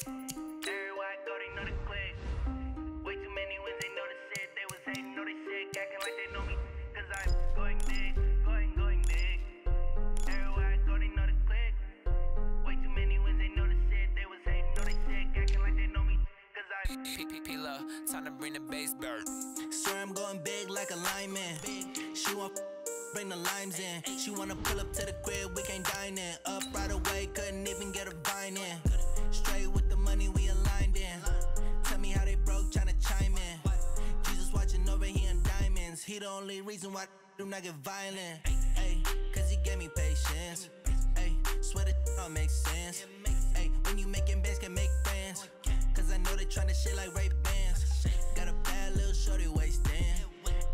Everywhere I go, they know the click. Way too many wins, they know the shit. They was hating, know they sick, acting like they know me. Cause I'm going big, going big. Everywhere I go, they know the click. Way too many wins, they know the shit. They was hating, know they sick, acting like they know me. Cause I'm P-P-P-Love, time to bring the bass bird. Swear I'm going big like a lineman. She want bring the limes in. She wanna pull up to the crib, we can't dine in. Up right away, couldn't even get a vine in. Straight with the money, we aligned in. Tell me how they broke, tryna chime in. Jesus watching over here in diamonds. He the only reason why I do not get violent. Ay, cause he gave me patience. Ay, swear that don't make sense. Ay, when you making bands, can make friends. Cause I know they tryna shit like Ray-Bans. Got a bad little shorty wasting.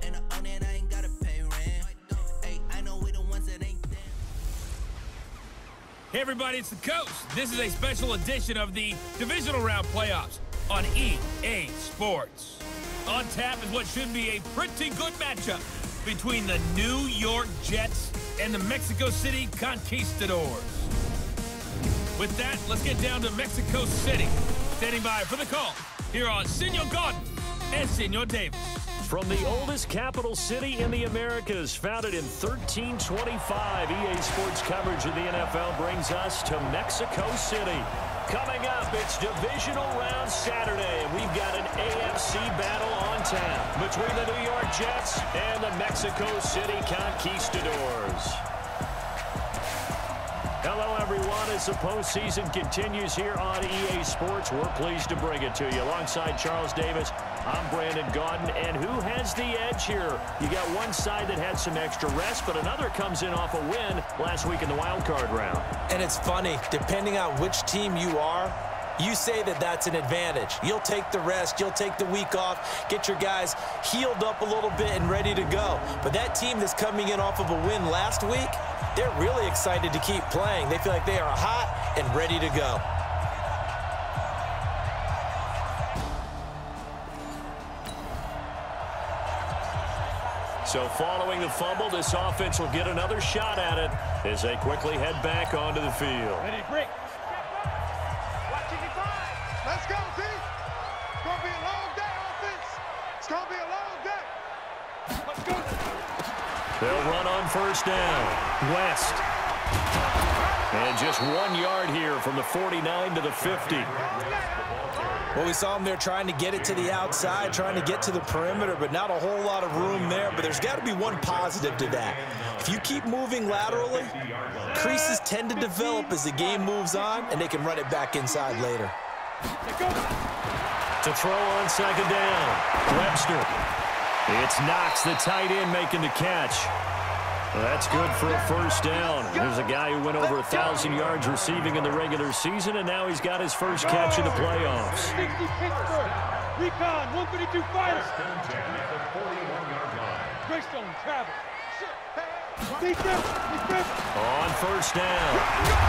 And I own it, I ain't gotta pay rent. Ay, I know we the ones that ain't there. Hey everybody, it's the Coast. This is a special edition of the Divisional Round Playoffs on EA Sports. On tap is what should be a pretty good matchup between the New York Jets and the Mexico City Conquistadors. With that, let's get down to Mexico City. Standing by for the call, here on Senor Gordon and Senor Davis. From the oldest capital city in the Americas, founded in 1325, EA Sports coverage of the NFL brings us to Mexico City. Coming up, it's Divisional Round Saturday, and we've got an AFC battle on tap between the New York Jets and the Mexico City Conquistadors. Hello, everyone. As the postseason continues here on EA Sports, we're pleased to bring it to you. Alongside Charles Davis, I'm Brandon Gaudin. And who has the edge here? You got one side that had some extra rest, but another comes in off a win last week in the wild card round. And it's funny, depending on which team you are, you say that that's an advantage. You'll take the rest, you'll take the week off, get your guys healed up a little bit and ready to go. But that team that's coming in off of a win last week, they're really excited to keep playing. They feel like they are hot and ready to go. So following the fumble, this offense will get another shot at it as they quickly head back onto the field. Ready, break. Let's go, team. It's going to be a long day, offense. It's going to be a long day. Let's go. They'll run on first down. West. And just 1 yard here from the 49 to the 50. Well, we saw them there trying to get it to the outside, trying to get to the perimeter, but not a whole lot of room there. But there's got to be one positive to that. If you keep moving laterally, creases tend to develop as the game moves on, and they can run it back inside later. To throw on second down, Webster. It's Knox, the tight end, making the catch. Well, that's good for a first down. There's a guy who went over 1,000 yards receiving in the regular season, and now he's got his first catch in the playoffs. 60 Pittsburgh. Recon, 152 fighters. Greystone, travel. On first down,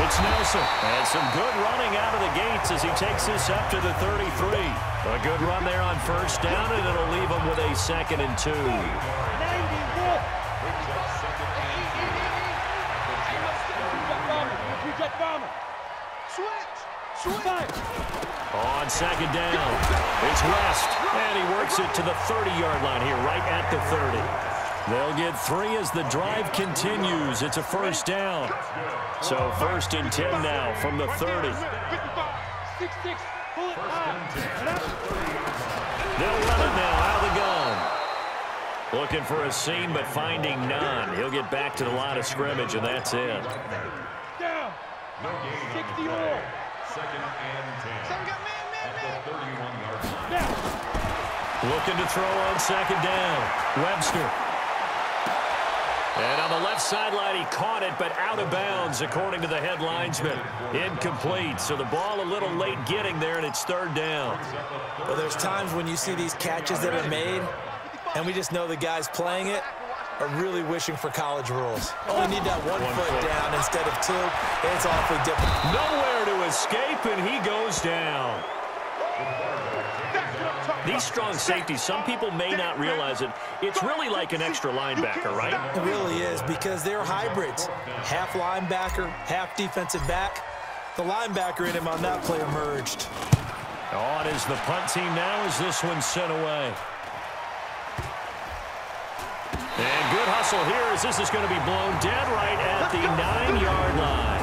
it's Nelson. And some good running out of the gates as he takes this up to the 33. A good run there on first down, and it'll leave him with a 2nd and 2. On second down, it's West, and he works it to the 30-yard line here, right at the 30. They'll get 3 as the drive continues. It's a first down. So 1st and 10 now from the 30. They'll run it now out of the gun. Looking for a seam, but finding none. He'll get back to the line of scrimmage, and that's it. Down. 60 all. 2nd and 10. At the 31-yard line. Looking to throw on second down. Webster. And on the left sideline, he caught it, but out of bounds, according to the head linesman. Incomplete, so the ball a little late getting there, and it's 3rd down. Well, there's times when you see these catches that are made, and we just know the guys playing it are really wishing for college rules. Only need that one foot down instead of 2, and it's awfully different. Nowhere to escape, and he goes down. These strong safeties, some people may not realize it. It's really like an extra linebacker, right? It really is, because they're hybrids. Half linebacker, half defensive back. The linebacker in him on that play emerged. On is the punt team now as this one's sent away. And good hustle here as this is going to be blown dead right at the 9-yard line.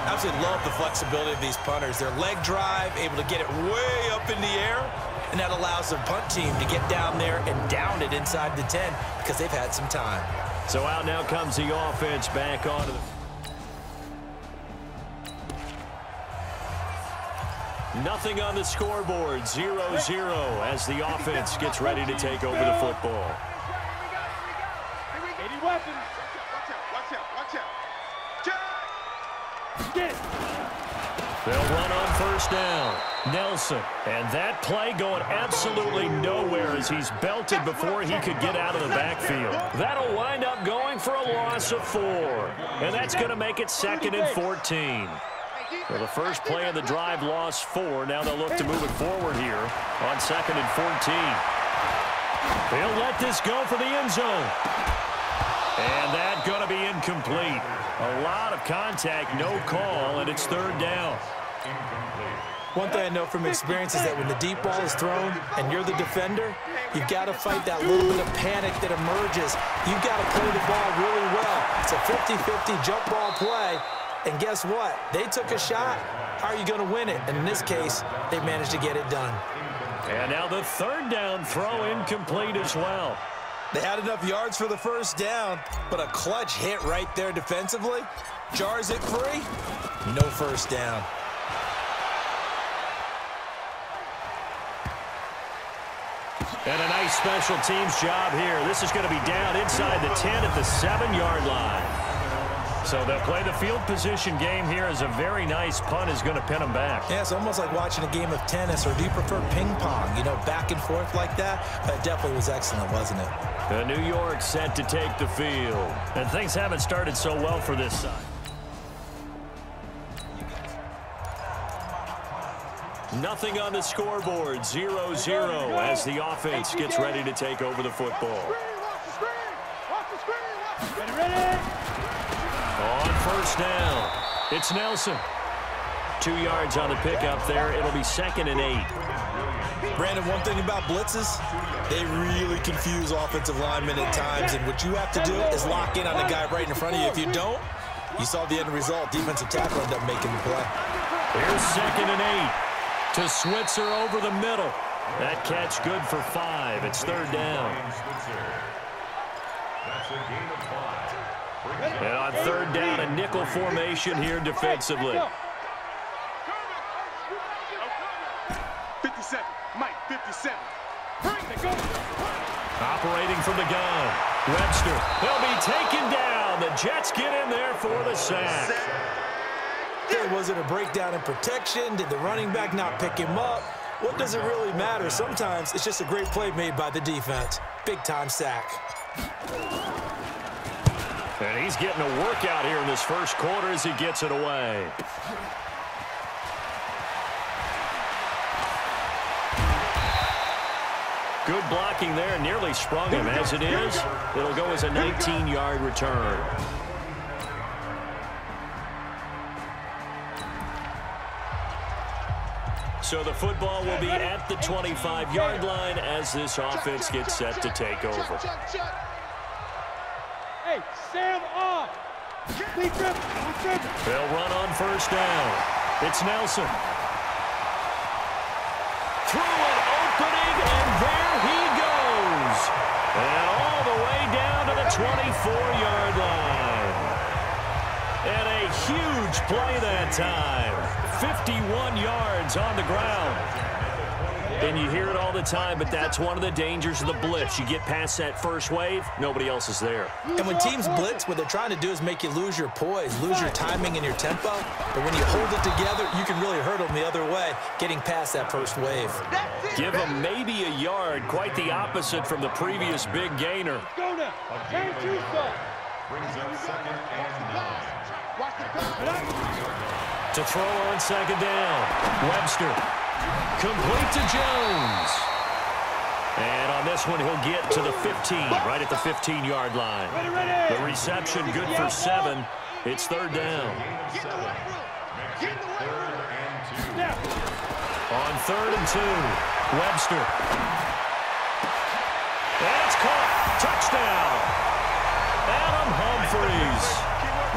Absolutely love the flexibility of these punters. Their leg drive, able to get it way up in the air, and that allows their punt team to get down there and down it inside the 10 because they've had some time. So out now comes the offense back onto the... Nothing on the scoreboard, 0-0 as the offense gets ready to take over the football. Watch out. They'll run on first down. Nelson. And that play going absolutely nowhere as he's belted before he could get out of the backfield. That'll wind up going for a loss of 4. And that's going to make it 2nd and 14. Well, the first play of the drive lost 4. Now they'll look to move it forward here on 2nd and 14. They'll let this go for the end zone. And that's going to be incomplete. A lot of contact, no call, and it's 3rd down. One thing I know from experience is that when the deep ball is thrown and you're the defender, you've got to fight that little bit of panic that emerges. You've got to play the ball really well. It's a 50-50 jump ball play. And guess what? They took a shot. How are you going to win it? And in this case, they managed to get it done. And now the 3rd down throw incomplete as well. They had enough yards for the first down, but a clutch hit right there defensively. Jars it free. No first down. And a nice special teams job here. This is going to be down inside the 10 at the 7-yard line. So they'll play the field position game here as a very nice punt is going to pin them back. Yeah, it's almost like watching a game of tennis, or do you prefer ping pong? You know, back and forth like that? That definitely was excellent, wasn't it? New York set to take the field. And things haven't started so well for this side. Nothing on the scoreboard, 0-0 as the offense gets ready to take over the football. On first down, it's Nelson. 2 yards on the pickup there. It'll be 2nd and 8. Brandon, one thing about blitzes, they really confuse offensive linemen at times, and what you have to do is lock in on the guy right in front of you. If you don't, you saw the end result. Defensive tackle ended up making the play. Here's 2nd and 8 to Switzer over the middle. That catch good for 5. It's 3rd down. And on 3rd down, a nickel formation here defensively. 57, Mike, 57. Operating from the gun, Webster. He'll be taken down. The Jets get in there for the sack. Was it a breakdown in protection? Did the running back not pick him up? What does it really matter? Sometimes it's just a great play made by the defense. Big-time sack. And he's getting a workout here in this first quarter as he gets it away. Good blocking there, nearly sprung him. As it is, it'll go as a 19-yard return. So the football will be at the 25-yard line as this offense gets set to take over. Hey, Sam off. They'll run on first down. It's Nelson. Through an opening, and there he goes. And all the way down to the 24-yard line. And a huge play that time. 51 yards on the ground. And you hear it all the time, but that's one of the dangers of the blitz. You get past that first wave, nobody else is there. And when teams blitz, what they're trying to do is make you lose your poise, lose your timing and your tempo. But when you hold it together, you can really hurt them the other way, getting past that first wave. Give them maybe a yard, quite the opposite from the previous big gainer. Go now. Turn to brings up 2nd and 9. To throw on 2nd down, Webster. Complete to Jones. And on this one, he'll get to the 15, right at the 15-yard line. The reception good for 7. It's 3rd down. On 3rd and 2, Webster. And it's caught. Touchdown. Adam Humphries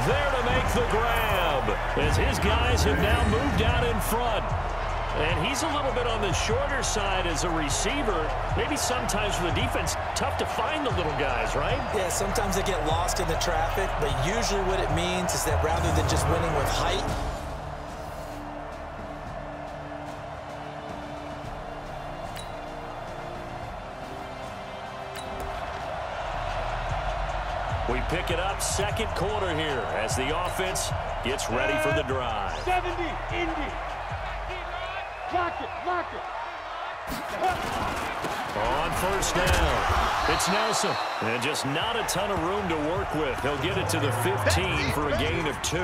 there to make the grab as his guys have now moved out in front. And he's a little bit on the shorter side as a receiver. Maybe sometimes for the defense, tough to find the little guys, right? Yeah, sometimes they get lost in the traffic, but usually what it means is that rather than just winning with height, we pick it up second quarter here as the offense gets ready for the drive. 70, Indy. Lock it. On 1st down, it's Nelson. And just not a ton of room to work with. He'll get it to the 15 for a gain of 2.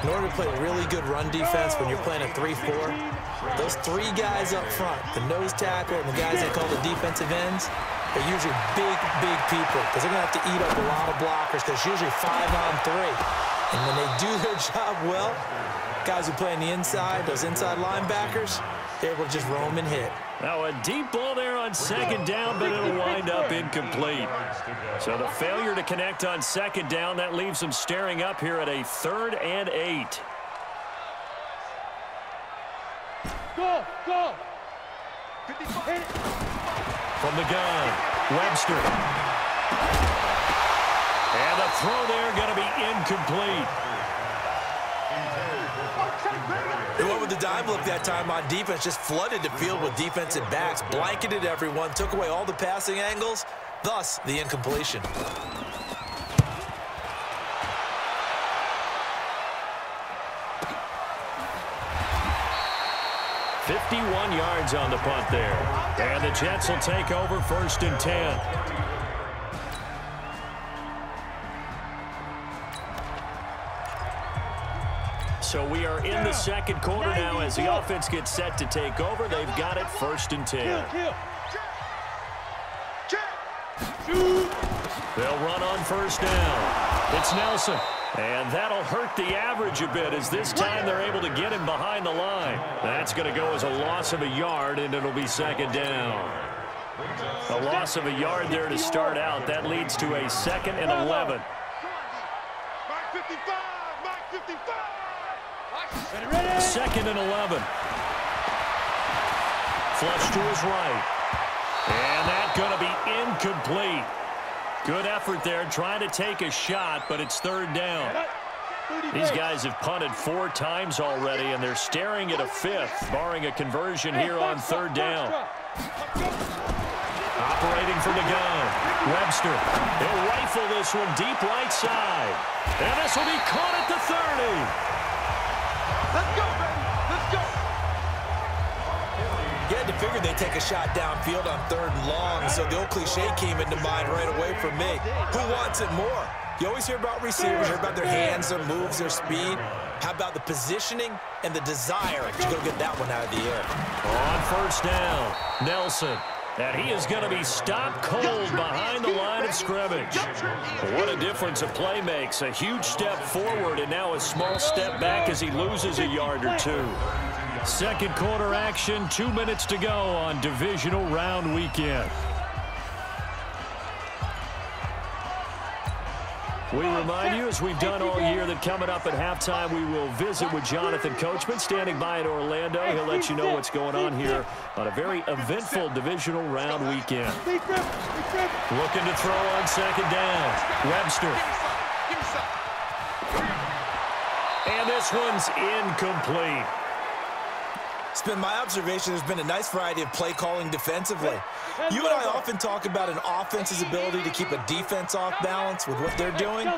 in order to play really good run defense when you're playing a 3-4, those 3 guys up front, the nose tackle and the guys they call the defensive ends, they're usually big people because they're going to have to eat up a lot of blockers because it's usually 5-on-3. And when they do their job well, guys who play on the inside, those inside linebackers, they're able to just roam and hit. Now a deep ball there on 2nd down, but it'll wind up incomplete. So the failure to connect on 2nd down, that leaves them staring up here at a 3rd and 8. Go! From the gun, Webster. And the throw there going to be incomplete. They went with the dime look that time on defense, just flooded the field with defensive backs, blanketed everyone, took away all the passing angles, thus the incompletion. "51 yards on the punt there. And the Jets will take over 1st and 10. So we are in the 2nd quarter now as the offense gets set to take over. They've got it 1st and 10. They'll run on 1st down. It's Nelson. And that'll hurt the average a bit as this time they're able to get him behind the line. That's going to go as a loss of a yard, and it'll be 2nd down. A loss of a yard there to start out. That leads to a 2nd and 11. Mike 55! 2nd and 11. Flush to his right. And that's going to be incomplete. Good effort there, trying to take a shot, but it's 3rd down. These guys have punted 4 times already, and they're staring at a 5th, barring a conversion here on 3rd down. Operating from the gun, Webster. He'll rifle this one deep right side. And this will be caught at the 30. Let's go, baby! Let's go! You had to figure they'd take a shot downfield on 3rd and long, so the old cliche came into mind right away for me. Who wants it more? You always hear about receivers, hear about their hands, their moves, their speed. How about the positioning and the desire to go get that one out of the air? On 1st down, Nelson. And he is going to be stopped cold behind the line of scrimmage. What a difference a play makes. A huge step forward and now a small step back as he loses a yard or 2. 2nd quarter action, 2 minutes to go on divisional round weekend. We remind you, as we've done all year, that coming up at halftime, we will visit with Jonathan Coachman, standing by in Orlando. He'll let you know what's going on here on a very eventful divisional round weekend. Looking to throw on 2nd down. Webster. And this one's incomplete. It's been my observation there's been a nice variety of play calling defensively. You and I often talk about an offense's ability to keep a defense off balance with what they're doing.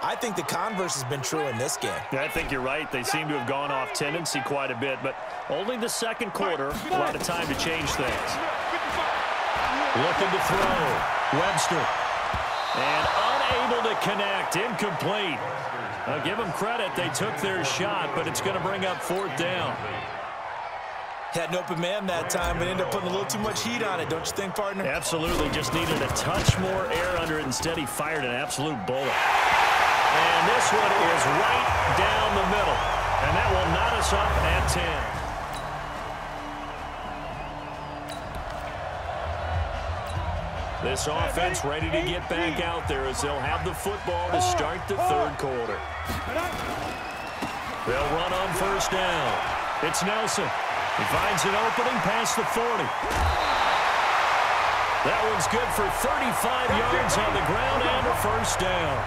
I think the converse has been true in this game. Yeah, I think you're right. They seem to have gone off tendency quite a bit, but only the 2nd quarter, a lot of time to change things. Looking to throw, Webster. And unable to connect, incomplete. I'll give them credit, they took their shot, but it's going to bring up 4th down. Had an open man that time, but ended up putting a little too much heat on it, don't you think, partner? Absolutely, just needed a touch more air under it. Instead, he fired an absolute bullet. And this one is right down the middle. And that will knot us up at 10. This offense ready to get back out there as they'll have the football to start the third quarter. They'll run on first down. It's Nelson. He finds an opening past the 40. That one's good for 35 yards on the ground and a first down.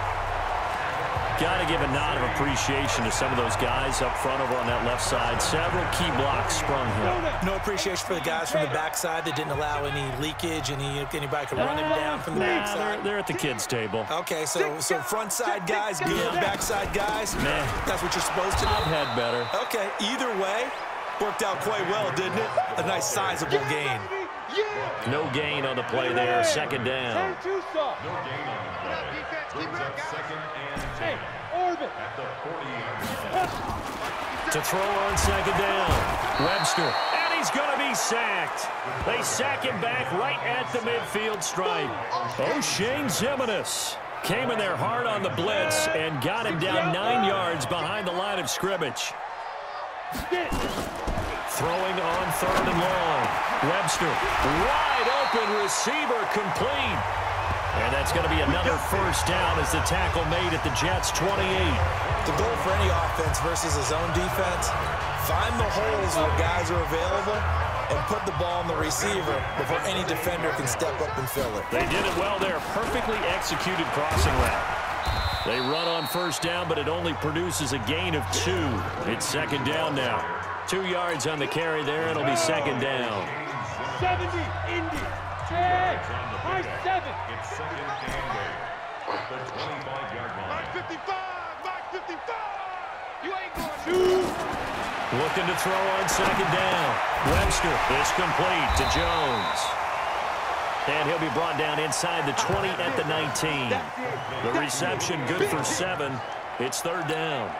Got to give a nod of appreciation to some of those guys up front over on that left side. Several key blocks sprung here. No appreciation for the guys from the backside that didn't allow any leakage, anybody could run him down from the backside. They're at the kids' table. Okay, so front side guys beat backside guys? Man. That's what you're supposed to do? I've had better. Okay, either way, worked out quite well, didn't it? A nice sizable gain. No gain on the play there. Second down. No gain on second and 10. At the 40-yard line. To throw on second down. Webster. And he's going to be sacked. They sack him back right at the midfield stripe. O'Shane Zimenez came in there hard on the blitz and got him down 9 yards behind the line of scrimmage. Throwing on third and long. Webster, wide open receiver, complete. And that's going to be another first down as the tackle made at the Jets' 28. The goal for any offense versus his own defense, find the holes where guys are available and put the ball on the receiver before any defender can step up and fill it. They did it well there. Perfectly executed crossing route. They run on first down, but it only produces a gain of 2. It's second down now. 2 yards on the carry there. It'll be second down. 70, Indy. 10. High 7. It's second and goal. At the 25-yard line. Mark 55. Mark 55. You ain't going to. Looking to throw on second down. Webster is complete to Jones. And he'll be brought down inside the 20 at the 19. The reception good for 7. It's third down.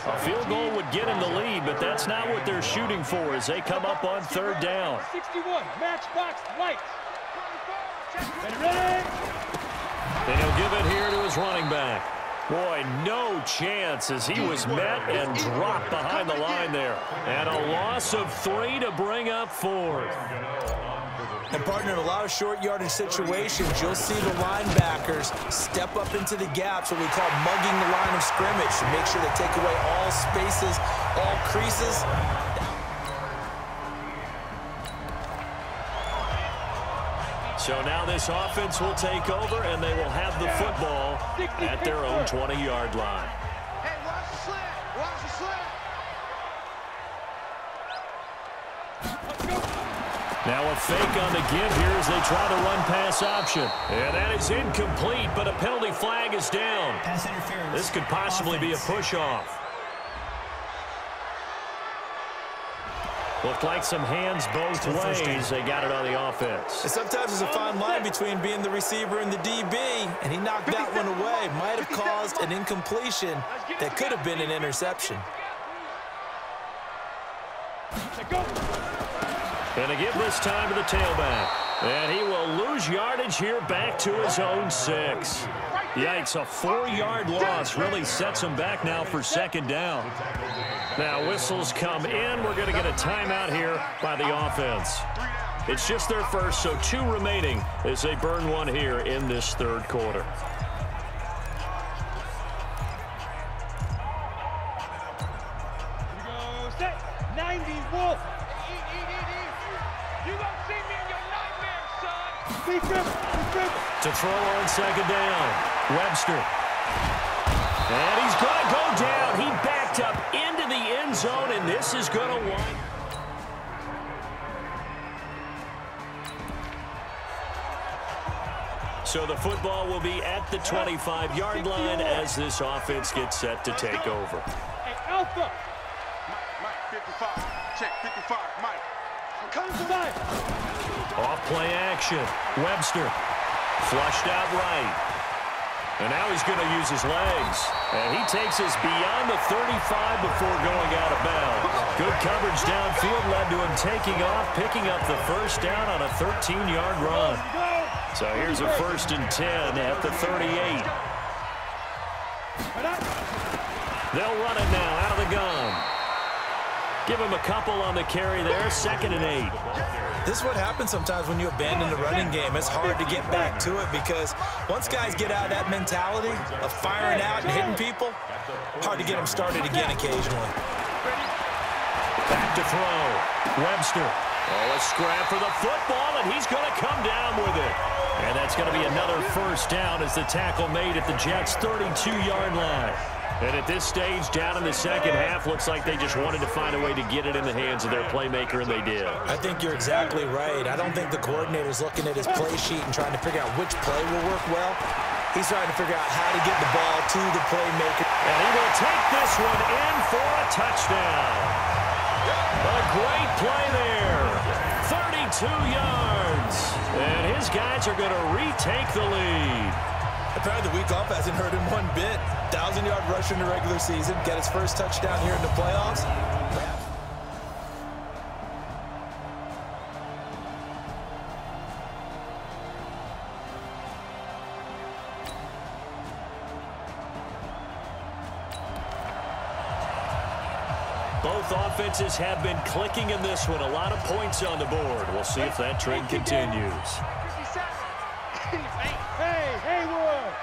A field goal would get him the lead, but that's not what they're shooting for as they come up on third down. 61, matchbox lights. Ready? And he'll give it here to his running back. Boy, no chance as he was met and dropped behind the line there. And a loss of 3 to bring up fourth. And, partner, in a lot of short yardage situations, you'll see the linebackers step up into the gaps, what we call mugging the line of scrimmage, to make sure they take away all spaces, all creases. So now this offense will take over, and they will have the football at their own 20-yard line. Hey, watch the slant. Watch the slant. Now a fake on the give here as they try the run-pass option. And that is incomplete, but a penalty flag is down. Pass interference. This could possibly be a push-off. Looked like some hands both ways. They got it on the offense. And sometimes there's a fine line between being the receiver and the DB, and he knocked that one away. Might have caused an incompletion that could have been an interception. And to give this time to the tailback. And he will lose yardage here back to his own 6. Yikes, a 4-yard loss really sets him back now for second down. Now whistles come in. We're going to get a timeout here by the offense. It's just their first, so 2 remaining as they burn one here in this third quarter. Set. 90 Wolf. You gonna see me in your nightmares, son. To throw on second down. Webster. And he's going to go down. He backed up into the end zone, and this is going to wind. So the football will be at the 25-yard line as this offense gets set to take over. Hey, Alpha. Mike, 55. Check, 55, Mike. Come to life. Off play action. Webster flushed out right. And now he's going to use his legs. And he takes us beyond the 35 before going out of bounds. Good coverage downfield led to him taking off, picking up the first down on a 13-yard run. So here's a 1st and 10 at the 38. They'll run it now out of the gun. Give him a couple on the carry there, 2nd and 8. This is what happens sometimes when you abandon the running game. It's hard to get back to it because once guys get out of that mentality of firing out and hitting people, hard to get them started again occasionally. Back to throw. Webster. Oh, a scrap for the football, and he's going to come down with it. And that's going to be another first down as the tackle made at the Jets' 32-yard line. And at this stage, down in the second half, looks like they just wanted to find a way to get it in the hands of their playmaker, and they did. I think you're exactly right. I don't think the coordinator's looking at his play sheet and trying to figure out which play will work well. He's trying to figure out how to get the ball to the playmaker. And he will take this one in for a touchdown. A great play there. 32 yards. And his guys are going to retake the lead. Apparently the week off hasn't hurt him one bit. 1,000-yard rusher in the regular season. Get his first touchdown here in the playoffs. Both offenses have been clicking in this one. A lot of points on the board. We'll see if that trend continues. Hey, Haywood!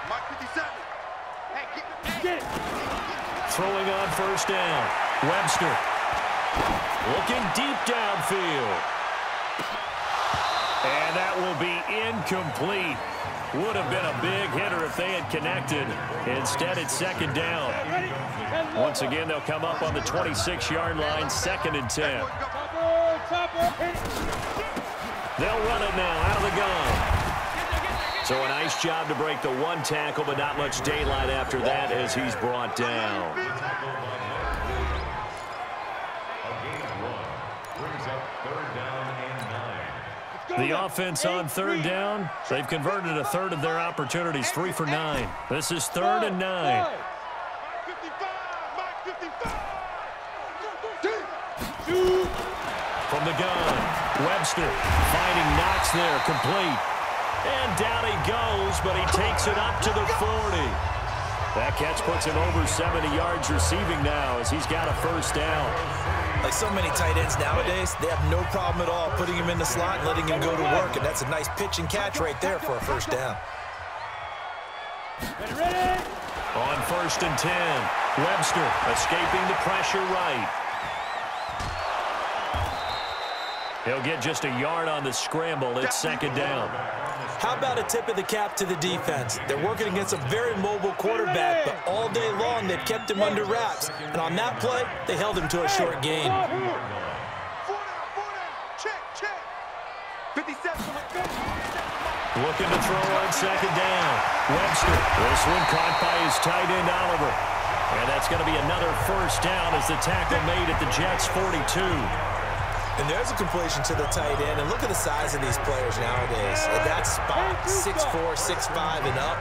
Mike 57. Hey, get it. Throwing on first down. Webster. Looking deep downfield. And that will be incomplete. Would have been a big hitter if they had connected. Instead, it's 2nd down. Once again, they'll come up on the 26-yard line, 2nd and 10. They'll run it now out of the gun. So a nice job to break the one tackle, but not much daylight after that as he's brought down. The offense on 3rd down, they've converted a third of their opportunities, 3 for 9. This is 3rd and 9. From the gun, Webster finding Knox there, complete. And down he goes, but he takes it up to the 40. That catch puts him over 70 yards receiving now as he's got a first down. Like so many tight ends nowadays, they have no problem at all putting him in the slot and letting him go to work, and that's a nice pitch and catch right there for a first down. On 1st and 10, Webster escaping the pressure right. He'll get just a yard on the scramble. It's 2nd down. How about a tip of the cap to the defense? They're working against a very mobile quarterback, but all day long they've kept him under wraps. And on that play, they held him to a short gain. Looking to throw on 2nd down. Webster. This one caught by his tight end, Oliver. And that's going to be another first down as the tackle made at the Jets' 42. And there's a completion to the tight end. And look at the size of these players nowadays. At that spot, 6'4", 6'5", and up.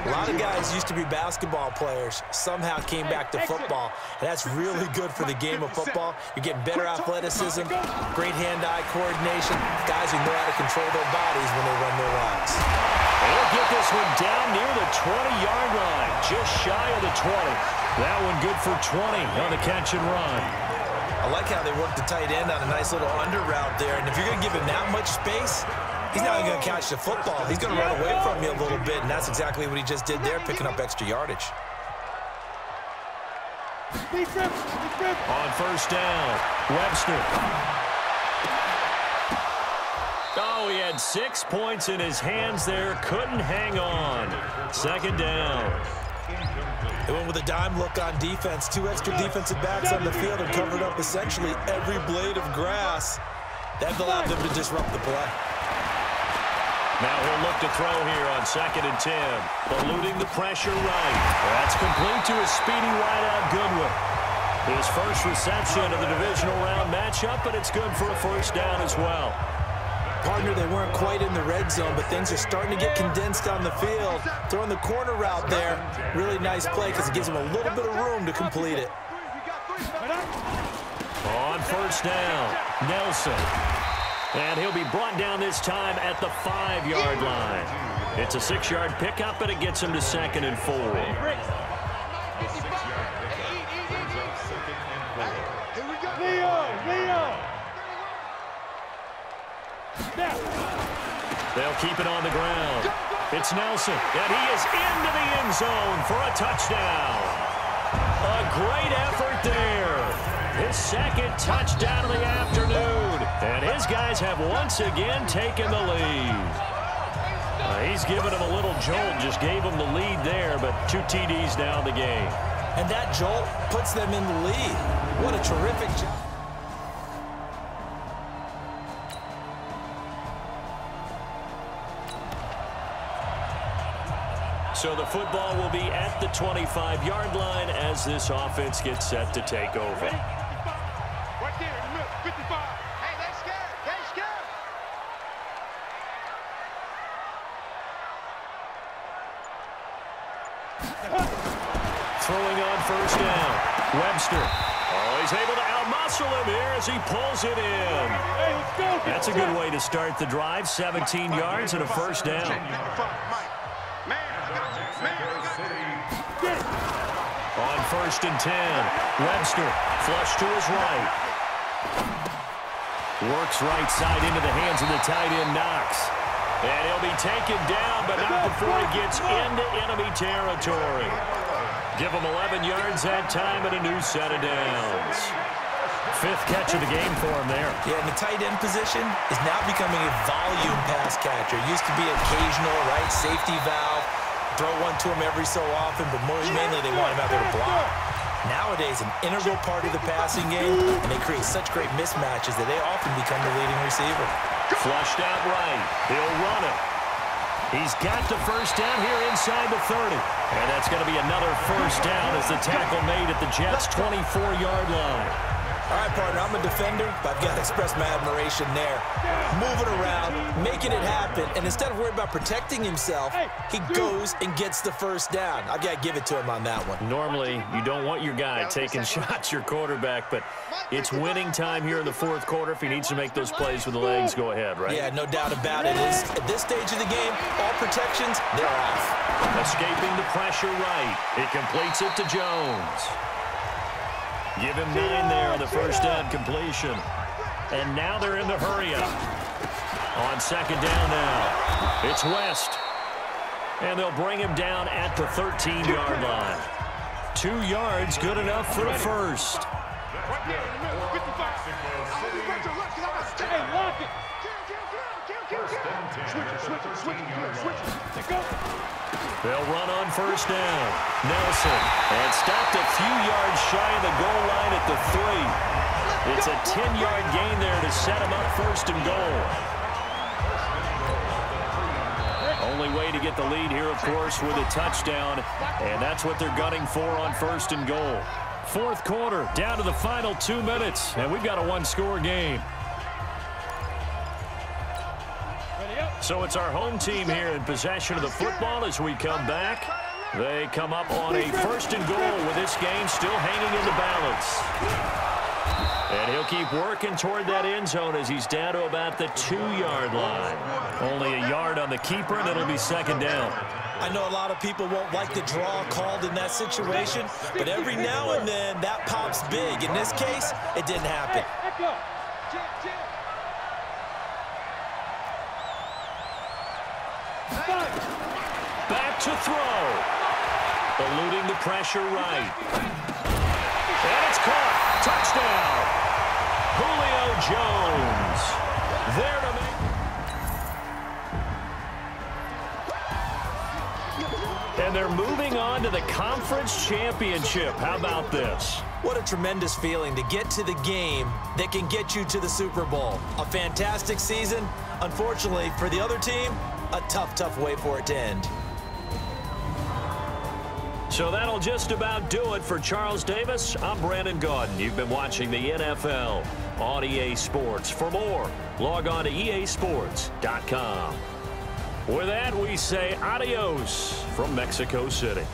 A lot of guys used to be basketball players, somehow came back to football. And that's really good for the game of football. You're getting better athleticism, great hand-eye coordination. Guys who know how to control their bodies when they run their routes. They'll get this one down near the 20-yard line, just shy of the 20. That one good for 20 on the catch and run. I like how they work the tight end on a nice little under route there. And if you're going to give him that much space, he's not going to catch the football. He's going to run away from you a little bit, and that's exactly what he just did there, picking up extra yardage. On first down, Webster. Oh, he had 6 points in his hands there. Couldn't hang on. 2nd down. They went with a dime look on defense. 2 extra defensive backs on the field and covered up essentially every blade of grass. That allowed them to disrupt the play. Now he'll look to throw here on 2nd and 10. Eluding the pressure right. That's complete to his speedy wideout Goodwin. His first reception of the divisional round matchup, but it's good for a first down as well. Partner, they weren't quite in the red zone, but things are starting to get condensed on the field. Throwing the corner route there, really nice play because it gives them a little bit of room to complete it. On first down, Nelson. And he'll be brought down this time at the 5-yard line. It's a 6-yard pickup, but it gets him to 2nd and 4. Leo! They'll keep it on the ground. It's Nelson, and he is into the end zone for a touchdown. A great effort there. His second touchdown of the afternoon. And his guys have once again taken the lead. He's given them a little jolt, just gave them the lead there, but 2 TDs now in the game. And that jolt puts them in the lead. What a terrific job. So the football will be at the 25-yard line as this offense gets set to take over. Right there in the middle, 55. Hey, they scared. They scared. Throwing on first down. Webster. Oh, he's able to outmuscle him here as he pulls it in. Hey, let's go. That's a good way to start the drive. 17 yards and a first down. On first and 10, Webster flush to his right. Works right side into the hands of the tight end, Knox. And he'll be taken down, but not before he gets into enemy territory. Give him 11 yards that time and a new set of downs. 5th catch of the game for him there. Yeah, and the tight end position is now becoming a volume pass catcher. It used to be occasional, right, safety valve. Throw one to him every so often, but mainly they want him out there to block. Nowadays, an integral part of the passing game, and they create such great mismatches that they often become the leading receiver. Flushed out right. He'll run it. He's got the first down here inside the 30. And that's going to be another first down as the tackle made at the Jets' 24-yard line. All right, partner, I'm a defender, but I've got to express my admiration there. Moving around, making it happen, and instead of worrying about protecting himself, he goes and gets the first down. I've got to give it to him on that one. Normally, you don't want your guy taking shots, your quarterback, but it's winning time here in the 4th quarter. If he needs to make those plays with the legs, go ahead, right? Yeah, no doubt about it. At this stage of the game, all protections, they're off. Escaping the pressure right. He completes it to Jones. Give him 9 there on the first down completion. And now they're in the hurry-up. On second down now, it's West. And they'll bring him down at the 13-yard line. 2 yards, good enough for a first. Right there in the middle, 55. Hey, lock it. Switch it. Go. They'll run on first down. Nelson. And stopped a few yards shy of the goal line at the 3. It's a 10-yard gain there to set him up first and goal. Only way to get the lead here, of course, with a touchdown. And that's what they're gunning for on first and goal. 4th quarter, down to the final 2 minutes. And we've got a 1-score game. So it's our home team here in possession of the football as we come back. They come up on a first and goal with this game still hanging in the balance. And he'll keep working toward that end zone as he's down to about the 2-yard line. Only a yard on the keeper, and it'll be second down. I know a lot of people won't like the draw called in that situation, but every now and then that pops big. In this case, it didn't happen. Back to throw. Eluding the pressure right. And it's caught. Touchdown. Julio Jones. There to make. And they're moving on to the conference championship. How about this? What a tremendous feeling to get to the game that can get you to the Super Bowl. A fantastic season. Unfortunately, for the other team, a tough way for it to end. So that'll just about do it for Charles Davis. I'm Brandon Gaudin. You've been watching the NFL on EA Sports. For more, log on to easports.com. With that, we say adios from Mexico City.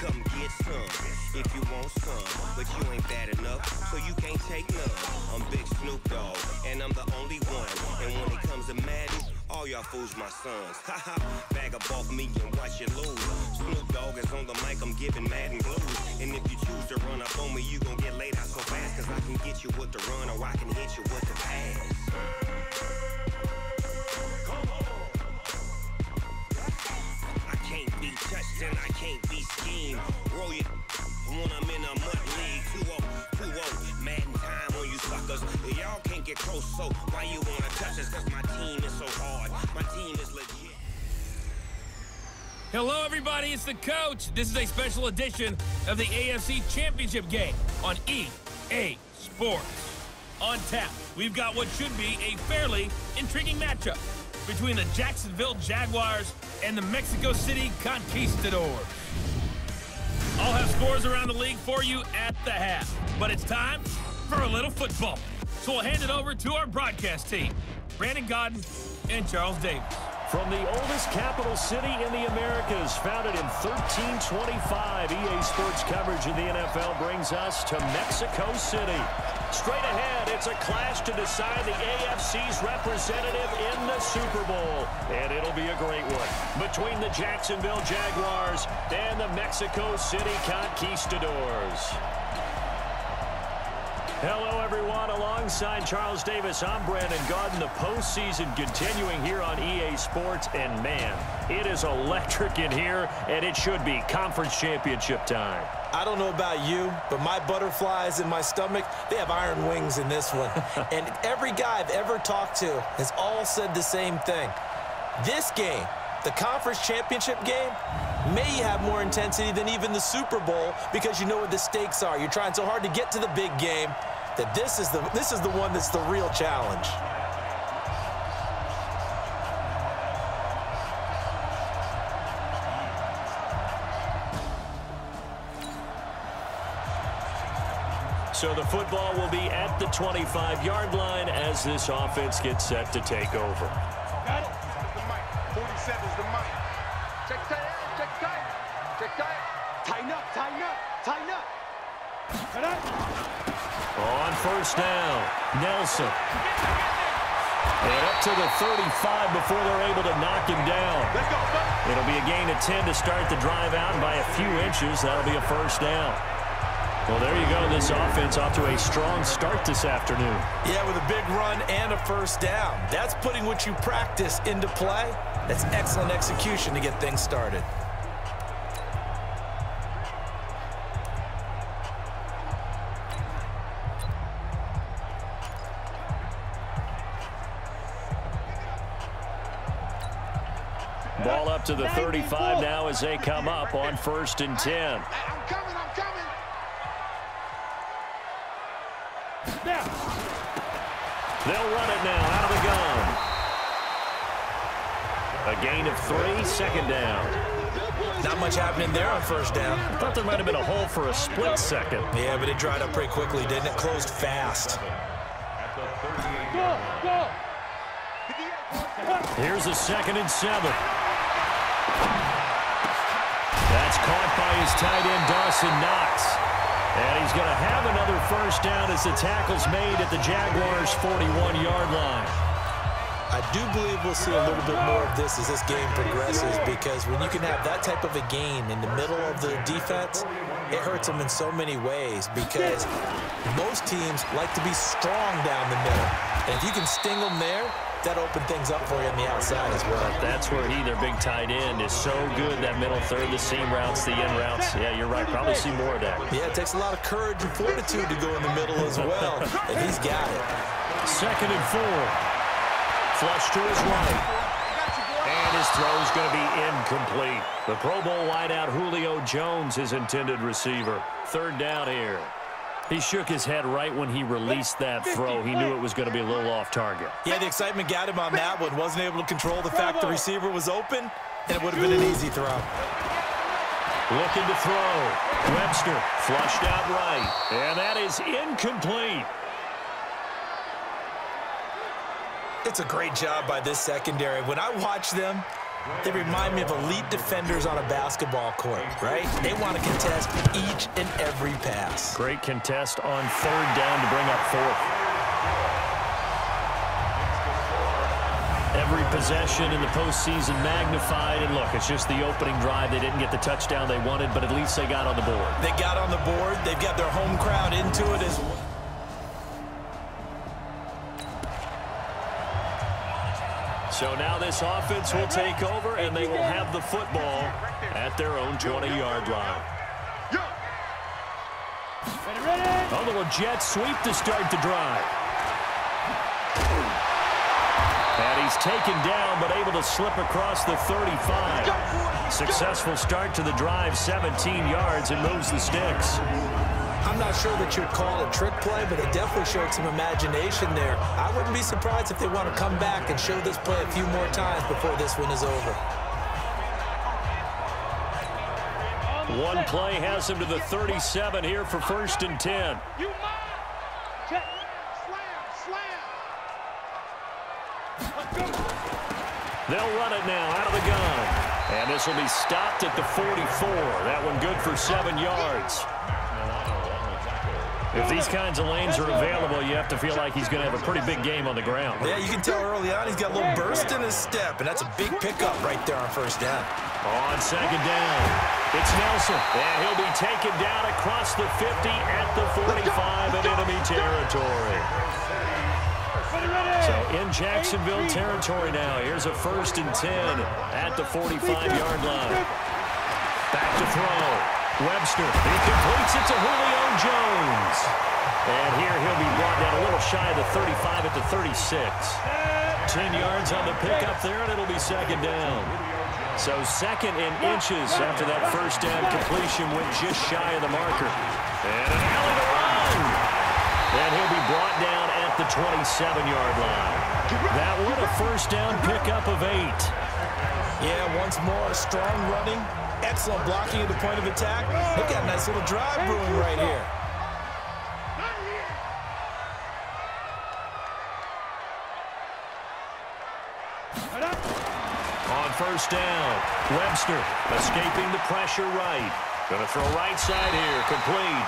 come get some if you want some, but you ain't bad enough, so you can't take none. I'm Big Snoop Dogg, and I'm the only one. And when it comes to Madden, all y'all fools my sons. Haha, bag up off me and watch you lose. Snoop Dogg is on the mic, I'm giving Madden blues. And if you choose to run up on me, you gon' get laid out so fast, cause I can get you with the run or I can hit you with the pass. I can't be touched and I can't be schemed. Roll you when I'm in a mud league. 2-0, Madden time on you suckers. Y'all can't get close, so why you wanna touch us? Cause my team is so hard. My team is legit. Hello, everybody. It's the coach. This is a special edition of the AFC Championship game on EA Sports. On tap, we've got what should be a fairly intriguing matchup between the Jacksonville Jaguars and the Mexico City Conquistadors. I'll have scores around the league for you at the half, but it's time for a little football. So we'll hand it over to our broadcast team, Brandon Godden and Charles Davis. From the oldest capital city in the Americas, founded in 1325, EA Sports coverage of the NFL brings us to Mexico City. Straight ahead, it's a clash to decide the AFC's representative in the Super Bowl. And it'll be a great one between the Jacksonville Jaguars and the Mexico City Conquistadors. Hello, everyone. Alongside Charles Davis, I'm Brandon Godden. The postseason continuing here on EA Sports. And, man, it is electric in here, and it should be conference championship time. I don't know about you, but my butterflies in my stomach, they have iron wings in this one. And every guy I've ever talked to has all said the same thing. This game, the conference championship game, may have more intensity than even the Super Bowl because you know what the stakes are. You're trying so hard to get to the big game that this is the one that's the real challenge. So the football will be at the 25-yard line as this offense gets set to take over. Got it. The mic. 47's the mic. Check tight, check tight, check tight. Tighten up, tighten up, tighten up. Cut up. On first down, Nelson. And up to the 35 before they're able to knock him down. Let's go, buddy. It'll be a gain of 10 to start the drive out, and by a few inches, that'll be a first down. Well, there you go. This offense off to a strong start this afternoon. Yeah, with a big run and a first down. That's putting what you practice into play. That's excellent execution to get things started. Ball up to the 35 now as they come up on 1st and 10. I'm coming, I'm coming. Now. They'll run it now out of the gun. A gain of 3, second down. Not much happening there on first down. I thought there might have been a hole for a split second. Yeah, but it dried up pretty quickly, didn't it? Closed fast. Go, go. Here's a 2nd and 7. That's caught by his tight end, Dawson Knox. And he's going to have another first down as the tackle's made at the Jaguars' 41-yard line. I do believe we'll see a little bit more of this as this game progresses, because when you can have that type of a gain in the middle of the defense, it hurts them in so many ways, because most teams like to be strong down the middle. And if you can sting them there, that open things up for you on the outside as well. That's where their big tight end, is so good, that middle third, the seam routes, the in routes. Yeah, you're right. Probably see more of that. Yeah, it takes a lot of courage and fortitude to go in the middle as well, and he's got it. 2nd and 4. Flush to his right. And his throw is going to be incomplete. The Pro Bowl wideout Julio Jones, his intended receiver. 3rd down here. He shook his head right when he released that throw. He knew it was going to be a little off target. Yeah, the excitement got him on that one. Wasn't able to control the fact the receiver was open, and it would have been an easy throw. Looking to throw. Webster flushed out right. And that is incomplete. It's a great job by this secondary. When I watch them, They remind me of elite defenders on a basketball court, right? They want to contest each and every pass. Great contest on third down to bring up fourth. Every possession in the postseason magnified, and look, it's just the opening drive. They didn't get the touchdown they wanted, but at least they got on the board. They got on the board. They've got their home crowd into it as well. So now this offense will take over, and they will have the football at their own 20-yard line. A little jet sweep to start the drive. And he's taken down, but able to slip across the 35. Successful start to the drive, 17 yards, and moves the sticks. I'm not sure that you'd call it a trick play, but it definitely showed some imagination there. I wouldn't be surprised if they want to come back and show this play a few more times before this one is over. One play has him to the 37 here for 1st and 10. They'll run it now out of the gun. And this will be stopped at the 44. That one good for 7 yards. If these kinds of lanes are available, you have to feel like he's going to have a pretty big game on the ground. Yeah, you can tell early on he's got a little burst in his step, and that's a big pickup right there on 1st down. On 2nd down, it's Nelson, and he'll be taken down across the 50 at the 45 in enemy territory. So in Jacksonville territory now, here's a 1st and 10 at the 45-yard line. Back to throw. Webster, he completes it to Julio Jones. And here he'll be brought down a little shy of the 35 at the 36. 10 yards on the pickup there, and it'll be 2nd down. So 2nd and inches after that 1st down completion went just shy of the marker. And an alley to run. And he'll be brought down at the 27-yard line. That one a 1st down pickup of 8. Yeah, once more, strong running. Excellent blocking at the point of attack. They've got a nice little drive brewing right here. On 1st down, Webster escaping the pressure right. Going to throw right side here, complete.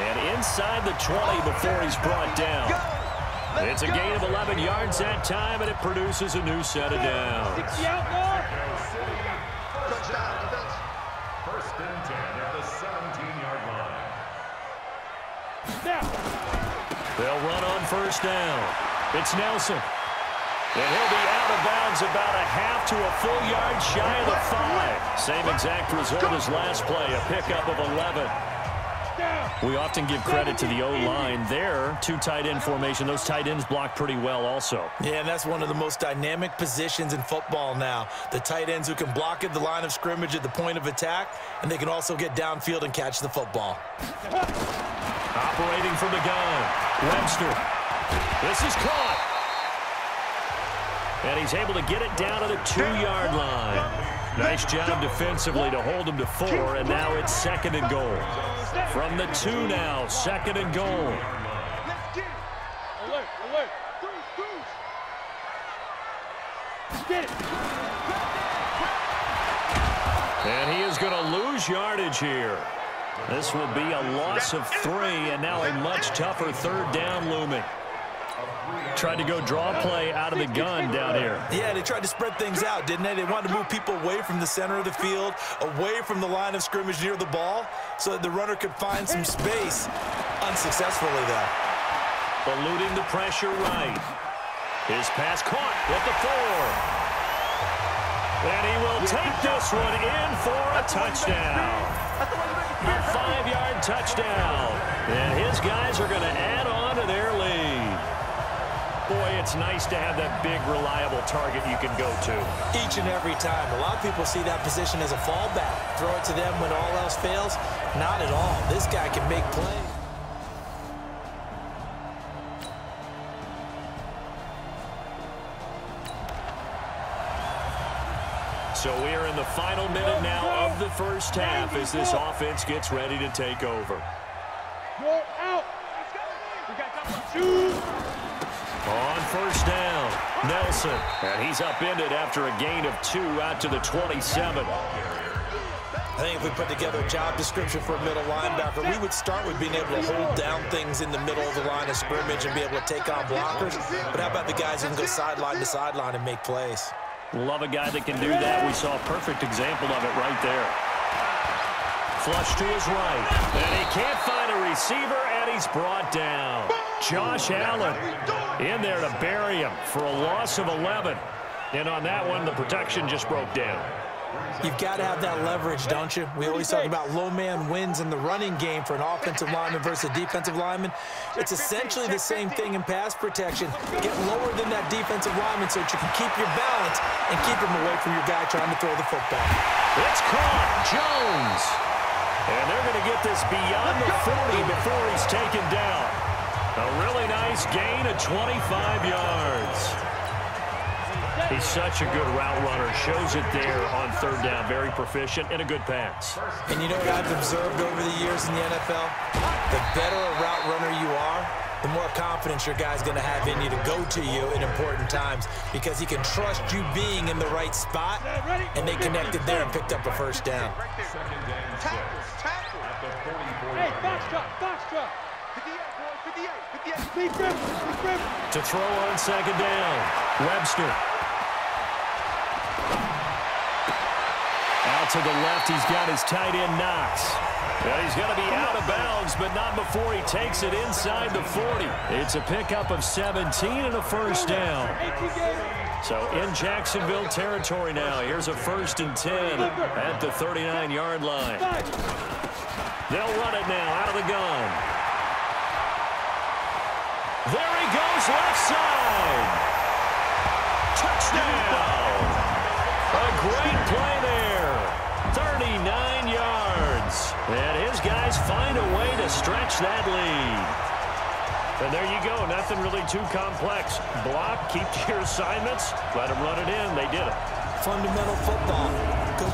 And inside the 20 before he's brought down. It's a gain of 11 yards that time, and it produces a new set of downs. 1st and 10 at the 17-yard line. They'll run on 1st down. It's Nelson. And he'll be out of bounds about a half to a full yard shy of the 5. Same exact result as last play, a pickup of 11. We often give credit to the O-line there. 2 tight end formation. Those tight ends block pretty well also. Yeah, and that's one of the most dynamic positions in football now. The tight ends who can block at the line of scrimmage at the point of attack, and they can also get downfield and catch the football. Operating from the gun, Webster. This is caught. And he's able to get it down to the 2-yard line. Nice job defensively to hold him to 4, and now it's 2nd and goal. From the 2 now, 2nd and goal. Alert. Get it. And he is going to lose yardage here. This will be a loss of 3, and now a much tougher 3rd down looming. Tried to go draw play out of the gun down here. Yeah, they tried to spread things out, didn't they? They wanted to move people away from the center of the field, away from the line of scrimmage near the ball, so that the runner could find some space. Unsuccessfully, though. Eluding the pressure right. His pass caught at the 4. And he will take this one in for a touchdown. A 5-yard touchdown. And his guys are going to add on to their lead. Boy, it's nice to have that big, reliable target you can go to. Each and every time. A lot of people see that position as a fallback. Throw it to them when all else fails. Not at all. This guy can make plays. So we are in the final minute now of the 1st half as this offense gets ready to take over. You're out. We got 2. On 1st down, Nelson, and he's upended after a gain of 2 out to the 27. I think if we put together a job description for a middle linebacker, we would start with being able to hold down things in the middle of the line of scrimmage and be able to take on blockers. But how about the guys who can go sideline to sideline and make plays? Love a guy that can do that. We saw a perfect example of it right there. Flush to his right. And he can't find a receiver, and he's brought down. Josh Allen in there to bury him for a loss of 11. And on that one, the protection just broke down. You've got to have that leverage, don't you? We always talk about low man wins in the running game for an offensive lineman versus a defensive lineman. It's essentially the same thing in pass protection. Get lower than that defensive lineman so that you can keep your balance and keep him away from your guy trying to throw the football. It's caught. Jones. And they're going to get this beyond the 40 before he's taken down. A really nice gain of 25 yards. He's such a good route runner. Shows it there on third down. Very proficient and a good pass. And you know what I've observed over the years in the NFL? The better a route runner you are, the more confidence your guy's going to have in you to go to you in important times because he can trust you being in the right spot, and they connected there and picked up a first down. Hey, box truck. 58, boys, 58. To throw on second down, Webster. Out to the left, he's got his tight end Knox. Well, he's going to be out of bounds, but not before he takes it inside the 40. It's a pickup of 17 and a first down. So in Jacksonville territory now. Here's a 1st and 10 at the 39-yard line. They'll run it now out of the gun. There he goes, left side. Touchdown. A great play there. 39 yards. And his guys find a way to stretch that lead. And there you go. Nothing really too complex. Block, keep to your assignments, let them run it in. They did it. Fundamental football. Good.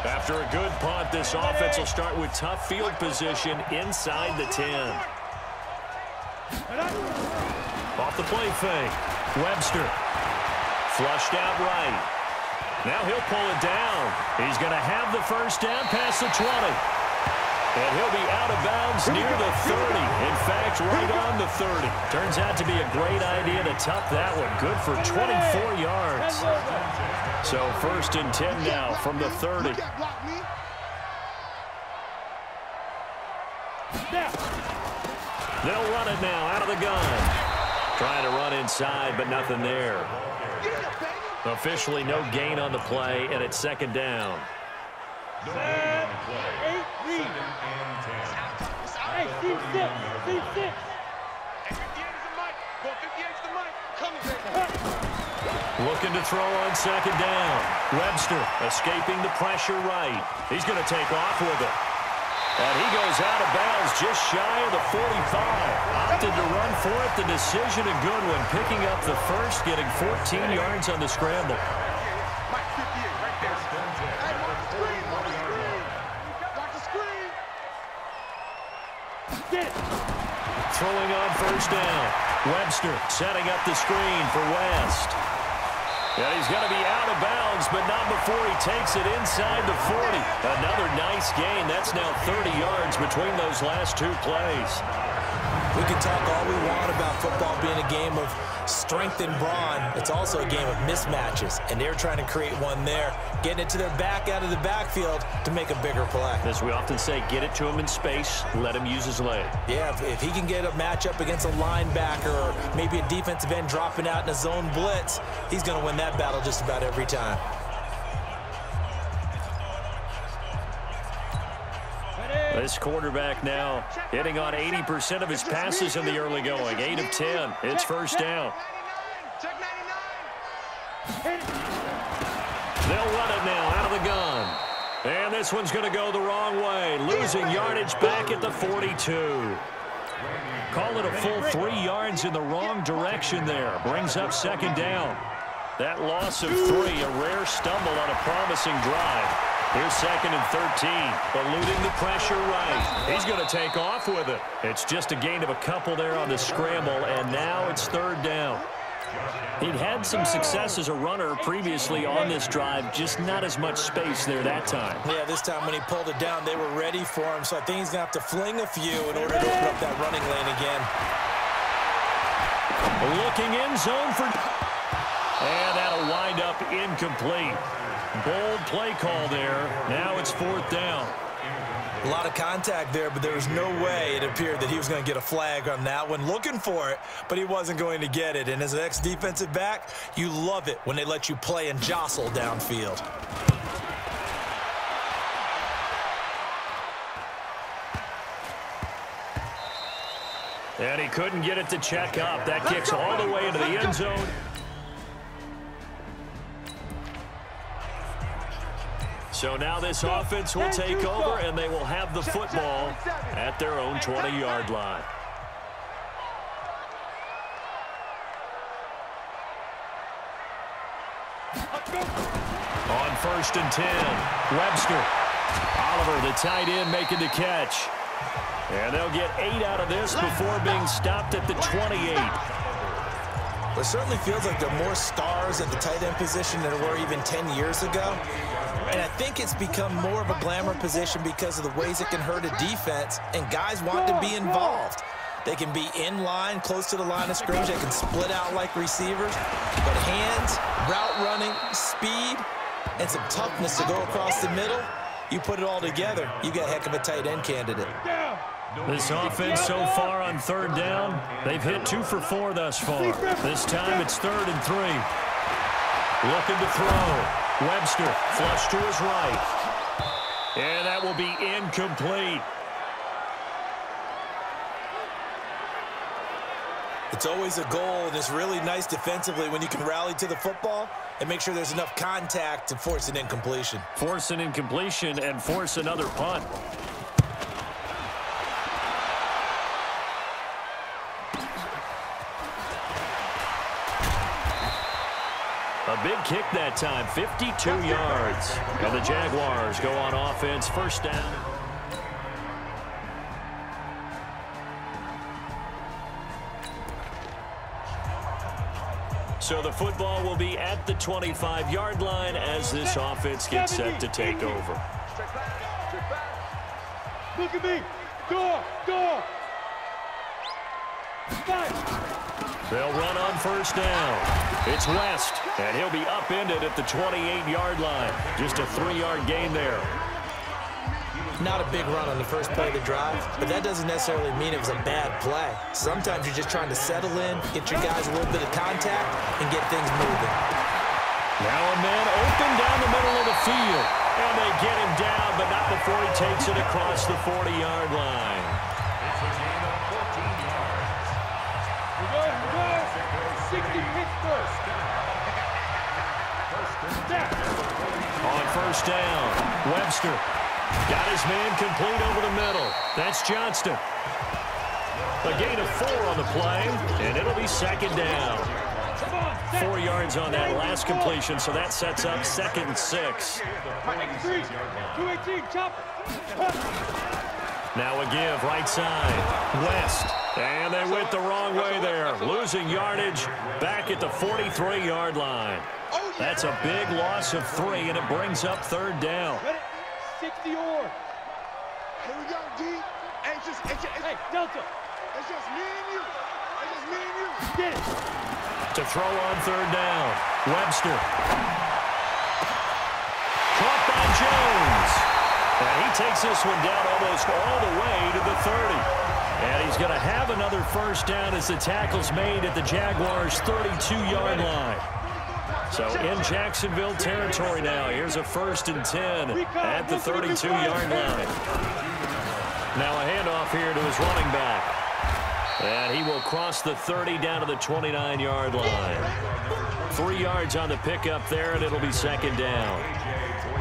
After a good punt, this offense will start with tough field position inside the 10. Off the play fake. Webster. Flushed out right. Now he'll pull it down. He's going to have the first down past the 20. And he'll be out of bounds near the 30. In fact, right on the 30. Turns out to be a great idea to tuck that one. Good for 24 yards. So 1st and 10 now from the 30. They'll run it now out of the gun. Trying to run inside, but nothing there. Officially no gain on the play, and it's 2nd down. Looking to throw on 2nd down. Webster escaping the pressure right. He's going to take off with it. And he goes out of bounds just shy of the 45. Opted to run for it. The decision a good one. Picking up the first, getting 14 yards on the scramble. Throwing on 1st down. Webster setting up the screen for West. And he's going to be out of bounds, but not before he takes it inside the 40. Another nice gain. That's now 30 yards between those last 2 plays. We can talk all we want about football being a game of strength and brawn. It's also a game of mismatches, and they're trying to create one there, getting it to their back out of the backfield to make a bigger play. As we often say, get it to him in space, let him use his leg. Yeah, if he can get a matchup against a linebacker or maybe a defensive end dropping out in a zone blitz, he's going to win that battle just about every time. This quarterback now hitting on 80% of his passes in the early going. 8 of 10. It's 1st down. They'll run it now out of the gun. And this one's going to go the wrong way. Losing yardage back at the 42. Call it a full 3 yards in the wrong direction there. Brings up 2nd down. That loss of 3, a rare stumble on a promising drive. Here's 2nd and 13. Eluding the pressure right. He's going to take off with it. It's just a gain of a couple there on the scramble, and now it's 3rd down. He'd had some success as a runner previously on this drive, just not as much space there that time. Yeah, this time when he pulled it down, they were ready for him, so I think he's going to have to fling a few in order to open up that running lane again. Looking in zone for... And that'll wind up incomplete. Bold play call there. Now it's 4th down. A lot of contact there, but there was no way it appeared that he was going to get a flag on that one. Looking for it, but he wasn't going to get it. And as an ex-defensive back, you love it when they let you play and jostle downfield. And he couldn't get it to check up. That kicks all the way into the end zone. So now this offense will take over, and they will have the football at their own 20-yard line. On 1st and 10, Webster. Oliver, the tight end, making the catch. And they'll get 8 out of this before being stopped at the 28. It certainly feels like there are more stars at the tight end position than there were even 10 years ago. And I think it's become more of a glamour position because of the ways it can hurt a defense, and guys want to be involved. They can be in line, close to the line of scrimmage. They can split out like receivers. But hands, route running, speed, and some toughness to go across the middle, you put it all together, you got a heck of a tight end candidate. This offense so far on 3rd down, they've hit 2 for 4 thus far. This time it's 3rd and 3. Looking to throw. Webster flush to his right. And that will be incomplete. It's always a goal, and it's really nice defensively when you can rally to the football and make sure there's enough contact to force an incompletion. Force an incompletion and force another punt. A big kick that time, 52 yards. And the Jaguars go on offense, 1st down. So the football will be at the 25-yard line as this offense gets set to take over. Look at me. Door. They'll run on 1st down. It's West, and he'll be upended at the 28-yard line. Just a 3-yard gain there. Not a big run on the first play of the drive, but that doesn't necessarily mean it was a bad play. Sometimes you're just trying to settle in, get your guys a little bit of contact, and get things moving. Now a man open down the middle of the field. And they get him down, but not before he takes it across the 40-yard line. It's a gain of 14 yards. We're good. 60 picks first. On 1st down, Webster got his man complete over the middle. That's Johnston. A gain of 4 on the play, and it'll be 2nd down. 4 yards on that last completion, so that sets up 2nd and 6. 218, chop. Now a give, right side, West. And they went the wrong way there, losing yardage back at the 43-yard line. That's a big loss of 3, and it brings up 3rd down. 60 or. Here we go, D. Hey, Delta. It's just me and you. It's just me and you. Get it. To throw on 3rd down, Webster. Caught by Jones. And he takes this one down almost all the way to the 30. And he's going to have another 1st down as the tackle's made at the Jaguars' 32-yard line. So in Jacksonville territory now. Here's a 1st and 10 at the 32-yard line. Now a handoff here to his running back. And he will cross the 30 down to the 29-yard line. 3 yards on the pickup there, and it'll be 2nd down.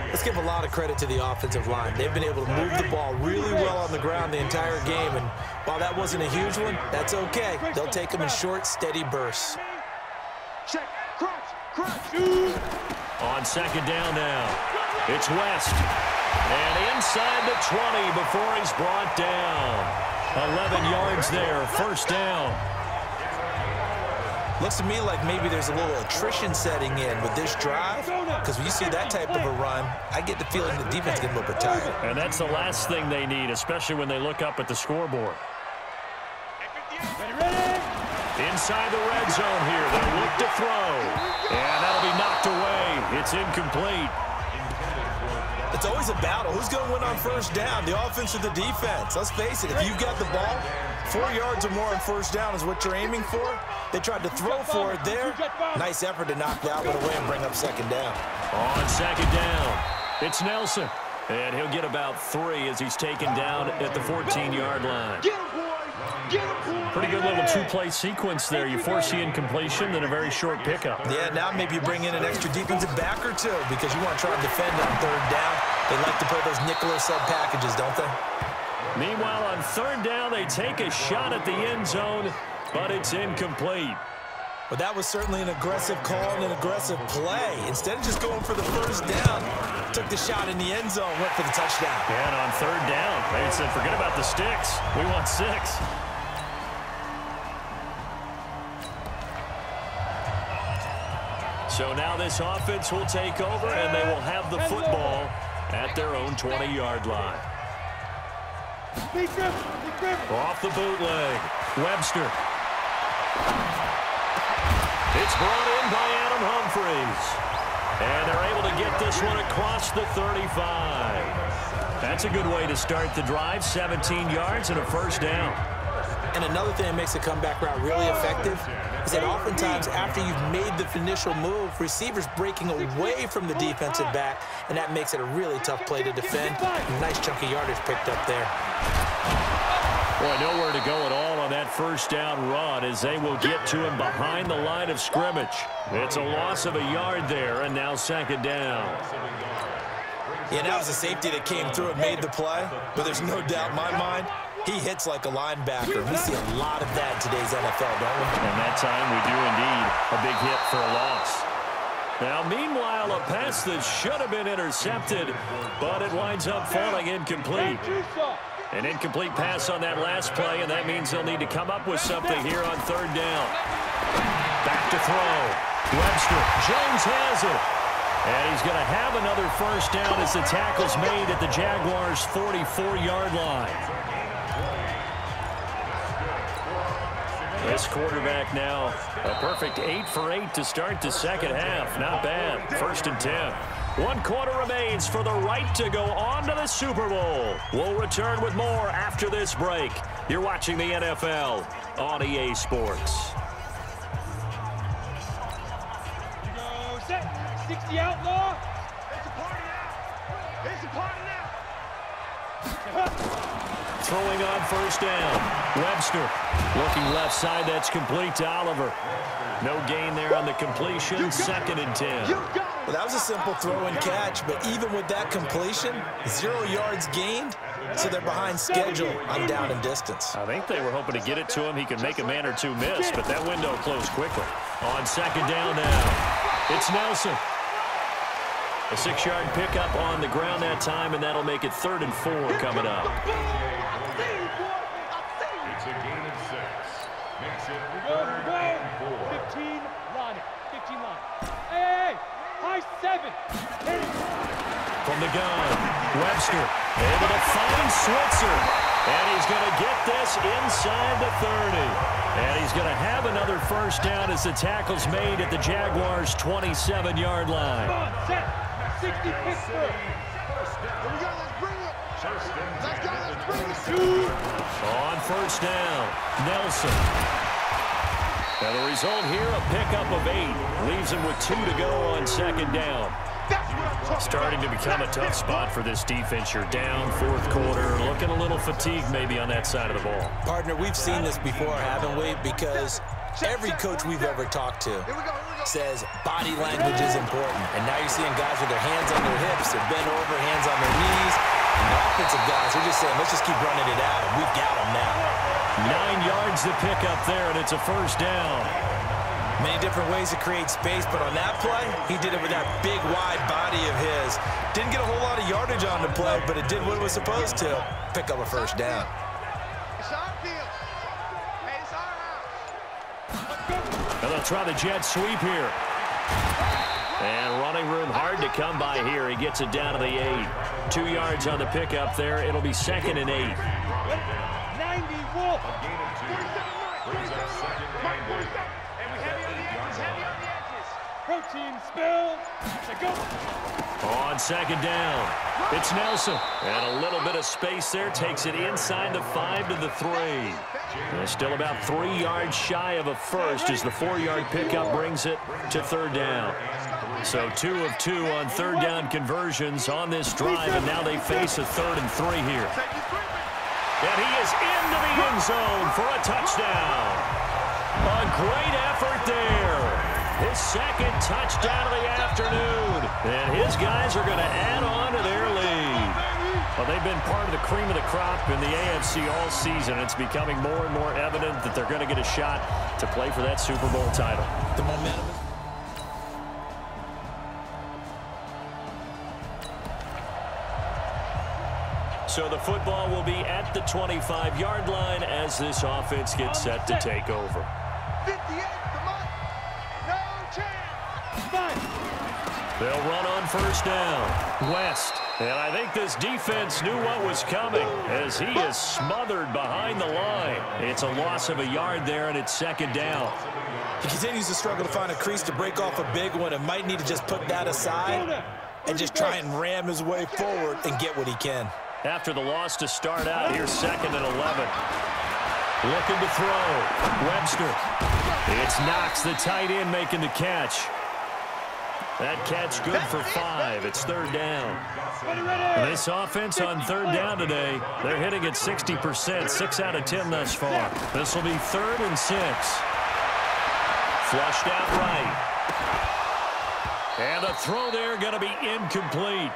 Let's give a lot of credit to the offensive line. They've been able to move the ball really well on the ground the entire game, and while that wasn't a huge one, that's okay. They'll take them in short, steady bursts. Check, crunch. On 2nd down now, It's West. And inside the 20 before he's brought down. 11 yards there, first down. Looks to me like maybe there's a little attrition setting in with this drive, because when you see that type of a run, I get the feeling the defense getting a little bit tired. And that's the last thing they need, especially when they look up at the scoreboard. Inside the red zone here, they'll look to throw. And that'll be knocked away. It's incomplete. It's always a battle. Who's going to win on first down, the offense or the defense? Let's face it, if you've got the ball, 4 yards or more on first down is what you're aiming for. They tried to throw for it there. Nice effort to knock that one away and bring up second down. On second down, it's Nelson. And he'll get about 3 as he's taken down at the 14-yard line. Pretty good little two-play sequence there. You force the incompletion, then a very short pickup. Yeah, now maybe you bring in an extra defensive back or two because you want to try and defend on third down. They like to play those nickel or sub packages, don't they? Meanwhile, on third down, they take a shot at the end zone, but it's incomplete. But that was certainly an aggressive call and an aggressive play. Instead of just going for the first down, took the shot in the end zone, went for the touchdown. And on third down, they said, forget about the sticks. We want 6. So now this offense will take over, and they will have the football at their own 20-yard line. Off the bootleg, Webster. It's brought in by Adam Humphries. And they're able to get this one across the 35. That's a good way to start the drive, 17 yards and a first down. And another thing that makes the comeback route really effective is that oftentimes after you've made the initial move, receivers breaking away from the defensive back, and that makes it a really tough play to defend. A nice chunk of yardage picked up there. Boy, nowhere to go at all on that first down run as they will get to him behind the line of scrimmage. It's a loss of a yard there, and now second down. Yeah, that was a safety that came through and made the play, but there's no doubt in my mind, he hits like a linebacker. We see a lot of that in today's NFL, don't we? And that time we do indeed. A big hit for a loss. Now, meanwhile, a pass that should have been intercepted, but it winds up falling incomplete. An incomplete pass on that last play, and that means they'll need to come up with something here on third down. Back to throw. Webster. Jones has it. And he's going to have another first down as the tackle's made at the Jaguars' 44-yard line. This quarterback now, a perfect 8 for 8 to start the second half. Not bad. 1st and 10. 1 quarter remains for the right to go on to the Super Bowl. We'll return with more after this break. You're watching the NFL on EA Sports. You go set. 60 outlaw. It's a party now. It's a party now. Throwing on first down. Webster looking left side. That's complete to Oliver. No gain there on the completion. 2nd and 10. Well, that was a simple throw and catch, but even with that completion, 0 yards gained, so they're behind schedule on down and distance. I think they were hoping to get it to him. He could make a man or two miss, but that window closed quickly. On second down now, it's Nelson. A 6-yard pickup on the ground that time, and that'll make it 3rd and 4 coming up. It's a gain of 6. Makes it 3rd and 4. 15 line it. 15 line. Hey, high 7. From the gun, Webster able to find Switzer. And he's going to get this inside the 30. And he's going to have another first down as the tackle's made at the Jaguars' 27-yard line. Come on, set. 60 Pittsburgh. On first down, Nelson. And the result here, a pickup of 8. Leaves him with 2 to go on second down. Starting to become a tough spot for this defense. You're down 4th quarter, looking a little fatigued maybe on that side of the ball. Partner, we've seen this before, haven't we? Because every coach we've ever talked to says body language is important. And now you're seeing guys with their hands on their hips, they're bent over, hands on their knees. And the offensive guys, they're just saying, let's just keep running it out, and we've got them now. 9 yards to pick up there, and it's a first down. Many different ways to create space, but on that play, he did it with that big, wide body of his. Didn't get a whole lot of yardage on the play, but it did what it was supposed to. Pick up a first down. It's our field. Hey, it's our house. And they'll try the jet sweep here. And running room hard to come by here. He gets it down to the 8. 2 yards on the pickup there. It'll be 2nd and 8. 90 Wolf. And we heavy on the edges, heavy on the edges. Protein spill. Go. On 2nd down, it's Nelson. And a little bit of space there. Takes it inside the 5 to the 3. And still about 3 yards shy of a first as the 4-yard pickup brings it to 3rd down. So 2 of 2 on 3rd down conversions on this drive, and now they face a 3rd and 3 here. And he is into the end zone for a touchdown. A great effort there. His 2nd touchdown of the afternoon. And his guys are going to add on to their lead. Well, they've been part of the cream of the crop in the AFC all season. It's becoming more and more evident that they're going to get a shot to play for that Super Bowl title. The momentum. So the football will be at the 25-yard line as this offense gets set to take over. 58, come on. No chance. They'll run on 1st down. West. And I think this defense knew what was coming as he is smothered behind the line. It's a loss of a yard there, and it's 2nd down. He continues to struggle to find a crease to break off a big one and might need to just put that aside and just try and ram his way forward and get what he can. After the loss to start out, here's 2nd and 11. Looking to throw. Webster. It's Knox, the tight end, making the catch. That catch good for 5. It's 3rd down. And this offense on 3rd down today, they're hitting at 60%, 6 out of 10 thus far. This will be 3rd and 6. Flushed out right. And the throw there going to be incomplete.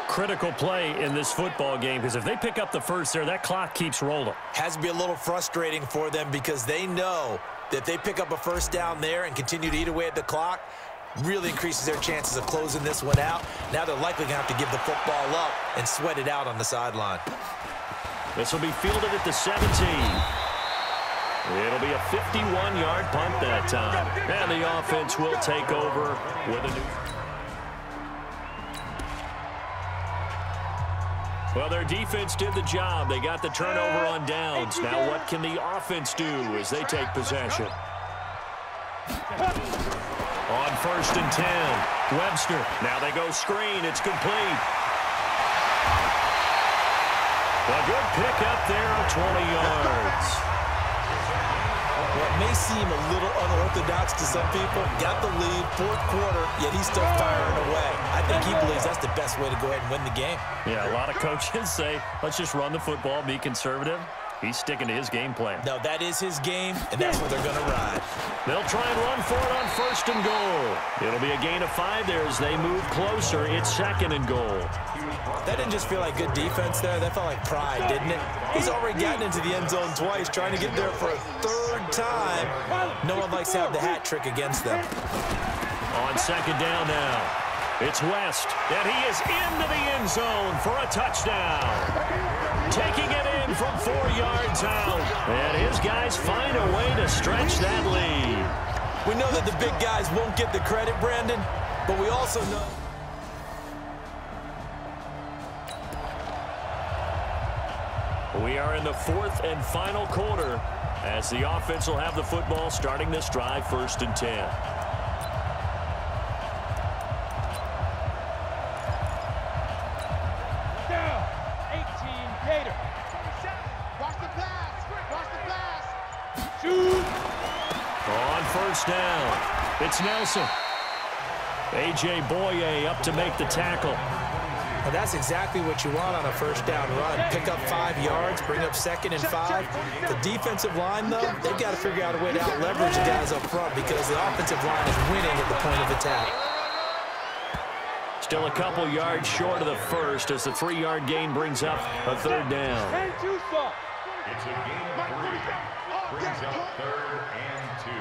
Critical play in this football game because if they pick up the first there, that clock keeps rolling. Has to be a little frustrating for them because they know that if they pick up a first down there and continue to eat away at the clock, really increases their chances of closing this one out. Now they're likely going to have to give the football up and sweat it out on the sideline. This will be fielded at the 17. It'll be a 51-yard punt that time. And the offense will take over with a new... Well, their defense did the job. They got the turnover on downs. Now what can the offense do as they take possession? On 1st and 10, Webster. Now they go screen. It's complete. A good pickup there of 20 yards. What may seem a little unorthodox to some people, got the lead, 4th quarter, yet he's still firing away. I think he believes that's the best way to go ahead and win the game. Yeah, a lot of coaches say, let's just run the football, be conservative. He's sticking to his game plan. No, that is his game, and that's what they're going to ride. They'll try and run for it on 1st and goal. It'll be a gain of 5 there as they move closer. It's 2nd and goal. That didn't just feel like good defense there. That felt like pride, didn't it? He's already gotten into the end zone twice, trying to get there for a 3rd time. No one likes to have the hat trick against them. On 2nd down now, it's West, and he is into the end zone for a touchdown. Taking it in from 4 yards out, and his guys find a way to stretch that lead. We know that the big guys won't get the credit, Brandon, but we also know... We are in the 4th and final quarter as the offense will have the football starting this drive 1st and 10. Down. 18, Gator. Watch the pass. Watch the pass. Shoot. On 1st down, it's Nelson. A.J. Boye up to make the tackle. Well, that's exactly what you want on a 1st down run. Pick up 5 yards, bring up 2nd and 5. The defensive line, though, they've got to figure out a way to out-leverage the guys up front because the offensive line is winning at the point of attack. Still a couple yards short of the first as the 3-yard gain brings up a 3rd down. And too soft. It's a game of 3. Brings up 3rd and 2.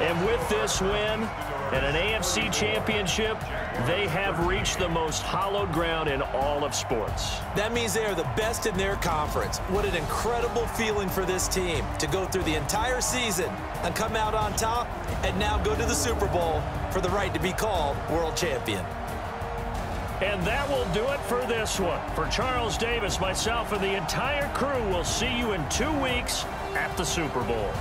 And with this win and an AFC championship, they have reached the most hallowed ground in all of sports. That means they are the best in their conference. What an incredible feeling for this team to go through the entire season and come out on top and now go to the Super Bowl for the right to be called world champion. And that will do it for this one. For Charles Davis, myself, and the entire crew, we'll see you in 2 weeks at the Super Bowl.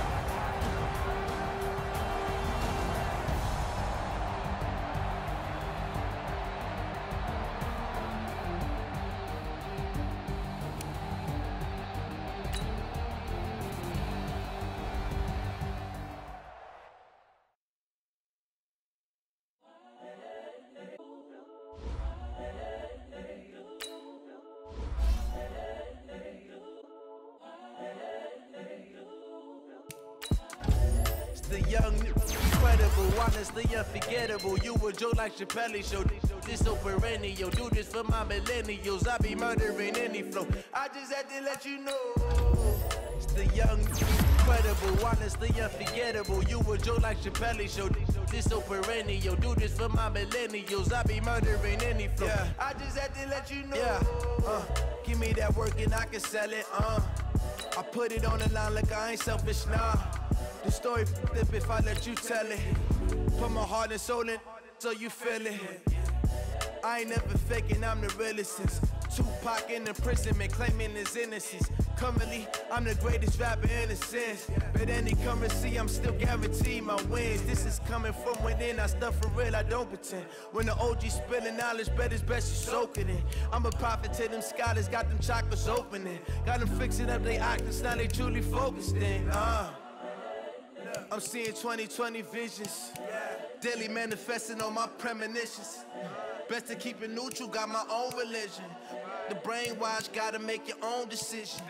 The young, incredible, honestly unforgettable. You a joke like Chappelle Show. This so perennial. Do this for my millennials. I be murdering any flow. I just had to let you know. It's the young, incredible, honestly unforgettable. You a joke like Chappelle Show. This so perennial. Do this for my millennials. I be murdering any flow. Yeah. I just had to let you know. Yeah. Give me that work and I can sell it. I put it on the line like I ain't selfish, nah. The story flip if I let you tell it. Put my heart and soul in so you feel it. I ain't never faking, I'm the realest since Tupac in imprisonment, claiming his innocence. Currently, I'm the greatest rapper in a sense. But any currency, I'm still guaranteed my wins. This is coming from within, I stuff for real, I don't pretend. When the OG spilling knowledge, bet it's best you soak it in. I'm a prophet to them scholars, got them chakras opening. Got them fixing up they octaves, now they truly focused in. I'm seeing 2020 visions. Daily manifesting on my premonitions. Best to keep it neutral, got my own religion. The brainwash, gotta make your own decision.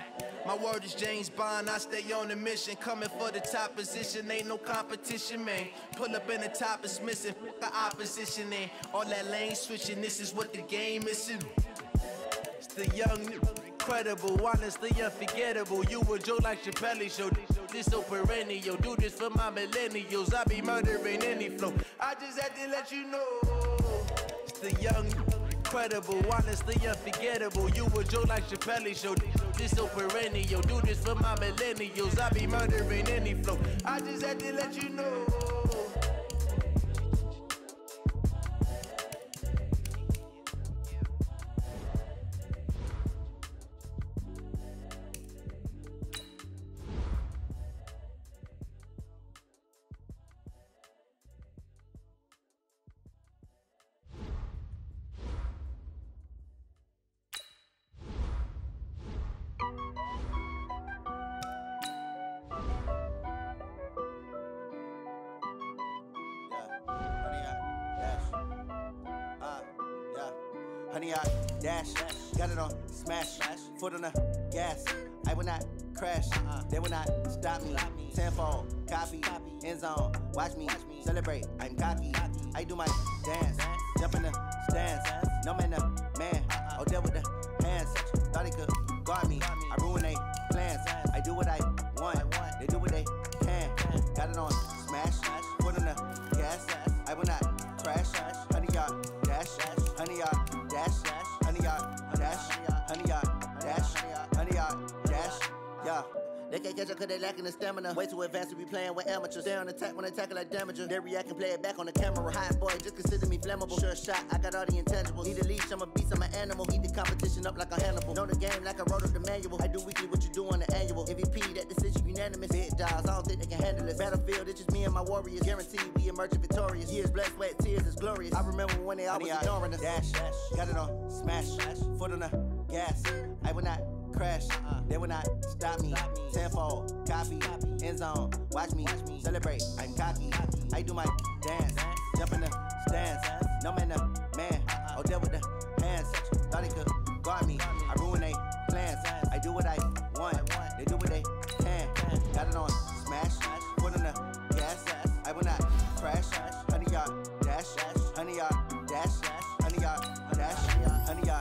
My word is James Bond, I stay on a mission. Coming for the top position, ain't no competition, man. Pull up in the top, it's missing, the opposition, man. All that lane switching, this is what the game is. It's the young, incredible, honestly unforgettable. You a joke like Chappelle Show. This so perennial. Do this for my millennials. I be murdering any flow. I just had to let you know. It's the young, incredible, honestly unforgettable. You a joke like Chappelle Show. This so perennial. Do this for my millennials. I be murdering any flow. I just had to let you know. Honey, I dash, got it on smash, foot on the gas. I will not crash, they will not stop me. Tenfold, copy, end zone, watch me celebrate. I'm cocky, I do my dance, jump in the stands. No man, the man, oh there with the hands. Thought he could guard me, I ruin they plans. I do what I want, they do what they can. Got it on smash, foot on the gas. I will not crash, honey, y'all dash, honey, y'all dash, honey, y'all dash, honey, y'all dash, honey, y'all dash, yeah. They can't catch up cause they lacking the stamina. Way too advanced to be playing with amateurs. Stay on attack when they tackle like damager. They react and play it back on the camera. Hot boy, just consider me flammable. Sure shot, I got all the intangibles. Need a leash, I'm a beast, I'm an animal. Eat the competition up like a Hannibal. Know the game like I wrote up the manual. I do weekly what you do on the annual. MVP, that decision unanimous. Big dogs, I don't think they can handle this. Battlefield, it's just me and my warriors. Guaranteed we emerge victorious. Years, blood, sweat, tears, is glorious. I remember when they always ignoring us. Dash, got it on smash, foot on the gas. I will not crash, they will not stop me. Tenfold, copy, end zone, watch me celebrate. I'm cocky, I do my dance, jump in the stands. No man, the man, oh there with the hands. Thought he could guard me, I ruin they plans. I do what I want, they do what they can. Got it on smash, foot on the gas. I will not crash, honey, y'all dash, honey, y'all dash, honey, y'all dash, honey, y'all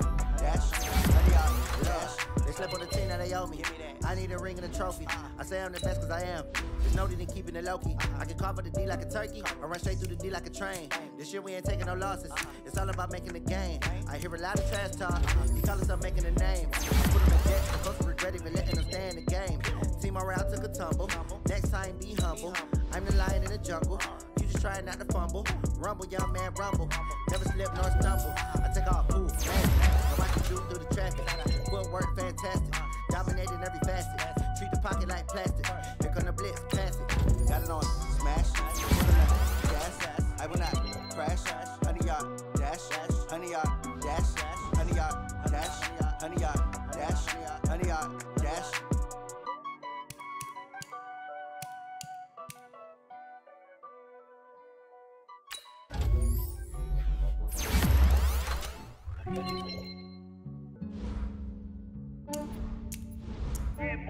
below me. I need a ring and a trophy. I say I'm the best cause I am. There's no need in keeping it low-key. I can carve up the D like a turkey, or run straight through the D like a train. This year we ain't taking no losses. It's all about making the game. I hear a lot of trash talk. These callers are making a name. I put them in debt, the coach regret even letting them stay in the game. Team morale took a tumble. Next time be humble. I'm the lion in the jungle. You just trying not to fumble. Rumble, young man, rumble. Never slip nor stumble. I take off, cool, man. I watch you shoot through the traffic. Footwork fantastic. Dominating every facet. Treat the pocket like plastic. Here come the blitz, pass it. Got it on smash. Put on the gas. I will not crash. 100-yard dash. 100-yard dash. 100-yard dash. 100-yard dash. 100-yard dash.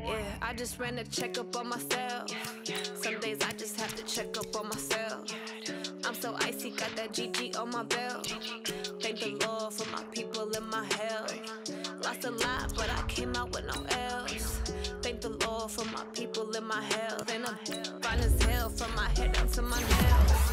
Yeah, I just ran a checkup on myself. Some days I just have to check up on myself. I'm so icy, got that GG on my belt. Thank the Lord for my people and my health. Lost a lot, but I came out with no else. Thank the Lord for my people and my health. And I'm fine as hell from my head down to my nails.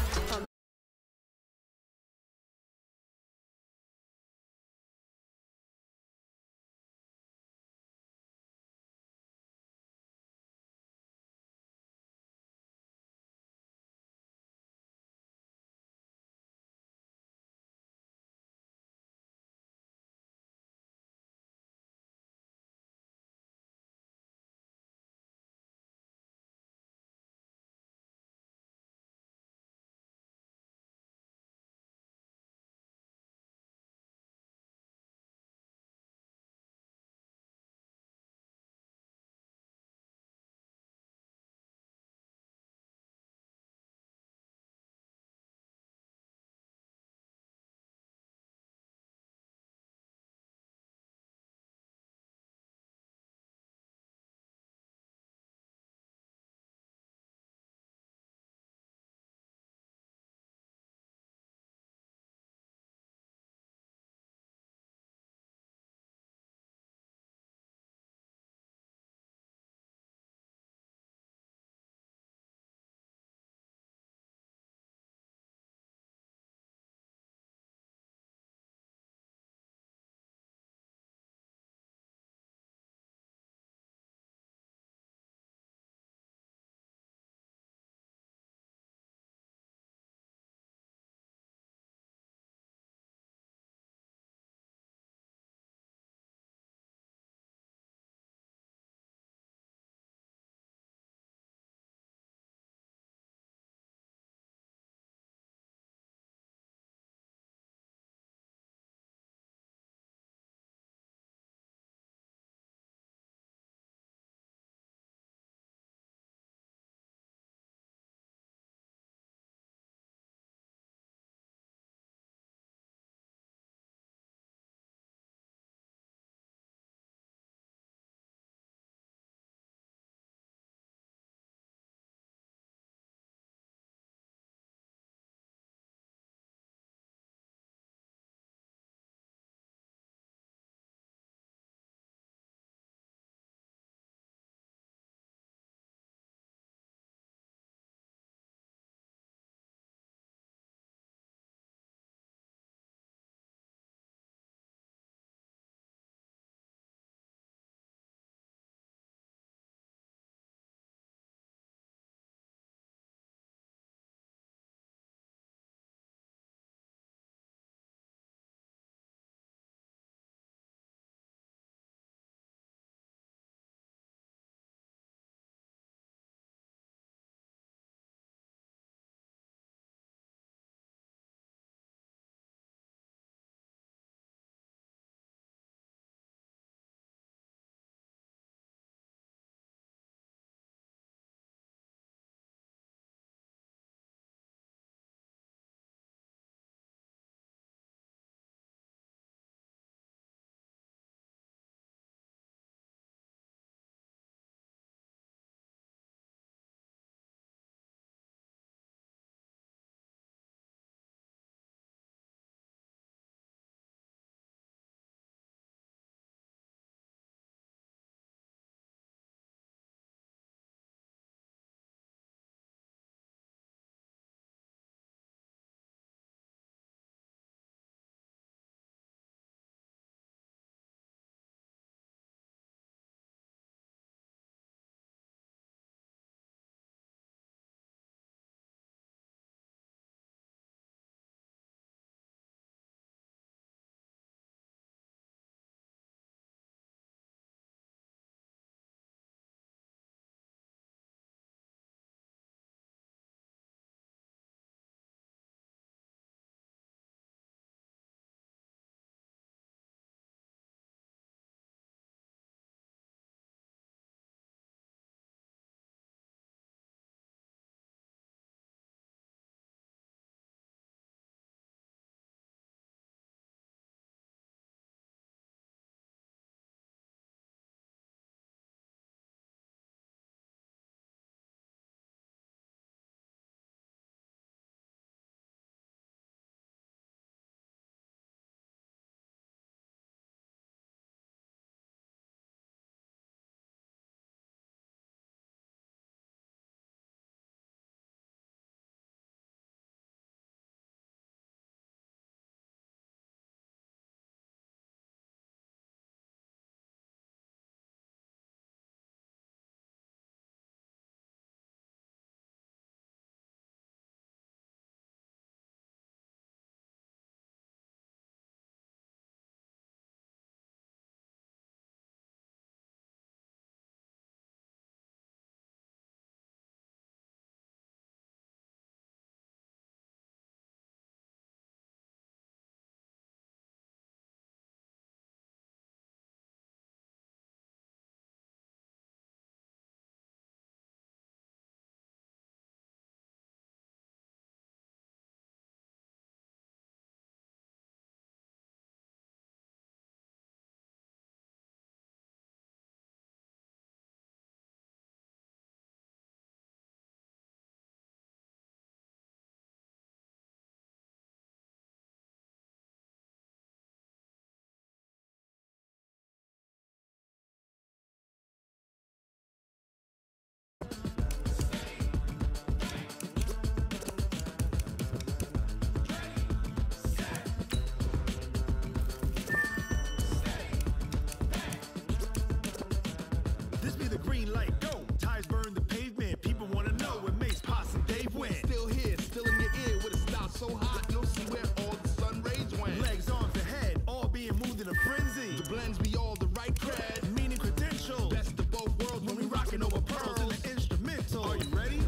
blends be all the right cred, meaning credentials. Best of both worlds when we rockin' over pearls in the instrumental. Are you ready?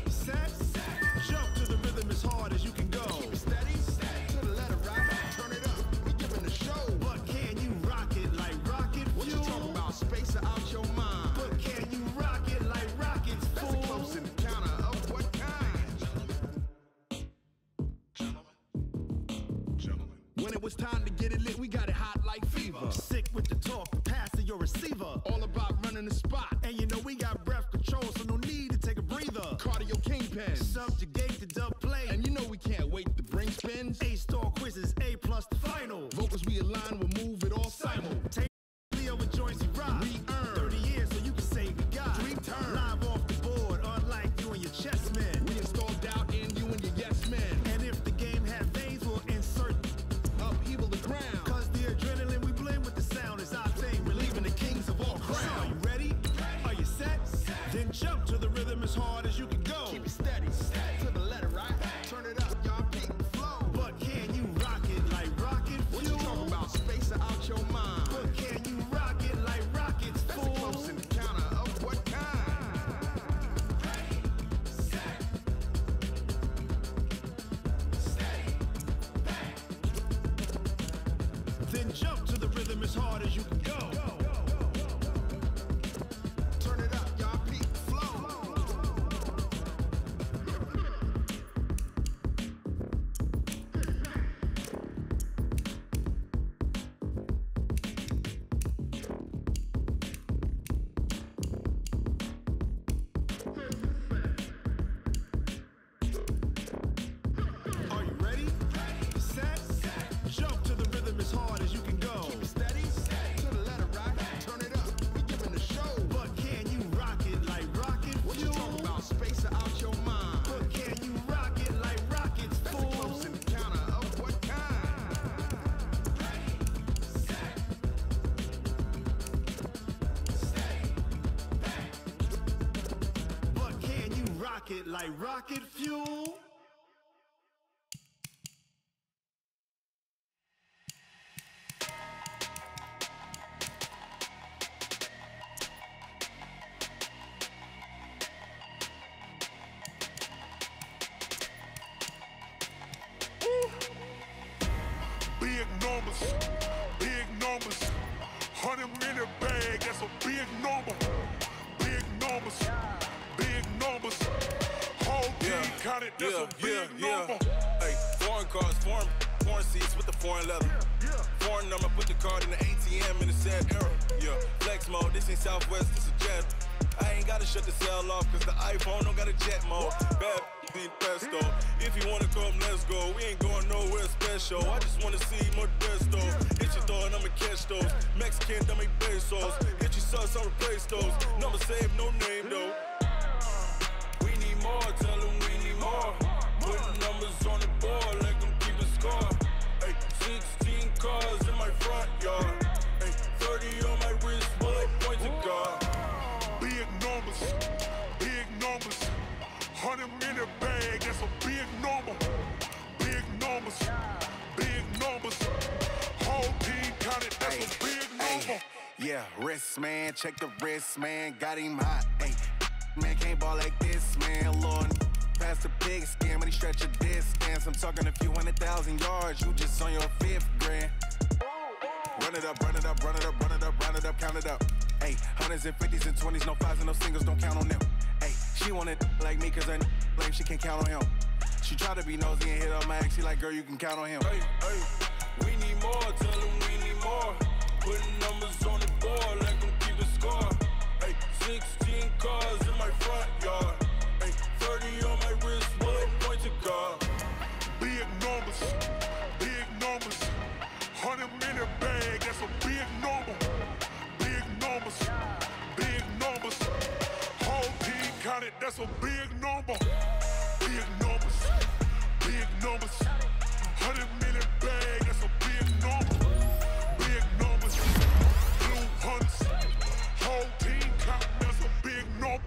Set. Jump to the rhythm as hard as you can go. Keep it steady. To the letter right. Turn it up. We giving the show. But can you rock it like rocket fuel? What you talking about? Space out your mind. But can you rock it like rockets, fool? That's a close encounter of what kind? Gentlemen. When it was time to get it lit, we got it hot like fever. Sick with the talk, pass to your receiver. All about running the spot. And you know we got breath control, so no need to take a breather. Cardio kingpin, subjugate the dub play. And you know we can't wait to bring spins. A-star quizzes, A+ the final. Vocals we align, we'll move it all simul. Take Leo with joints we rock. We earn 30 years so you can say we got 3 turns. Live off the board, unlike you and your chess men. We install doubt in you and your yes men. And if the game had veins, we'll insert upheaval the ground. Cause the adrenaline we blend with the sound is our thing. Relieving the kings of all crowns. So are you ready? Are you set? Then jump to the rhythm as hard as you can go. Keep it steady. To the letter right. Turn it up, y'all peak flow. But can you rock it like rocket fuel? What you talking about? Space out your mind. But can you rock it like rockets, fool? That's a close encounter of what kind? Ready, set, steady, back. Then jump to the rhythm as hard as you can go. Turn it up, y'all peak flow. Are you ready? Set. Jump to the rhythm as hard as you can go. Keep it steady. To the letter right. Turn it up. We giving the show. But can you rock it like rocket fuel? What you talking about? Space out your mind. But can you rock it like rockets, fool? That's a close encounter of what kind? Ready, set, steady, back. But can you rock it like rocket fuel? Big numbers, 100 in the bag, that's a big number. Big numbers, whole team counted, that's a big number. Hey, foreign cars, foreign seats with the foreign leather. Foreign number, put the card in the ATM in the sad era. Yeah, flex mode, this ain't Southwest, this a jet. I ain't gotta shut the cell off, cause the iPhone don't got a jet mode. Bad being pesto. If you wanna come, let's go. We ain't going nowhere special. I just wanna see more Modesto. Hit your door and I'ma catch those. Mexican, don't make pesos. Hit your sus, I'll replace those. Number saved, no name though. We need more, tell them we need more. Putting numbers on the board like I'm keeping score. Hey, 16 cars in my front yard. Hey, 30 on my wrist, while I point to God. Big numbers, 100 in the bag, that's a big number. Big numbers, whole team counted, that's a big number. Yeah, wrist man, check the wrist man, got him hot. Ay, man can't ball like this, man. Lord, past the pig skin, but he stretch a distance. I'm talking a few 100,000 yards, you just on your 5th grand. Run it up, count it up. Ay, 100s and 50s and 20s, no 5s and no singles, don't count on them. Ay, she want it like me, cause her lame, she can't count on him. She try to be nosy and hit up my ex, she like, girl, you can count on him. Hey, we need more, tell them we need more. Putting numbers on the board like I'm keeping score. Hey, 16 cars in my front yard. Hey, 30 on my wrist, while I point to God. Big numbers, 100 in the bag, that's a big number. Big numbers, whole team counted, that's a big number. Big numbers, 100 in the bag, that's a big number. Big numbers, blue hunts, whole team counted, that's a big number.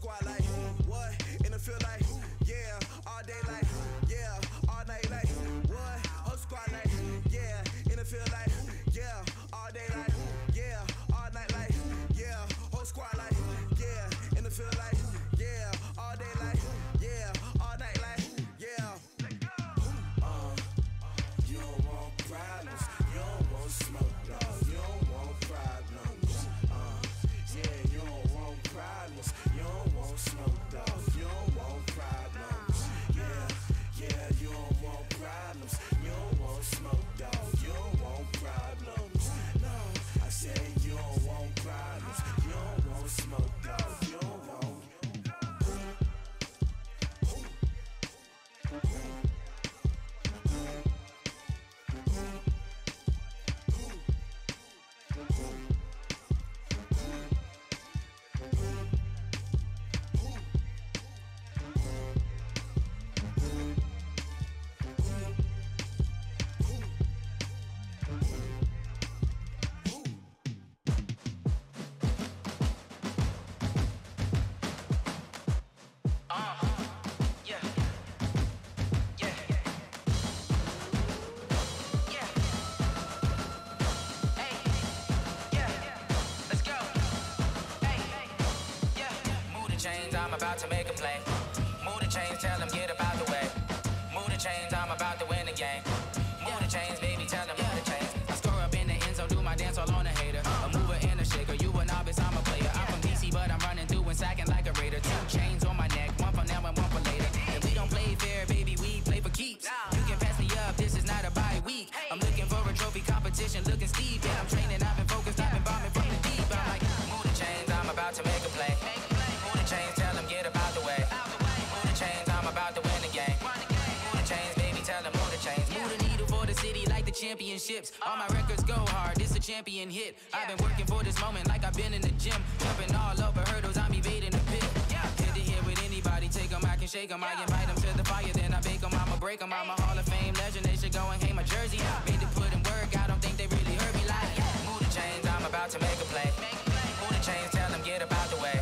squad like, what? In the field like, yeah. All day like, yeah. All night like, what? Whole squad like, yeah. In the field like, yeah. All day like, yeah. All night like, yeah. Whole squad like, yeah. In the field like, yeah. All day like, yeah. All night like, yeah. You don't want problems. You don't want smoke, dog. You don't want problems. Yeah, you don't want problems. You don't want smoke, dog. You don't want problems. Yeah, you don't want problems. You don't want smoke, dog. You don't want problems. No, I said you don't want problems. You don't want smoke, dog. You don't want. I'm about to make a play. Move the chains, tell them get up out the way. Move the chains, I'm about to win the game. Move the chains, baby, tell them move the chains. I score up in the end zone, do my dance all on a hater. A mover and a shaker, you a novice, I'm a player. I'm from DC, but I'm running through and sacking like a raider. 2 chains on my neck, one for now and one for later. And we don't play fair, baby, we play for keeps. You can pass me up, this is not a bye week. I'm looking for a trophy competition, looking steep. And I'm training, I've been focused, I've been bombing from the deep. I'm like, move the chains, I'm about to make a play. Move the chains, tell them get up out the way. Move the chains, I'm about to win the game. Move the chains, baby, tell them move the chains. Move the needle for the city like the championships. All my records go hard, this a champion hit. I've been working for this moment like I've been in the gym. Jumping all over hurdles, I'm evading the pit. Hit to hit with anybody, take them, I can shake them. I invite them to the fire, then I bake them. I'ma break them, I'm a Hall of Fame legend. They should go and hang my jersey. Made to put in work, I don't think they really heard me like. Move the chains, I'm about to make a play. Move the chains, tell them get up out the way.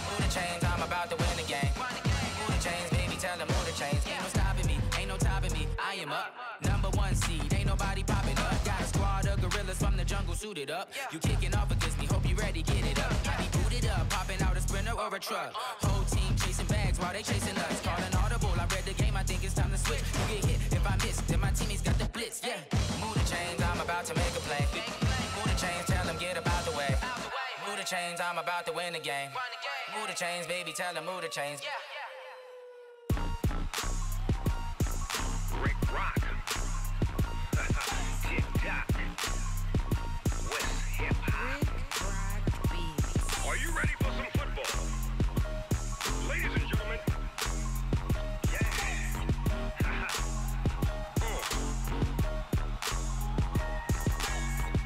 Move the chains, I'm about to win the game. Move the chains, baby, tell them move the chains. Ain't no stopping me, ain't no topping me. I am up, #1 seed, ain't nobody popping up. Got a squad of gorillas from the jungle suited up. You kicking off against me, hope you ready, get it up. I be booted up, popping out a Sprinter or a truck. Whole team chasing bags while they chasing us. Calling audible, I read the game, I think it's time to switch. You get hit, if I miss, then my teammates got the blitz, yeah. Move the chains, I'm about to make a play. Move the chains, tell them get up out the way. Move the chains, I'm about to win the game. Move the chains, baby, tell them move the chains. Rick Rock. Tip-top. West hip-hop. Are you ready for some football? Ladies and gentlemen.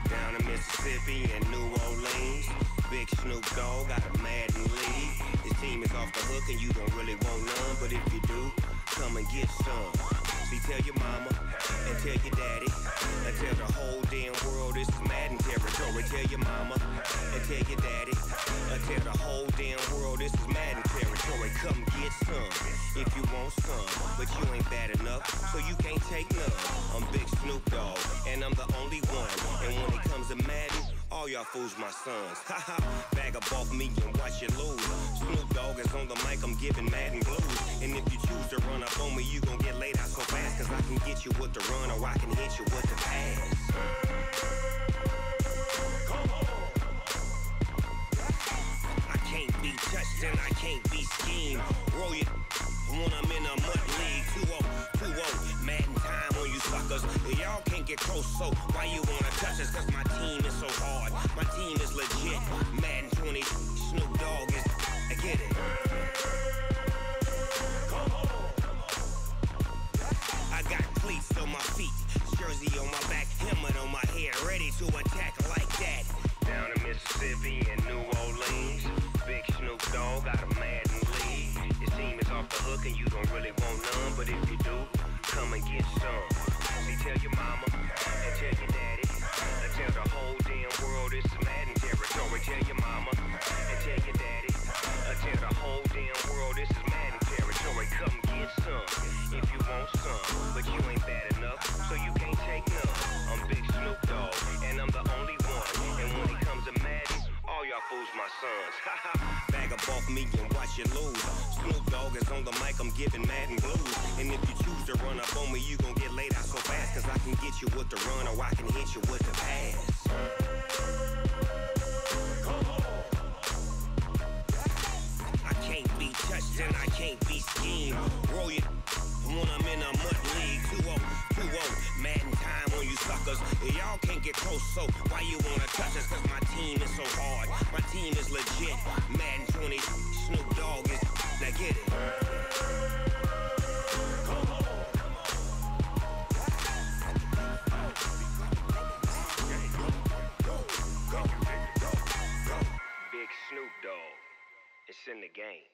Down in Mississippi and New Orleans, Big Snoop Dogg got a Madden league. His team is off the hook and you don't really want none, but if you do, come and get some. See, tell your mama and tell your daddy and tell the whole damn world this is Madden territory. Tell your mama and tell your daddy and tell the whole damn world this is Madden territory. Come get some if you want some, but you ain't bad enough, so you can't take none. I'm Big Snoop Dogg and I'm the only one. And when it comes to Madden, all y'all fools my sons. Haha, bag up off me and watch you lose. Snoop Dogg is on the mic, I'm giving Madden blues. And if you choose to run up on me, you gon' get laid out so fast. Cause I can get you with the run or I can hit you with the pass. I can't be touched and I can't be schemed. Roll it when I'm in a mud league. 2-0, Madden time on you suckers. Y'all can't get close, so why you wanna touch us? Cause my team is so hard, my team is legit. Madden 20, Snoop Dogg is, I get it. I got cleats on my feet, jersey on my back, helmet on my head, ready to attack like that. Down in Mississippi and New Orleans, Big Snoop Dogg got a Madden league. His team is off the hook and you don't really want none, but if you do, come and get some. See, tell your mama and tell your daddy and tell the whole damn world this is Madden territory. Tell your mama and tell your daddy and tell the whole damn world this is Madden territory. Come get some if you want some, but you ain't bad enough, so you can't take none. I'm Big Snoop Dogg, and I'm the only one. And when it comes to Madden, all y'all fools my sons. Bag up off me and watch you lose. Snoop Dogg is on the mic, I'm giving Madden blues. And if you choose to run up on me, you gon' get laid out so fast. Cause I can get you with the run or I can hit you with the pass. I can't be touched and I can't be schemed. Roll you when I'm in a mud league. 2-0, 2-0, Madden time on you suckers. Y'all can't get close, so why you wanna touch us? Cause my team is so hard, my team is legit. Madden 20, Snoop Dogg is, now get it. Big Snoop Dogg, it's in the game.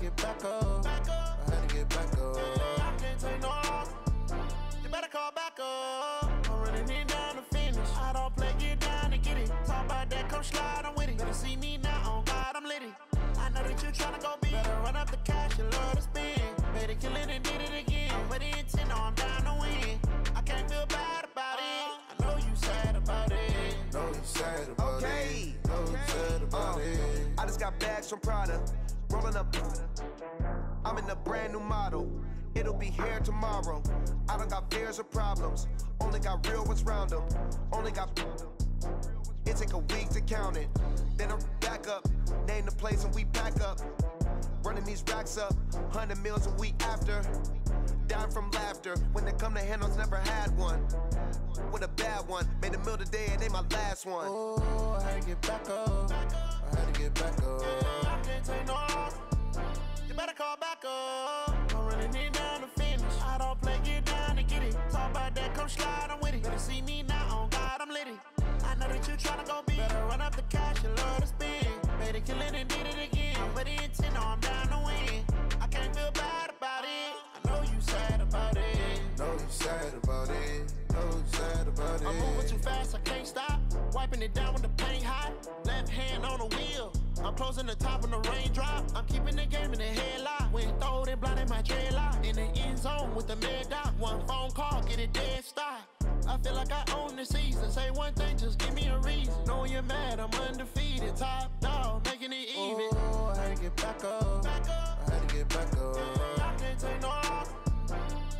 Get back up. I had to get back up. I can't take no loss. You better call back up. I'm running it down to finish. I don't play, get down to get it. Talk about that, come slide, I'm with it. Better see me now, on God, I'm litty. I know that you tryna go big. Better run up the cash, you love to spend. Better kill it and did it again. I'm with the intent, no, I'm down to win. I can't feel bad about it. I know you sad about it. Know you sad about it. Know you sad about it. I just got bags from Prada. Rolling up, I'm in a brand new model. It'll be here tomorrow. I don't got fears or problems. Only got real ones round them. Only got. It take a week to count it. Then I back up, name the place and we pack up. Running these racks up, 100 meals a week after. Dying from laughter. When they come to handles, never had one. With a bad one, made a meal today and they my last one. Oh, I had to get back up. I had to get back up. I can't take no loss. You better call back up. I'm running it down to finish. I don't play, get down to get it. Talk about that, come slide, I'm with it. Better see me now, on God, I'm litty. I know that you tryna go big. Better run up the cash, you love to spend. Better kill it and did it again. With the intent, no, I'm down to win. I can't feel bad about it. I know you sad about it. Know you sad about it. Know you sad about it. I'm moving too fast, I can't stop. Wiping it down when the paint hot. Left hand on the wheel. I'm closing the top when the raindrop. I'm keeping the game in the headlock. When throwed and blinded my dreadlock. In the end zone with the mad dot. One phone call, get it dead stop. I feel like I own the season. Say one thing, just give me a reason. Knowing you're mad, I'm undefeated. Top dog, making it even. Oh, I had to get back up. I had to get back up. I can't take no loss.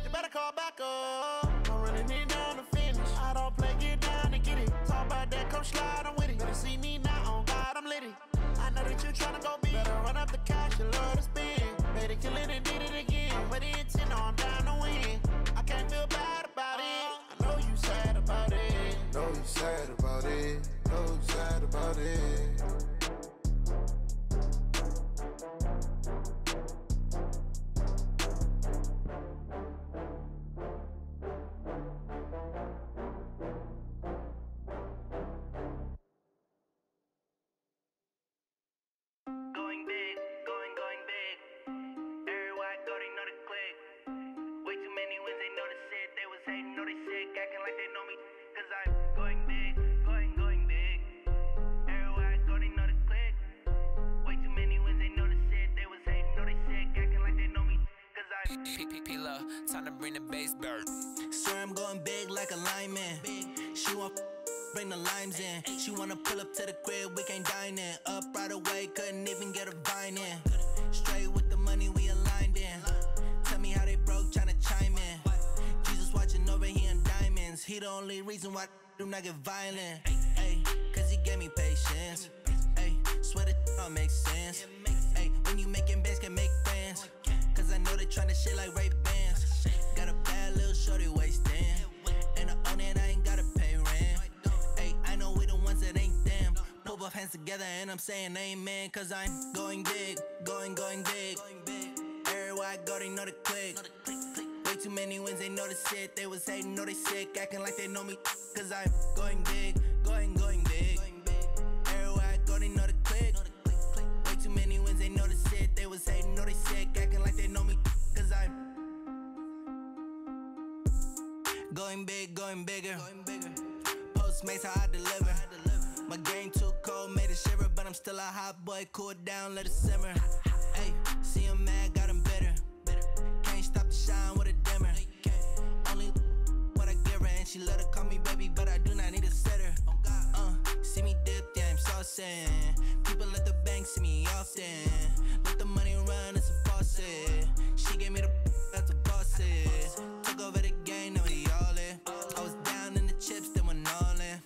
You better call back up. I'm running it down to finish. I don't play, get down to get it. Talk about that, come slide, I'm with it. Better see me now, on God, I'm litty. I know that you tryna go big. Better run up the cash, you love to spend. Better kill it and did it again. With the intent, no, I'm down to win. I can't feel bad about it. I know you sad about it. Know you sad about it. Know you sad about it. Going big, going big. Everywhere I go, they know the click. Way too many wins, they know the shit. They was hating, know they sick, acting like they know me. Cause I'm going big, going big. Everywhere I go, they know the click. Way too many wins, they know the shit. They was hating, know they sick, acting like they know me. Cause I'm P-P-P-Love, time to bring the bass bird. Swear I'm going big like a lineman. She want bring the limes in. She wanna pull up to the crib, we can't dine in. Up right away, couldn't even get a vine in. Straight with the money, we aligned in. Tell me how they broke, tryna chime in. Jesus watching over here in diamonds. He the only reason why I do not get violent. Ay, cause he gave me patience. Ay, swear that all makes sense. Ay, when you making bands, can make friends. Cause I know they tryna shit like Ray-Bans. Got a bad little shorty wasting. And I own it, I ain't gotta pay rent. Ay, I know we the ones that ain't them. Pull both hands together and I'm saying amen. Cause I'm going big, going big. Everywhere I go, they know the click. Way too many wins, they know the shit. They was hating, know they sick, acting like they know me. Cause I'm going big, going big. Everywhere I Going big, going bigger. Postmates how I deliver. My game too cold, made it shiver, but I'm still a hot boy. Cool down, let it simmer. Hey, see him mad, got him bitter. Can't stop the shine with a dimmer. Only what I give her, and she let her call me baby, but I do not need a sitter. See me dip, yeah, I'm saucing. People at the bank see me often. Let the money run, it's a faucet. She gave me the that's a faucet. Took over the game, now we all in. I was down in the chips, then went all in.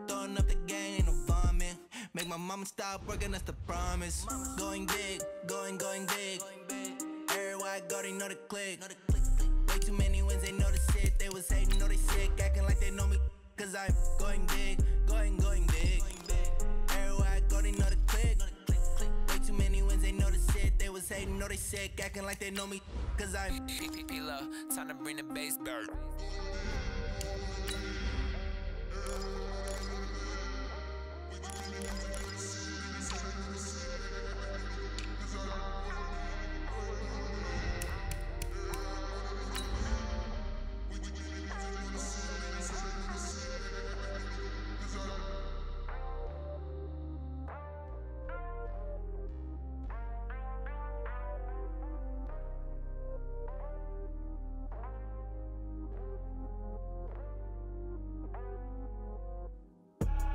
Throwing up the game, ain't no vomit. Make my mama stop working, that's the promise. Going big, going big. Everywhere I go, they know the click. Way too many wins, they know the shit. They was hating, know they sick, acting like they know me. Cause I'm going big, going big. Everywhere I go, they know the click. Way too many wins, they know the shit. They was hating, know they sick, acting like they know me. Cause I'm P-P-P-Love, time to bring the bass back.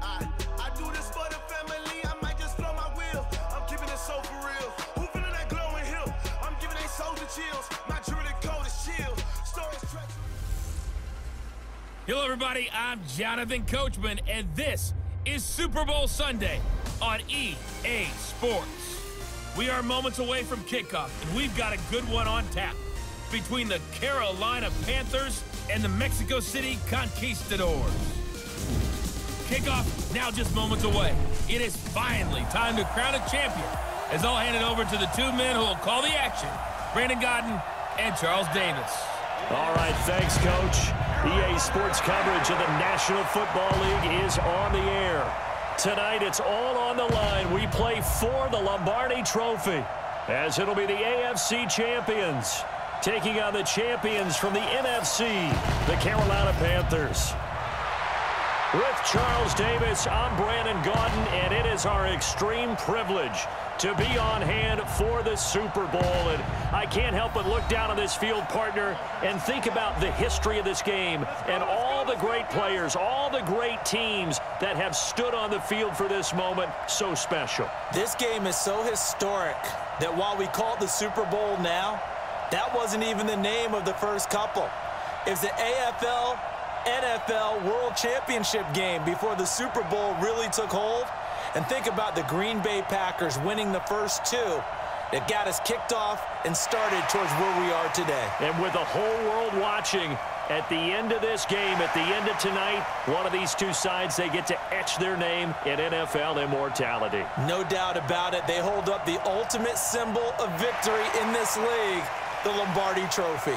I do this for the family, I might just blow my wheel. I'm keeping it so for real. Who feeling that glowing hill? I'm giving they soldier chills. My jewelry code is chill. Stories treacherous. Hello, everybody. I'm Jonathan Coachman, and this is Super Bowl Sunday on EA Sports. We are moments away from kickoff, and we've got a good one on tap between the Carolina Panthers and the Mexico City Conquistadors. Kickoff now just moments away. It is finally time to crown a champion, as I'll hand it over to the two men who will call the action, Brandon Godden and Charles Davis. All right, thanks, Coach. EA Sports coverage of the National Football League is on the air. Tonight, it's all on the line. We play for the Lombardi Trophy, as it'll be the AFC champions taking on the champions from the NFC, the Carolina Panthers. With Charles Davis, I'm Brandon Godden, and it is our extreme privilege to be on hand for the Super Bowl. And I can't help but look down on this field, partner, and think about the history of this game and all the great players, all the great teams that have stood on the field for this moment. So special. This game is so historic that while we call it the Super Bowl now, that wasn't even the name of the first couple. It was the AFL NFL World Championship game before the Super Bowl really took hold. And think about the Green Bay Packers winning the first two that got us kicked off and started towards where we are today. And with the whole world watching, at the end of this game, at the end of tonight, one of these two sides, they get to etch their name in NFL immortality. No doubt about it. They hold up the ultimate symbol of victory in this league, the Lombardi Trophy.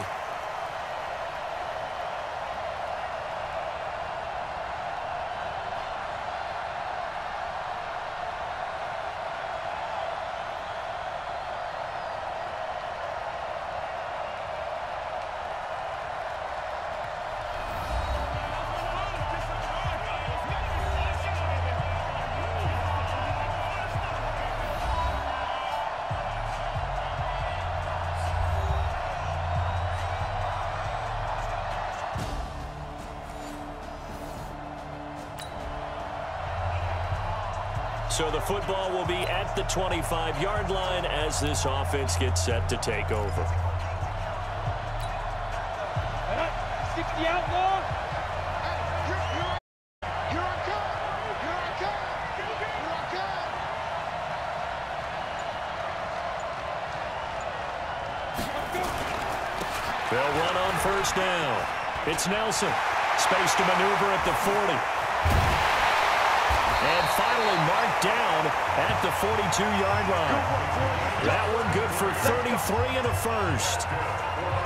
So the football will be at the 25-yard line as this offense gets set to take over. 60 outlaw. They'll run on first down. It's Nelson. Space to maneuver at the 40. And finally marked down at the 42-yard line. That one good for 31 3 and a first.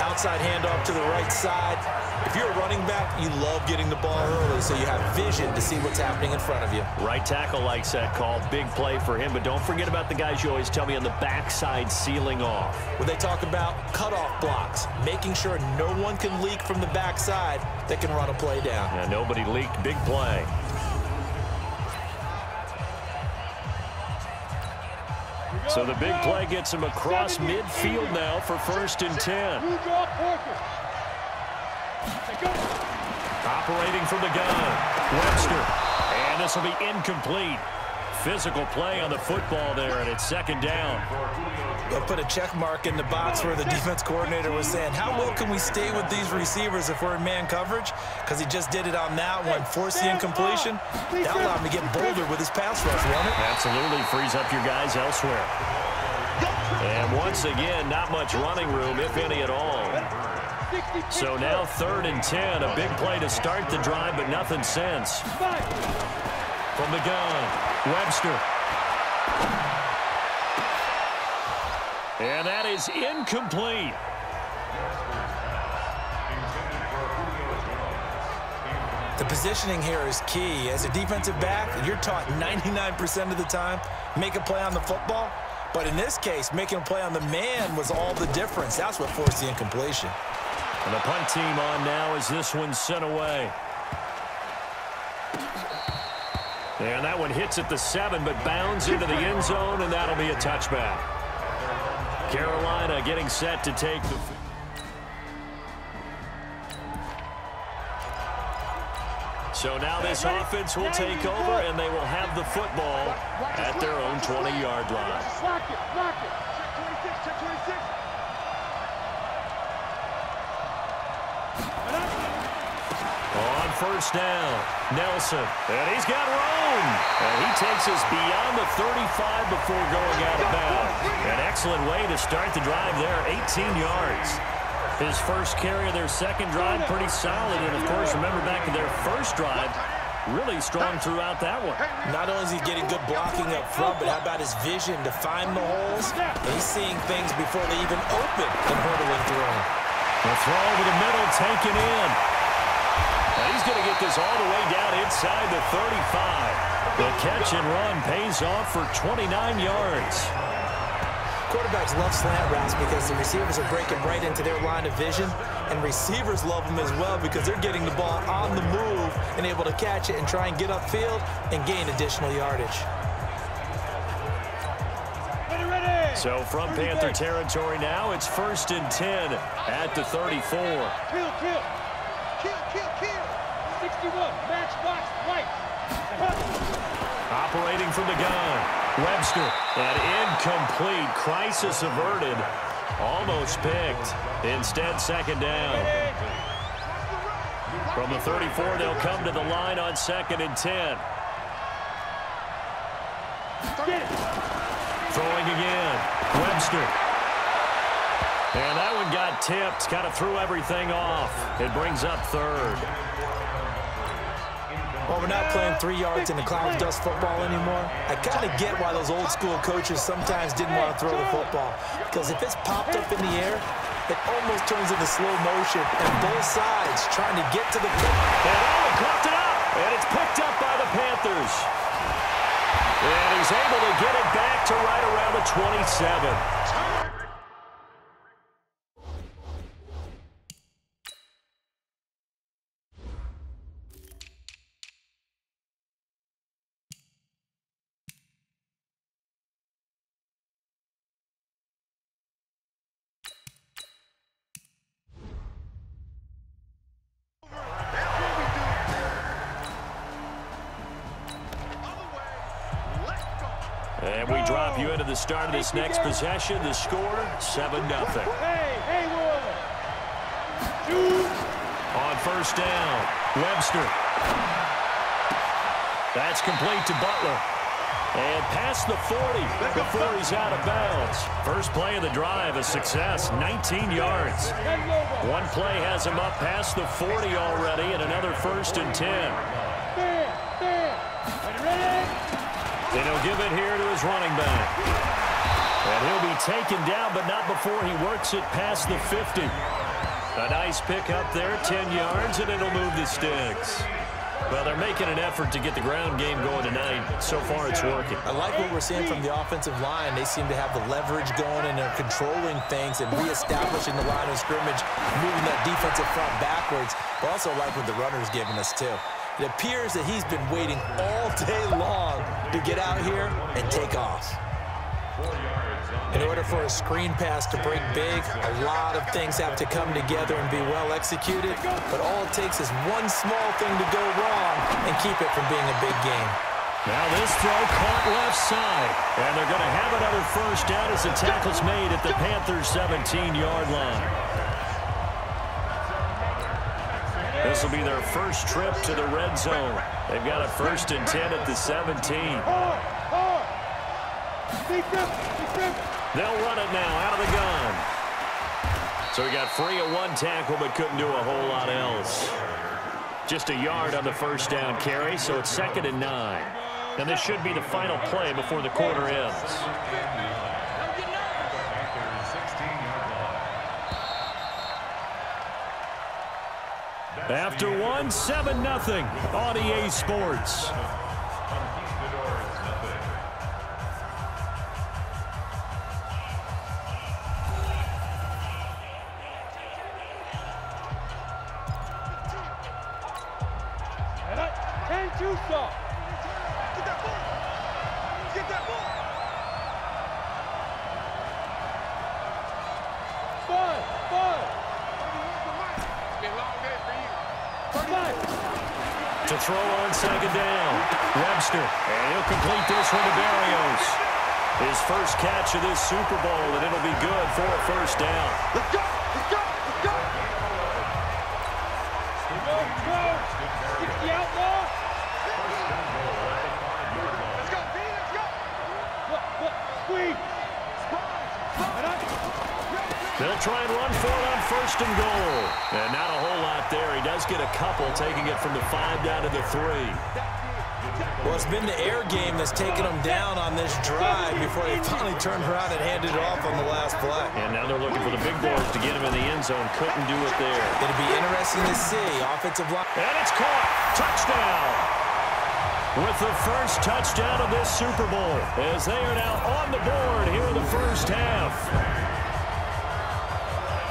Outside handoff to the right side. If you're a running back, you love getting the ball early so you have vision to see what's happening in front of you. Right tackle likes that call. Big play for him, but don't forget about the guys you always tell me on the backside sealing off. When they talk about cutoff blocks, making sure no one can leak from the backside that can run a play down. Yeah, nobody leaked. Big play. So the big play gets him across midfield now for 1st and 10. Operating from the gun, Webster. And this will be incomplete. Physical play on the football there, and it's 2nd down. They'll put a check mark in the box where the defense coordinator was saying, how well can we stay with these receivers if we're in man coverage? Because he just did it on that one, forced the incompletion. That allowed him to get bolder with his pass rush, won't it? Absolutely frees up your guys elsewhere. And once again, not much running room, if any at all. So now 3rd and 10, a big play to start the drive, but nothing since. From the gun, Webster. And that is incomplete. The positioning here is key. As a defensive back, you're taught 99% of the time, make a play on the football. But in this case, making a play on the man was all the difference. That's what forced the incompletion. And the punt team on now as this one's sent away. And that one hits at the 7, but bounds into the end zone, and that'll be a touchback. Carolina getting set to take the... So now this offense will take over, and they will have the football at their own 20-yard line. Lock it, lock it. Check 26, check 26. On 1st down, Nelson, and he's got room. And he takes us beyond the 35 before going out of bounds. An excellent way to start the drive there, 18 yards. His first carry of their 2nd drive, pretty solid. And, of course, remember back to their 1st drive, really strong throughout that one. Not only is he getting good blocking up front, but how about his vision to find the holes? And he's seeing things before they even open and hurdling through them. The throw over the middle, taken in. And he's going to get this all the way down inside the 35. The catch and run pays off for 29 yards. Quarterbacks love slant routes because the receivers are breaking right into their line of vision, and receivers love them as well because they're getting the ball on the move and able to catch it and try and get upfield and gain additional yardage. So from Panther territory now, it's 1st and 10 at the 34. Kill, kill. Kill, kill, kill. 61, matchbox, right. Operating from the gun. Webster, an incomplete, crisis averted, almost picked, instead 2nd down. From the 34, they'll come to the line on 2nd and 10. Throwing again, Webster. And that one got tipped, kind of threw everything off. It brings up 3rd. Well, we're not playing 3 yards in the cloud of dust football anymore. I kind of get why those old school coaches sometimes didn't want to throw the football. Because if it's popped up in the air, it almost turns into slow motion. And both sides trying to get to the football. And Allen caught it up. And it's picked up by the Panthers. And he's able to get it back to right around the 27. And we drop you into the start of this next possession. The score, 7-0. On 1st down, Webster. That's complete to Butler. And past the 40 before he's out of bounds. First play of the drive, a success, 19 yards. One play has him up past the 40 already, and another 1st and 10. And he'll give it here to his running back. And he'll be taken down, but not before he works it past the 50. A nice pick up there, 10 yards, and it'll move the sticks. Well, they're making an effort to get the ground game going tonight. So far, it's working. I like what we're seeing from the offensive line. They seem to have the leverage going, and they're controlling things and reestablishing the line of scrimmage, moving that defensive front backwards. But also like what the runner's giving us, too. It appears that he's been waiting all day long to get out here and take off. In order for a screen pass to break big, a lot of things have to come together and be well executed, but all it takes is one small thing to go wrong and keep it from being a big game. Now this throw caught left side, and they're going to have another first down as the tackle's made at the Panthers' 17-yard line. This will be their first trip to the red zone. They've got a 1st and 10 at the 17. They'll run it now out of the gun. So he got free of one tackle but couldn't do a whole lot else. Just a yard on the first down carry, so it's 2nd and 9. And this should be the final play before the quarter ends. After one, 7-0 on EA Sports. To throw on 2nd down, Webster, and he'll complete this one to Barrios. His first catch of this Super Bowl, and it'll be good for a first down. Let's go! Let's go! Let's go! It's the outlaw! Let's go, B! Let's go! Squeeze! They'll try and run for it on 1st and goal. And not a whole lot there. He does get a couple, taking it from the 5 down to the 3. Well, it's been the air game that's taken them down on this drive before they finally turned around and handed it off on the last play. And now they're looking for the big boys to get him in the end zone. Couldn't do it there. It'll be interesting to see. Offensive line. And it's caught. Touchdown. With the first touchdown of this Super Bowl, as they are now on the board here in the first half.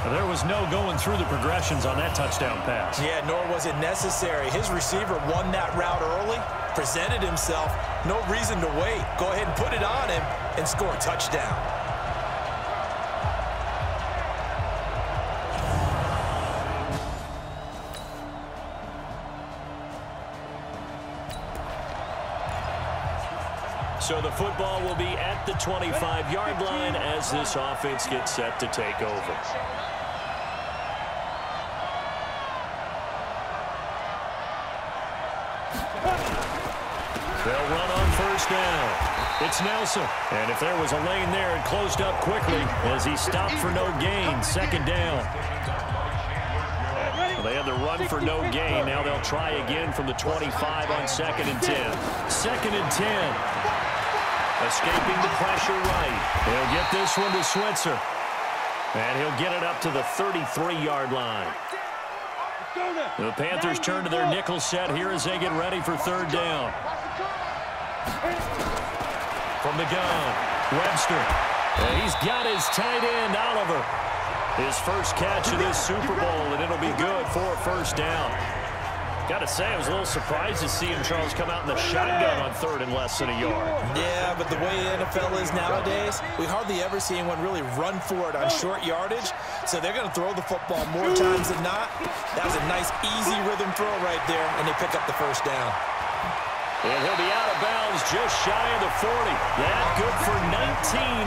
There was no going through the progressions on that touchdown pass. Yeah, nor was it necessary. His receiver won that route early, presented himself. No reason to wait. Go ahead and put it on him and score a touchdown. So the football will be at the 25-yard line as this offense gets set to take over. They'll run on 1st down. It's Nelson. And if there was a lane there, it closed up quickly as he stopped for no gain. 2nd down. Well, they had the run for no gain. Now they'll try again from the 25 on 2nd and 10. 2nd and 10. Escaping the pressure right. He'll get this one to Switzer. And he'll get it up to the 33-yard line. The Panthers turn to their nickel set here as they get ready for 3rd down. From the gun, Webster. And he's got his tight end, Oliver. His first catch of this Super Bowl, and it'll be good for a first down. Got to say, I was a little surprised to see him, Charles, come out in the shotgun on 3rd and less than a yard. Yeah, but the way the NFL is nowadays, we hardly ever see anyone really run for it on short yardage. So they're going to throw the football more times than not. That was a nice, easy rhythm throw right there, and they pick up the first down. And he'll be out of bounds just shy of the 40. That good for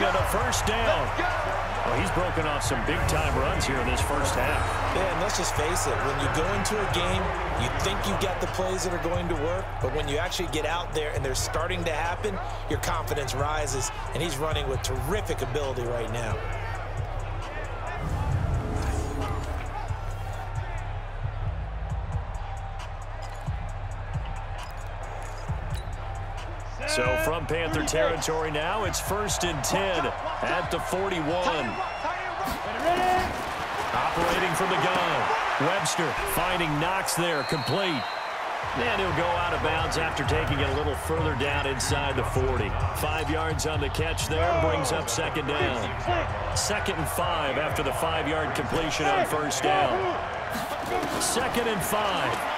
19 on a first down. Well, he's broken off some big-time runs here in this first half. Yeah, and let's just face it. When you go into a game, you think you've got the plays that are going to work, but when you actually get out there and they're starting to happen, your confidence rises, and he's running with terrific ability right now. So from Panther territory now, it's 1st and 10 at the 41. Operating from the gun. Webster finding Knox there, complete. And he'll go out of bounds after taking it a little further down inside the 40. 5 yards on the catch there, brings up 2nd down. 2nd and 5 after the 5-yard completion on 1st down. 2nd and 5.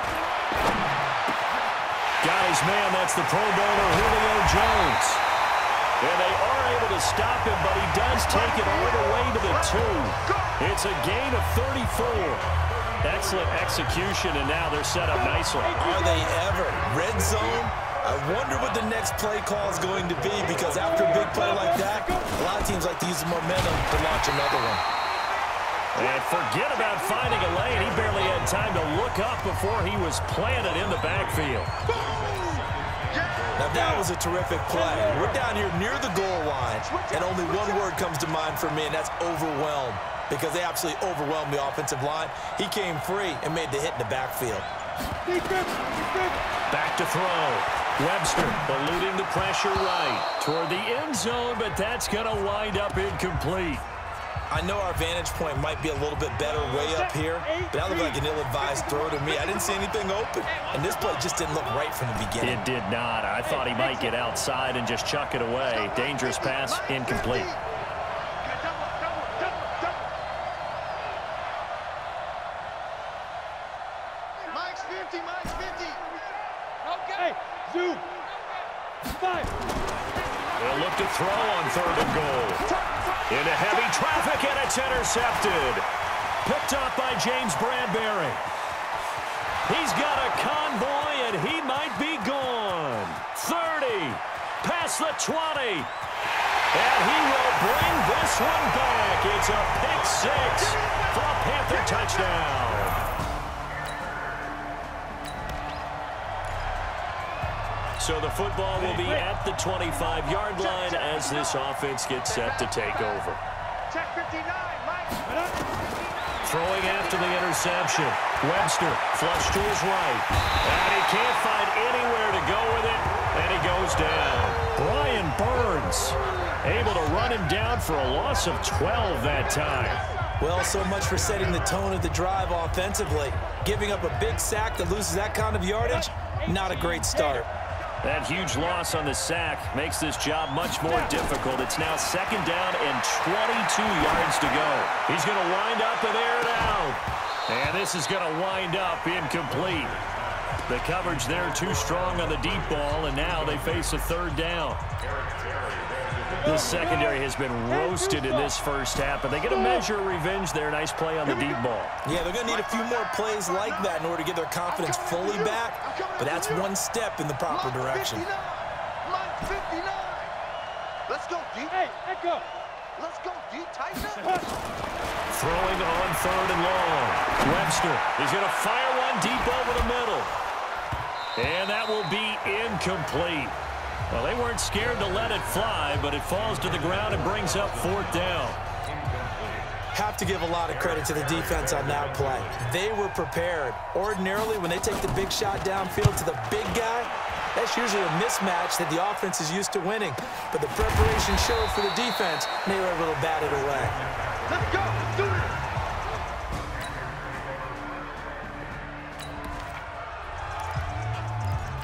Got his man, that's the Pro Bowler Julio Jones. And they are able to stop him, but he does take it all the way to the 2. It's a gain of 34. Excellent execution, and now they're set up nicely. Are they ever? Red zone? I wonder what the next play call is going to be, because after a big play like that, a lot of teams like to use the momentum to launch another one. And forget about finding a lane. He barely had time to look up before he was planted in the backfield. Now that was a terrific play. We're down here near the goal line, and only one word comes to mind for me, and that's overwhelmed, because they absolutely overwhelmed the offensive line. He came free and made the hit in the backfield. Back to throw. Webster eluding the pressure right toward the end zone, but that's going to wind up incomplete. I know our vantage point might be a little bit better way up here, but that looked like an ill-advised throw to me. I didn't see anything open, and this play just didn't look right from the beginning. It did not. I thought he might get outside and just chuck it away. Dangerous pass, incomplete. Zoom. 5. They'll look to throw on 3rd and goal. Into heavy traffic, and it's intercepted. Picked up by James Bradbury. He's got a convoy, and he might be gone. 30, past the 20. And he will bring this one back. It's a pick 6 for a Panther touchdown. So the football will be at the 25-yard line as this offense gets set to take over. Check 59, Mike. Throwing after the interception. Webster flush to his right. And he can't find anywhere to go with it. And he goes down. Brian Burns able to run him down for a loss of 12 that time. Well, so much for setting the tone of the drive offensively. Giving up a big sack that loses that kind of yardage, not a great start. That huge loss on the sack makes this job much more difficult. It's now 2nd down and 22 yards to go. He's going to wind up and air it out. And this is going to wind up incomplete. The coverage there too strong on the deep ball, and now they face a 3rd down. The secondary has been roasted in this first half, but they get a measure of revenge there. Nice play on the deep ball. Yeah, they're going to need a few more plays like that in order to get their confidence fully back, but that's one step in the proper direction. 59. Let's go deep. Hey, Echo. Let's go deep, tighten up. Throwing on 3rd and long. Webster is going to fire one deep over the middle. And that will be incomplete. Well, they weren't scared to let it fly, but it falls to the ground and brings up 4th down. Have to give a lot of credit to the defense on that play. They were prepared. Ordinarily, when they take the big shot downfield to the big guy, that's usually a mismatch that the offense is used to winning. But the preparation showed for the defense, and they were able to bat it away. Let's go. Do it.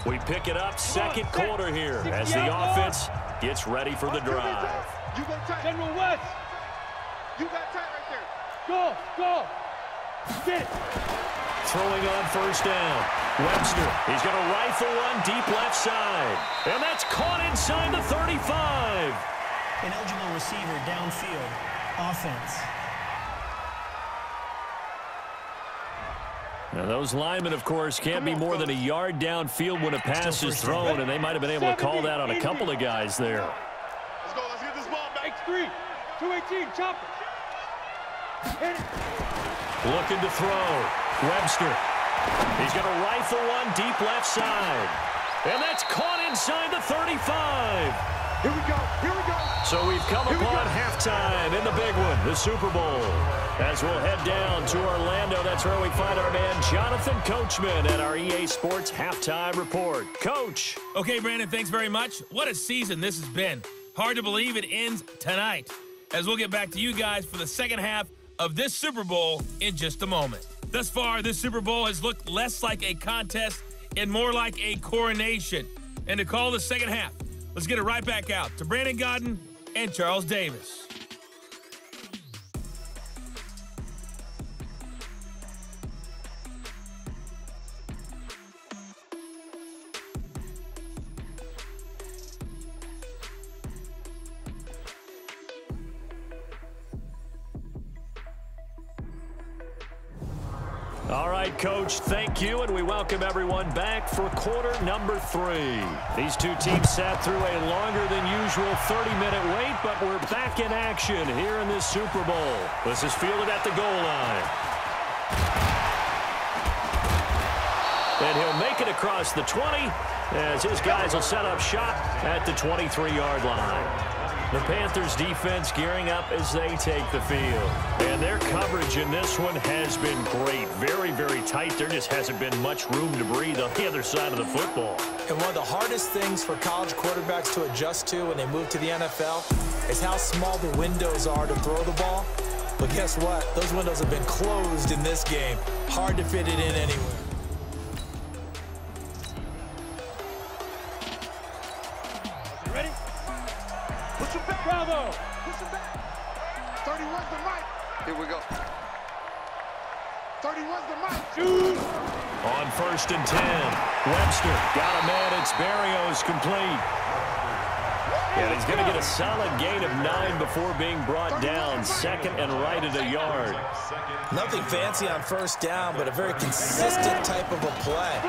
We pick it up 2nd quarter here as the offense gets ready for the drive. You go tight. General West. You got tight right there. Go. Get it. Throwing on 1st down. Webster, he's going to rifle one deep left side. And that's caught inside the 35. An eligible receiver downfield. Offense. Now those linemen, of course, can't be more than a yard downfield when a pass is thrown, and they might have been able to call that on a couple of guys there. Let's go. Let's get this ball back. X3. 218. Chopper. Hit it. Looking to throw. Webster. He's going to rifle one deep left side. And that's caught inside the 35. Here we go. So we've come upon halftime in the big one, the Super Bowl. As we'll head down to Orlando, that's where we find our man Jonathan Coachman at our EA Sports Halftime Report. Coach. Okay, Brandon, thanks very much. What a season this has been. Hard to believe it ends tonight, as we'll get back to you guys for the second half of this Super Bowl in just a moment. Thus far, this Super Bowl has looked less like a contest and more like a coronation. And to call the second half, let's get it right back out to Brandon Godden and Charles Davis. All right, Coach, thank you, and we welcome everyone back for quarter number 3. These two teams sat through a longer than usual 30-minute wait, but we're back in action here in this Super Bowl. This is fielded at the goal line. And he'll make it across the 20 as his guys will set up shop at the 23-yard line. The Panthers defense gearing up as they take the field. And their coverage in this one has been great. Very, very tight. There just hasn't been much room to breathe on the other side of the football. And one of the hardest things for college quarterbacks to adjust to when they move to the NFL is how small the windows are to throw the ball. But guess what? Those windows have been closed in this game. Hard to fit it in anywhere. Ready? Push him back. Bravo. Push him back. 31's the mic. Here we go. 31's the mic. Shoot. On 1st and 10, Webster got a man. It's Barrios complete. And he's going to get a solid gain of 9 before being brought down. Second and right at a yard. Nothing fancy on 1st down, but a very consistent type of a play.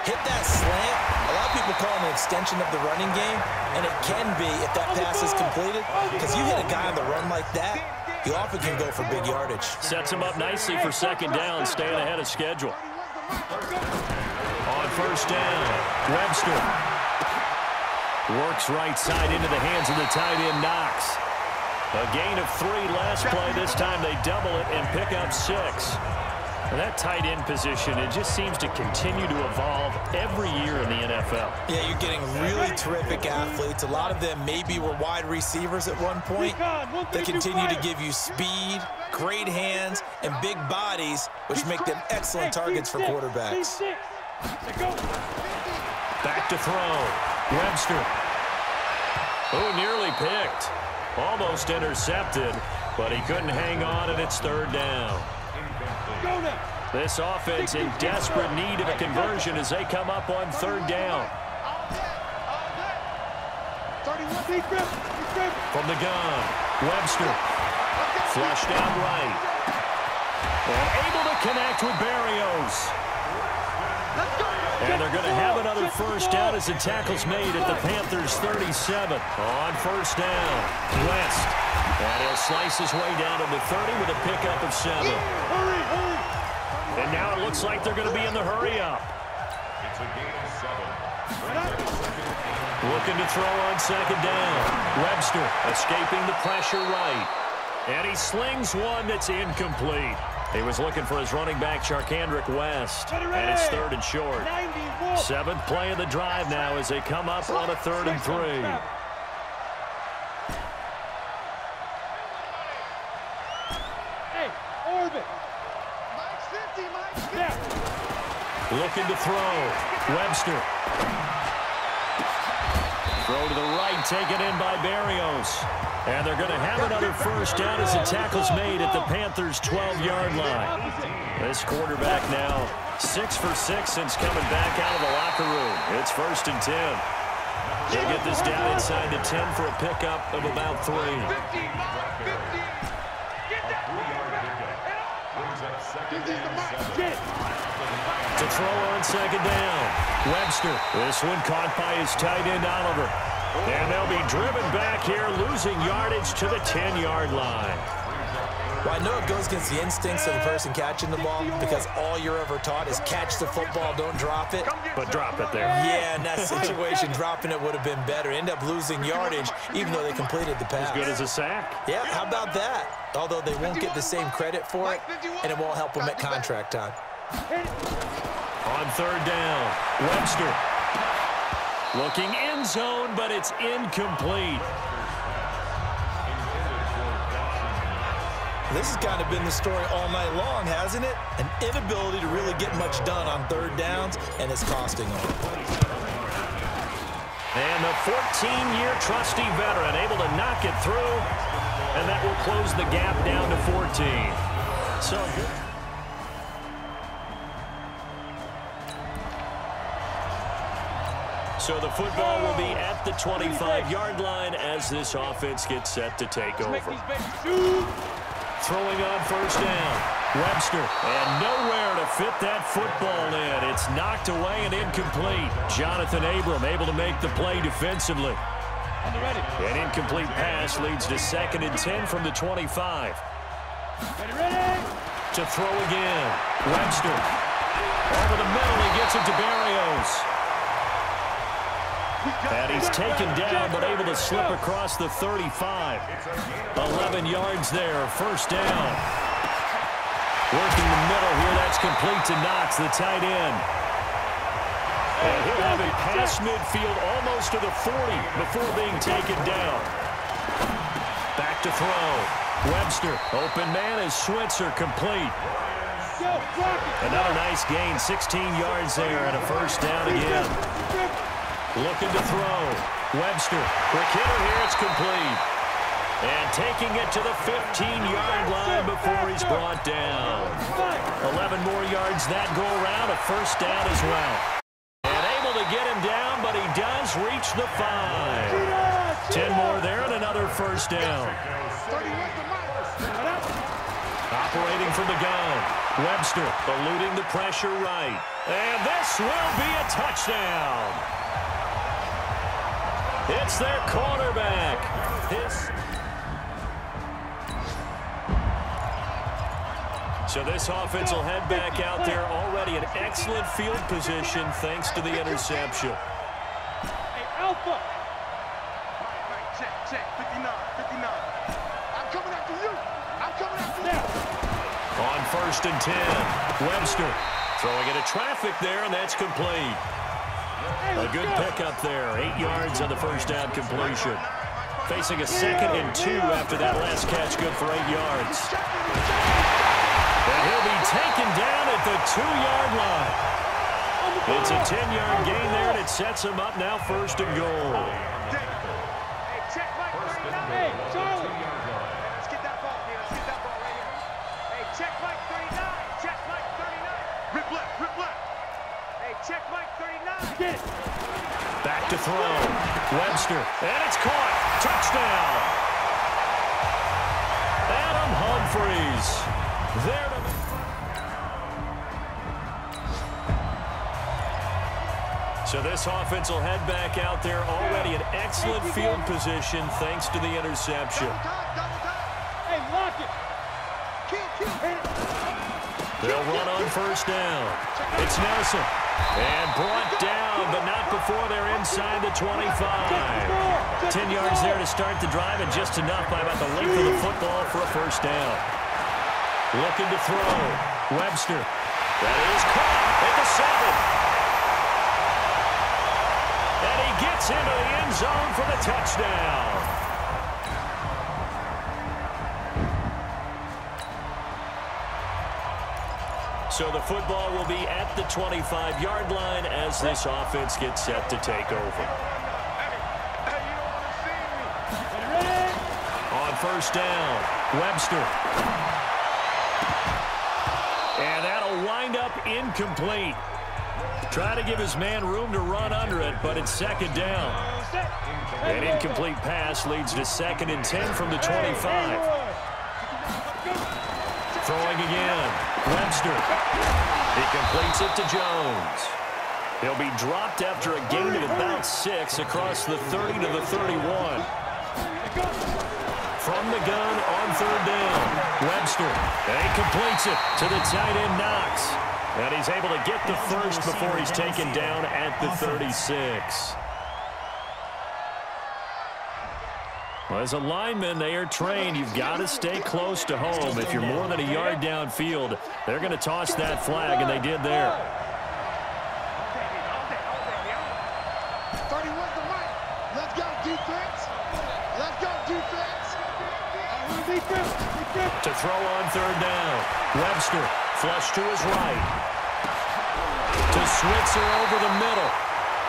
Hit that slant. A lot of people call it an extension of the running game, and it can be if that pass is completed, because you hit a guy on the run like that, you often can go for big yardage. Sets him up nicely for 2nd down, staying ahead of schedule. On 1st down, Webster works right side into the hands of the tight end, Knox. A gain of 3 last play. This time they double it and pick up 6. And that tight end position, it just seems to continue to evolve every year in the NFL. Yeah, you're getting really terrific athletes. A lot of them maybe were wide receivers at one point. They continue to give you speed, great hands, and big bodies, which make them excellent targets for quarterbacks. Back to throw. Webster. Oh, nearly picked. Almost intercepted, but he couldn't hang on, and it's 3rd down. This offense in desperate need of a conversion as they come up on 3rd down. From the gun, Webster. Flushed out right. And able to connect with Barrios. And they're going to have another 1st down as the tackle's made at the Panthers' 37. On 1st down, West. And he'll slice his way down to the 30 with a pickup of 7. And now it looks like they're going to be in the hurry-up. It's a gain of 7. Looking to throw on 2nd down. Webster escaping the pressure right. And he slings one that's incomplete. He was looking for his running back, Charkandrick West. And it's 3rd and short. 7th play of the drive now as they come up on a 3rd and 3. Hey, Orbit. Looking to throw. Webster. Throw to the right, taken in by Barrios. And they're going to have another 1st down as the tackle's made at the Panthers' 12-yard line. This quarterback now 6 for 6 since coming back out of the locker room. It's 1st and 10. They'll get this down inside the 10 for a pickup of about 3. To throw on 2nd down. Webster. This one caught by his tight end, Oliver. And they'll be driven back here, losing yardage to the 10-yard line. Well, I know it goes against the instincts of the person catching the ball because all you're ever taught is catch the football, don't drop it. But drop it there. Yeah, in that situation, dropping it would have been better. End up losing yardage even though they completed the pass. As good as a sack. Yeah, how about that? Although they won't get the same credit for it, and it won't help them at contract time. On third down, Webster. Looking end zone, but it's incomplete. This has kind of been the story all night long, hasn't it? An inability to really get much done on third downs, and it's costing them. And the 14-year trusty veteran able to knock it through, and that will close the gap down to 14. So good. So the football will be at the 25-yard line as this offense gets set to take over. Throwing on first down, Webster, and nowhere to fit that football in. It's knocked away and incomplete. Jonathan Abram able to make the play defensively. An incomplete pass leads to 2nd and 10 from the 25. To throw again, Webster. Over the middle, he gets it to Barrios. And he's taken down, but able to slip across the 35. 11 yards there, first down. Working the middle here, that's complete to Knox, the tight end. And he'll have it past midfield, almost to the 40, before being taken down. Back to throw. Webster, open man is Switzer, complete. Another nice gain, 16 yards there, and a first down again. Looking to throw. Webster. Quick hitter here. It's complete. And taking it to the 15-yard line before he's brought down. 11 more yards that go around. A first down as well. And able to get him down, but he does reach the 5. 10 more there and another first down. Operating from the gun. Webster eluding the pressure right. And this will be a touchdown. It's their quarterback. So this offense will head back out there, already in excellent field position thanks to the interception. Hey, Alpha. Check, 59. I'm coming after you. On 1st and 10, Webster throwing into traffic there, and that's complete. A good pickup there, 8 yards on the first down completion. Facing a 2nd and 2 after that last catch, good for 8 yards. And he'll be taken down at the 2-yard line. It's a 10-yard gain there, and it sets him up now 1st and goal. Hey, check Mike 39. Hey, Charlie. Let's get that ball here. Let's get that ball right here. Hey, check Mike 39. Check Mike 39. Rip left. Hey, check Mike 39. Get it. Back to throw. Webster. And it's caught. Touchdown. Adam Humphries. There to... So this offense will head back out there, already in excellent field position thanks to the interception. Hey, lock it. They'll run on first down. It's Nelson. And brought down, but not before they're inside the 25. 10 yards there to start the drive, and just enough by about the length of the football for a first down. Looking to throw. Webster. That is caught at the 7. And he gets into the end zone for the touchdown. So the football will be at the 25-yard line as this offense gets set to take over. On first down, Webster. And that'll wind up incomplete. Try to give his man room to run under it, but it's 2nd down. An incomplete pass leads to 2nd and 10 from the 25. Throwing again. Webster. He completes it to Jones. He'll be dropped after a gain of about 6 across the 30 to the 31. From the gun on 3rd down. Webster, and he completes it to the tight end Knox. And he's able to get the first before he's taken down at the 36. Well, as a lineman, they are trained. You've got to stay close to home. If you're more than a yard downfield, they're going to toss that flag, and they did there. 31 to Mike. Let's go, defense. Let's go, defense. To throw on third down. Webster, flush to his right. To Switzer over the middle.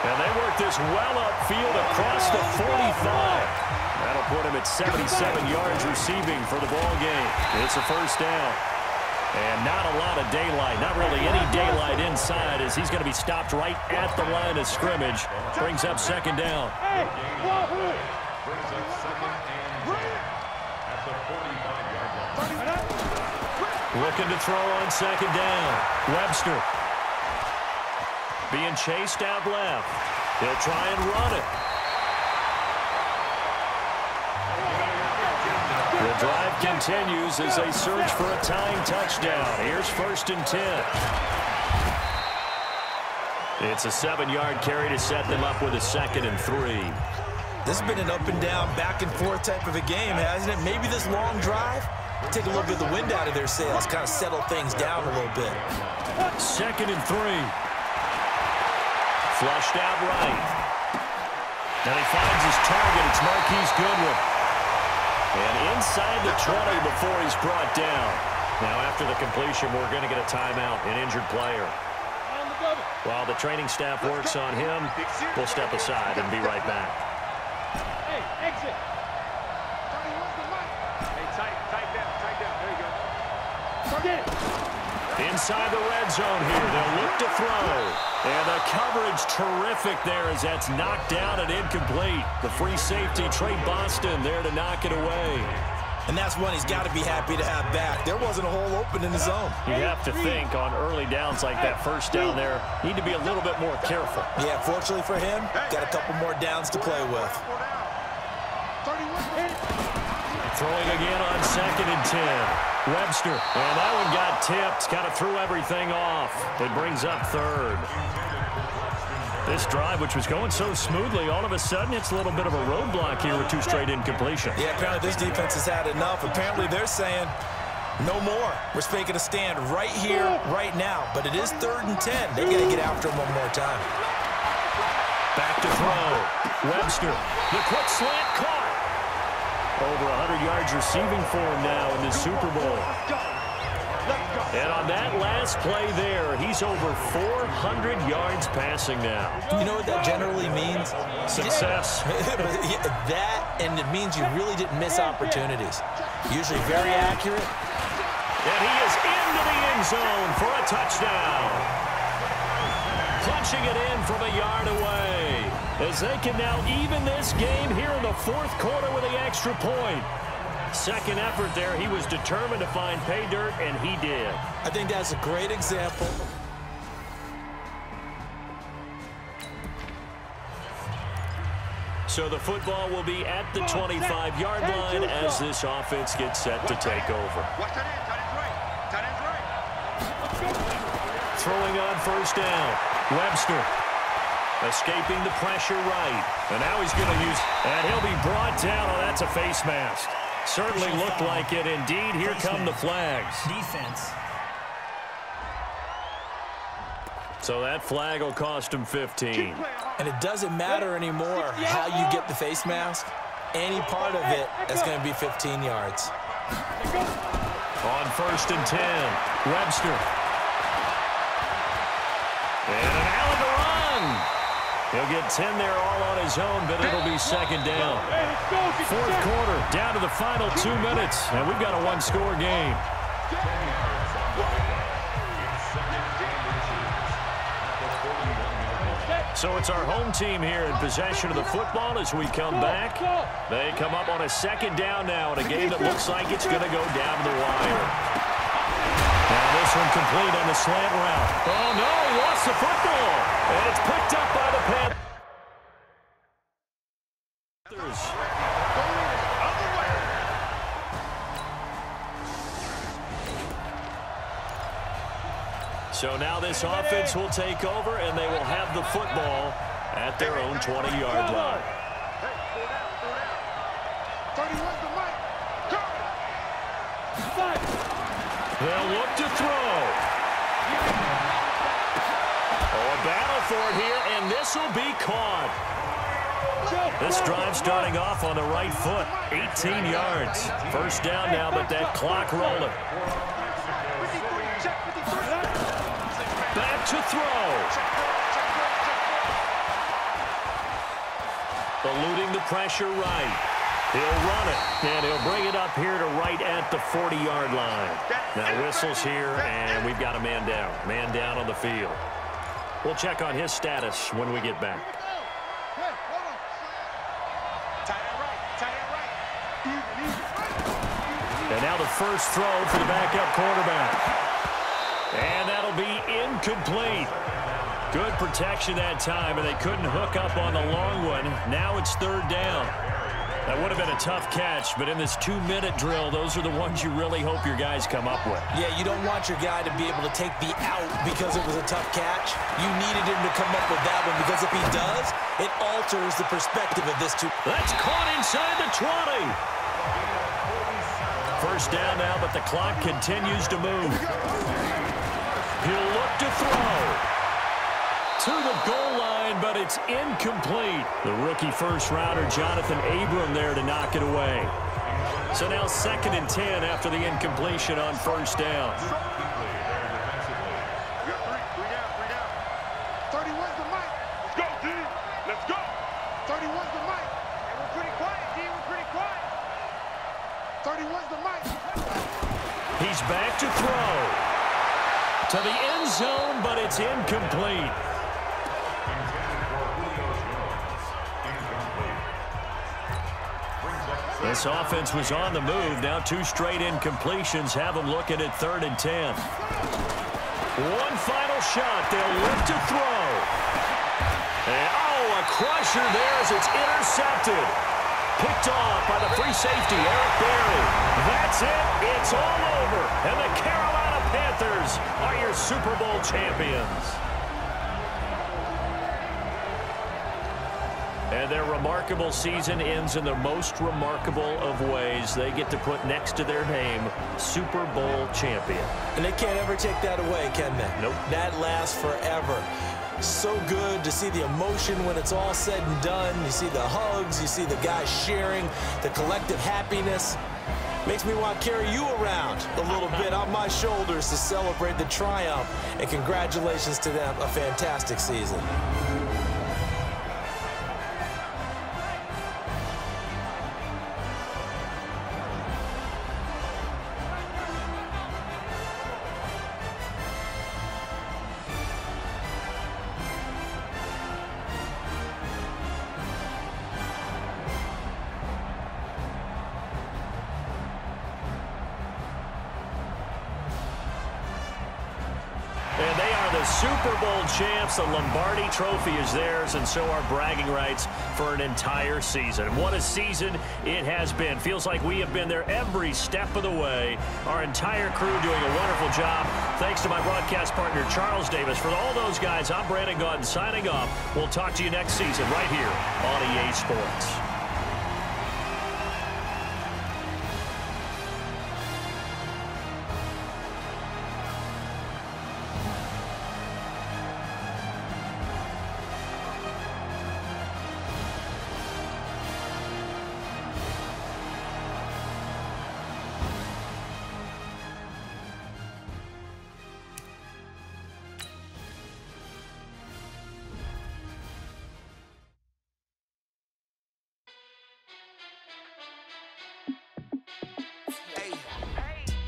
And they work this well upfield across the 45. That'll put him at 77 yards receiving for the ball game. It's a first down. And not a lot of daylight, not really any daylight inside, as he's going to be stopped right at the line of scrimmage. Brings up second down. Brings up second and 10 at the 45-yard line. Looking to throw on second down. Webster being chased out left. He'll try and run it. The drive continues as they search for a tying touchdown. Here's first and 10. It's a 7-yard carry to set them up with a 2nd and 3. This has been an up and down, back and forth type of a game, hasn't it? Maybe this long drive, take a little bit of the wind out of their sails, kind of settle things down a little bit. 2nd and 3. Flushed out right. And he finds his target. It's Marquise Goodwin. And inside the 20 before he's brought down. Now after the completion, we're going to get a timeout, an injured player. While the training staff works on him, we'll step aside and be right back. Hey, exit. Hey, tight down. There you go. Forget it. Inside the red zone here, they'll look to throw. And the coverage terrific there as that's knocked down and incomplete. The free safety, Trey Boston, there to knock it away. And that's one he's got to be happy to have back. There wasn't a hole open in the zone. You have to think on early downs like that first down there, need to be a little bit more careful. Yeah, fortunately for him, got a couple more downs to play with. Throwing again on 2nd and 10. Webster, and that one got tipped, kind of threw everything off. It brings up 3rd. This drive, which was going so smoothly, all of a sudden it's a little bit of a roadblock here with 2 straight incompletion. Yeah, apparently this defense has had enough. Apparently they're saying, no more. We're making a stand right here, right now. But it is 3rd and 10. They got to get after him one more time. Back to throw. Webster, the quick slant caught. Over 100 yards receiving for him now in the Super Bowl. And on that last play there, he's over 400 yards passing now. You know what that generally means? Success. That, and it means you really didn't miss opportunities. Usually very accurate. And he is into the end zone for a touchdown. Punching it in from a yard away. As they can now even this game here in the 4th quarter with the extra point. Second effort there, he was determined to find pay dirt, and he did. I think that's a great example. So the football will be at the 25-yard line as this offense gets set to take over. Throwing on first down. Webster escaping the pressure right. And now he's going to use, and he'll be brought down. Oh, that's a face mask. Certainly looked like it. Indeed, here come the flags. Defense. So that flag will cost him 15. And it doesn't matter anymore how you get the face mask. Any part of it is going to be 15 yards. On first and 10, Webster. And an alley to run. He'll get 10 there all on his own, but it'll be second down. 4th quarter, down to the final 2 minutes, and we've got a 1-score game. So it's our home team here in possession of the football as we come back. They come up on a second down now in a game that looks like it's going to go down the wire. Now this one complete on the slant route. Oh, no, he lost the football. And it's picked up by the Panthers. So now this offense will take over, and they will have the football at their own 20-yard line. They'll look to throw. Oh, a battle for it here, and this will be caught. This drive starting off on the right foot, 18 yards. First down now, but that clock rolling. Back to throw. Eluding the pressure right. He'll run it, and he'll bring it up here to right at the 40-yard line. Now whistles here, and we've got a man down. Man down on the field. We'll check on his status when we get back. And now the first throw for the backup quarterback. And that'll be incomplete. Good protection that time, and they couldn't hook up on the long one. Now it's third down. That would have been a tough catch, but in this 2-minute drill, those are the ones you really hope your guys come up with. Yeah, you don't want your guy to be able to take the out because it was a tough catch. You needed him to come up with that one, because if he does, it alters the perspective of this two. That's caught inside the 20. First down now, but the clock continues to move. He'll look to throw. To the goal line, but it's incomplete. The rookie first-rounder, Jonathan Abram, there to knock it away. So now 2nd and 10 after the incompletion on first down. We got three down. 31's the mic. Let's go, D. Let's go. 31's the mic. Hey, we're pretty quiet, D. We're pretty quiet. 31's the mic. He's back to throw. To the end zone, but it's incomplete. This offense was on the move. Now 2 straight incompletions have them looking at 3rd and 10. One final shot. They'll look to throw. And, a crusher there as it's intercepted. Picked off by the free safety, Eric Berry. That's it. It's all over. And the Carolina Panthers are your Super Bowl champions. And their remarkable season ends in the most remarkable of ways. They get to put next to their name, Super Bowl champion. And they can't ever take that away, can they? Nope. That lasts forever. So good to see the emotion when it's all said and done. You see the hugs, you see the guys sharing, the collective happiness. Makes me want to carry you around a little bit on my shoulders to celebrate the triumph. And congratulations to them, a fantastic season. And they are the Super Bowl champs. The Lombardi Trophy is theirs, and so are bragging rights for an entire season. What a season it has been. Feels like we have been there every step of the way. Our entire crew doing a wonderful job. Thanks to my broadcast partner, Charles Davis. For all those guys, I'm Brandon Gaudin signing off. We'll talk to you next season right here on EA Sports.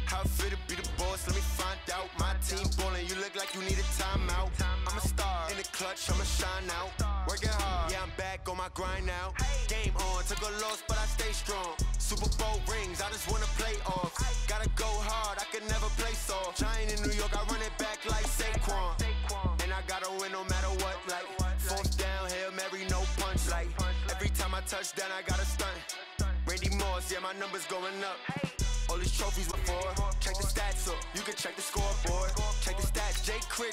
How fit to be the boss? Let me find out. My team ballin', you look like you need a timeout. I'm a star in the clutch, I'ma shine out. Working hard, yeah, I'm back on my grind now. Game on, took a loss, but I stay strong. Super Bowl rings, I just wanna play off. Gotta go hard, I can never play soft. Giant in New York, I run it back like Saquon. And I gotta win no matter what, like 4th down, Hail Mary, no punch. Like every time I touch down, I gotta stunt. Randy Moss, yeah, my numbers going up. All these trophies before, check the stats up. You can check the scoreboard. Check the stats, Jay Critch.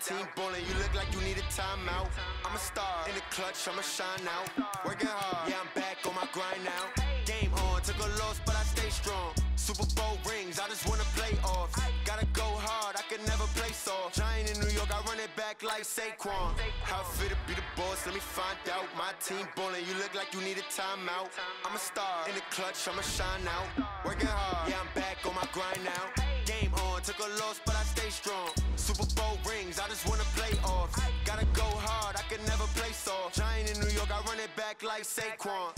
team ballin', you look like you need a timeout. I'm a star in the clutch, I'ma shine out. Working hard, yeah, I'm back on my grind now. Game on, took a loss, but I stay strong. Super Bowl rings, I just wanna play offs. Gotta go hard, I can never play soft. Giant in New York, I run it back like Saquon. How fit to be the boss, let me find out. My team ballin', you look like you need a timeout. I'm a star in the clutch, I'ma shine out. Working hard, yeah, I'm back on my grind now. Game on, took a loss, but I stay strong. Super Bowl rings, I just wanna play offs. Gotta go hard, I can never play soft. Giant in New York, I run it back like Saquon.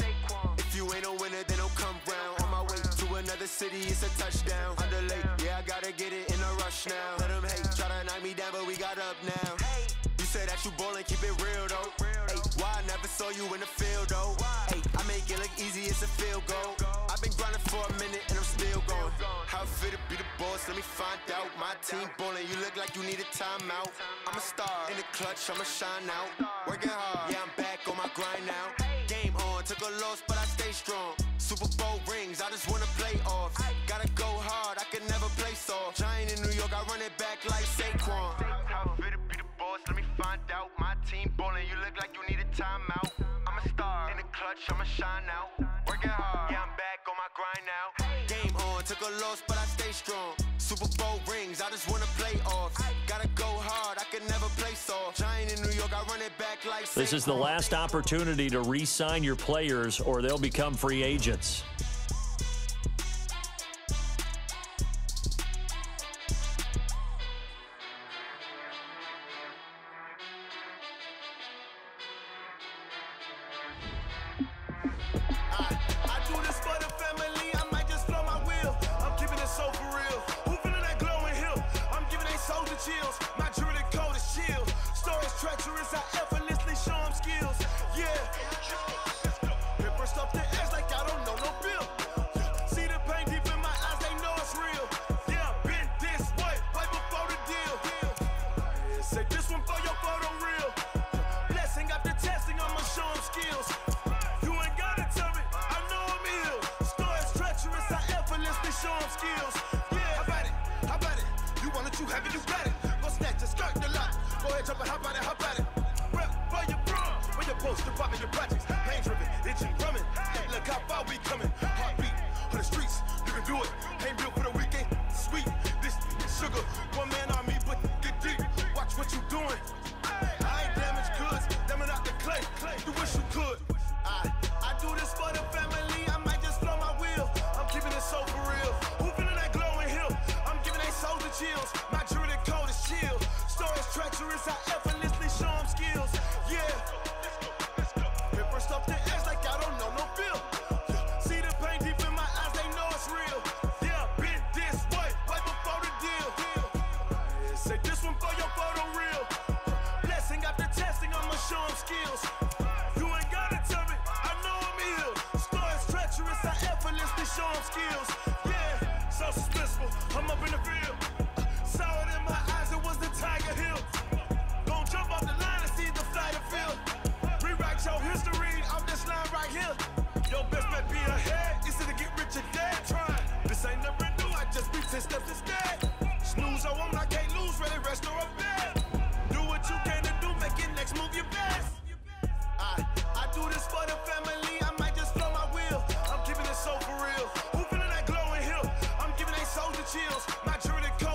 If you ain't a winner, then don't come round. On my way to another city, it's a touchdown. Underlay, yeah, I gotta get it in a rush now. Let them hate, try to knock me down, but we got up now. You said that you ballin', keep it real though. Hey, why I never saw you in the field though? Hey, I make it look easy, it's a field goal. I've been grinding for a minute and I'm still going. How fit to be the boss, let me find out. My team ballin', you look like you need a timeout. I'm a star in the clutch, I'ma shine out. Working hard, yeah, I'm back on my grind now. Game on, took a loss, but I stay strong. Super Bowl rings, I just wanna play offs. Gotta go hard, I can never play soft. Giant in New York, I run it back like Saquon. How fit to be the boss, let me find out. My team ballin', you look like you need a timeout. I'm a star in the clutch, I'ma shine out. Working hard, yeah, I'm back on my grind now. Game on, took a loss, but I stay strong. Super Bowl rings, I just wanna play offs. Gotta go hard, I can never play soft. Giant in New York, I run it back like Saquon. This is the last opportunity to re-sign your players or they'll become free agents. Chills. My jewelry code is chill. Stories treacherous, I effortlessly show them skills. Yeah. Paper stuff the edge like I don't know no bill. See the pain deep in my eyes, they know it's real. Yeah, been this way, right before the deal. Say this one for your photo real. Blessing after testing, I'ma show them skills. You ain't gotta tell me, I know I'm ill. Stories treacherous, I effortlessly show them skills. Yeah, how about it? How about it? You want it, you have it, you got it. Go snatch your skirt the lot. Go ahead, jump it, how about it, how about it? Rep for your bro, for your poster, popping your projects. Pain driven, itching, drumming. Hey, look how far we coming. Heartbeat on the streets, you can do it. Ain't built for the weekend, sweet. This sugar, one man army, but get deep. Watch what you doing. I ain't damaged goods, damn it out the clay. You wish you could. I do this for the family, I might just blow my wheel. I'm keeping it so for real. Who feeling that glowing hill? I'm giving they soldier chills. My jewelry code is chill. Stories treacherous, I effortlessly show them skills. Yeah. Paper stuff the edge like I don't know no bill. See the pain deep in my eyes, they know it's real. Yeah, been this way, right before the deal. Say this one for your photo real. Blessing after testing, I'ma show them skills. You ain't gotta tell me, I know I'm ill. Stories treacherous, I effortlessly show them skills. Yeah, so suspenseful, I'm up in the field. Saw it in my eyes, it was the Tiger Hill. Gon' jump off the line and see the flight of field. Rewrite your history off this line right here. Your best bet be ahead, it's to get rich or dead. Try, this ain't never new, I just be 10 steps instead. Snooze, I won't, I can't lose, ready, rest or a bed. Do what you can to do, make it next move your best. I do this for the family, I might just blow my wheel. I'm keeping it so for real. Who feeling that glowing hill? I'm giving they soldier chills. My jewelry code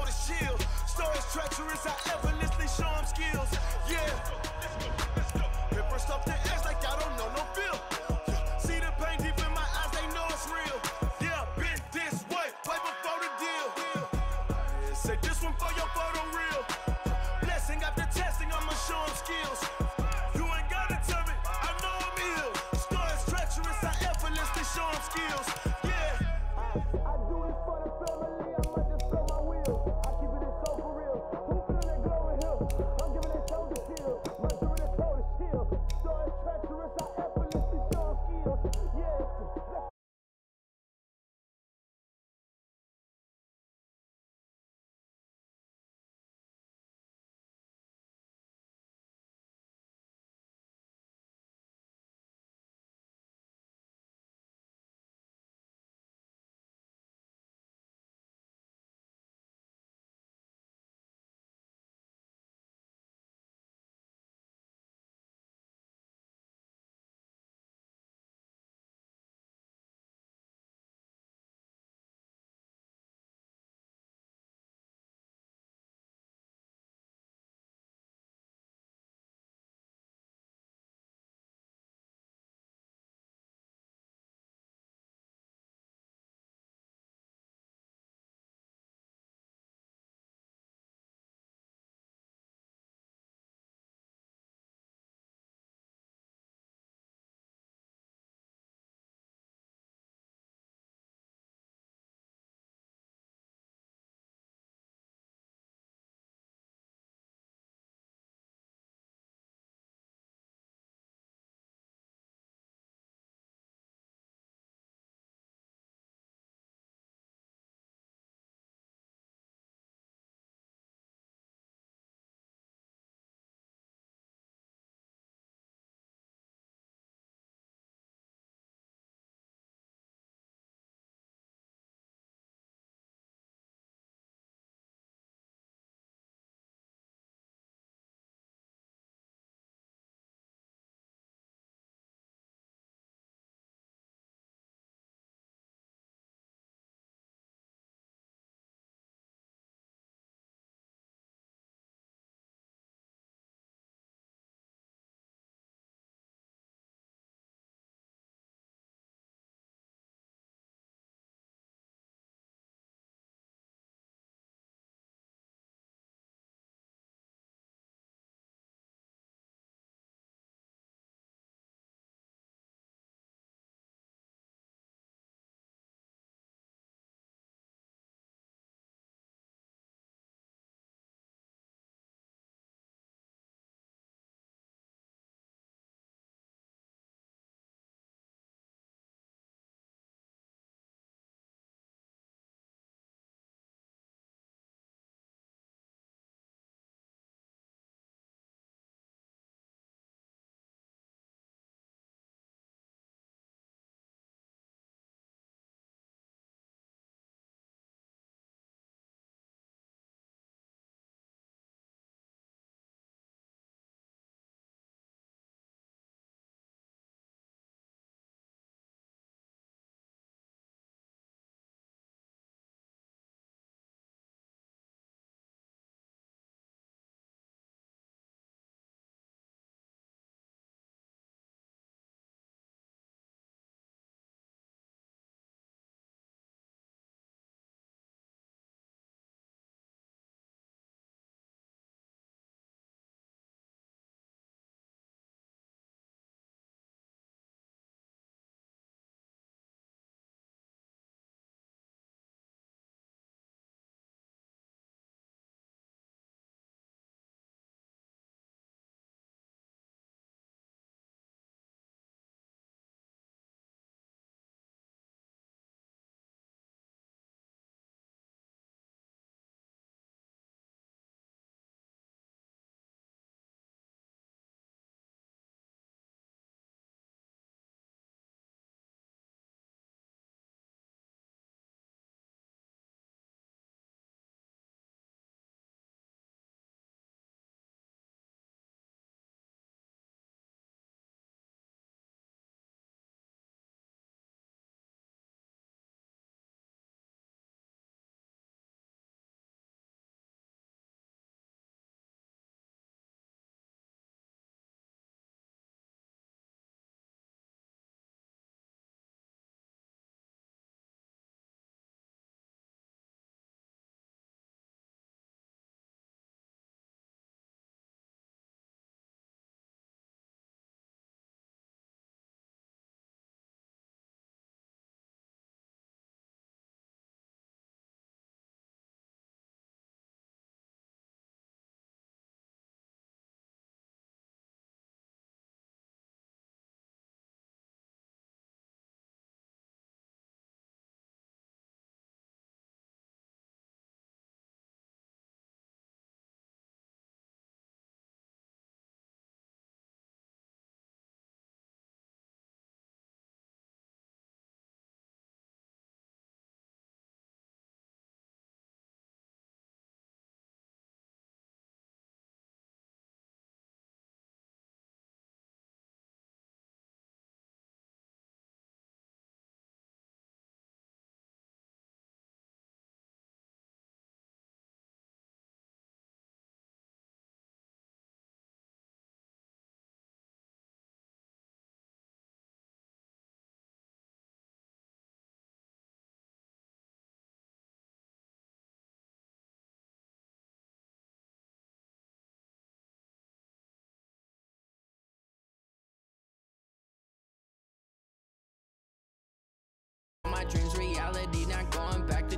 dreams reality, not going back to.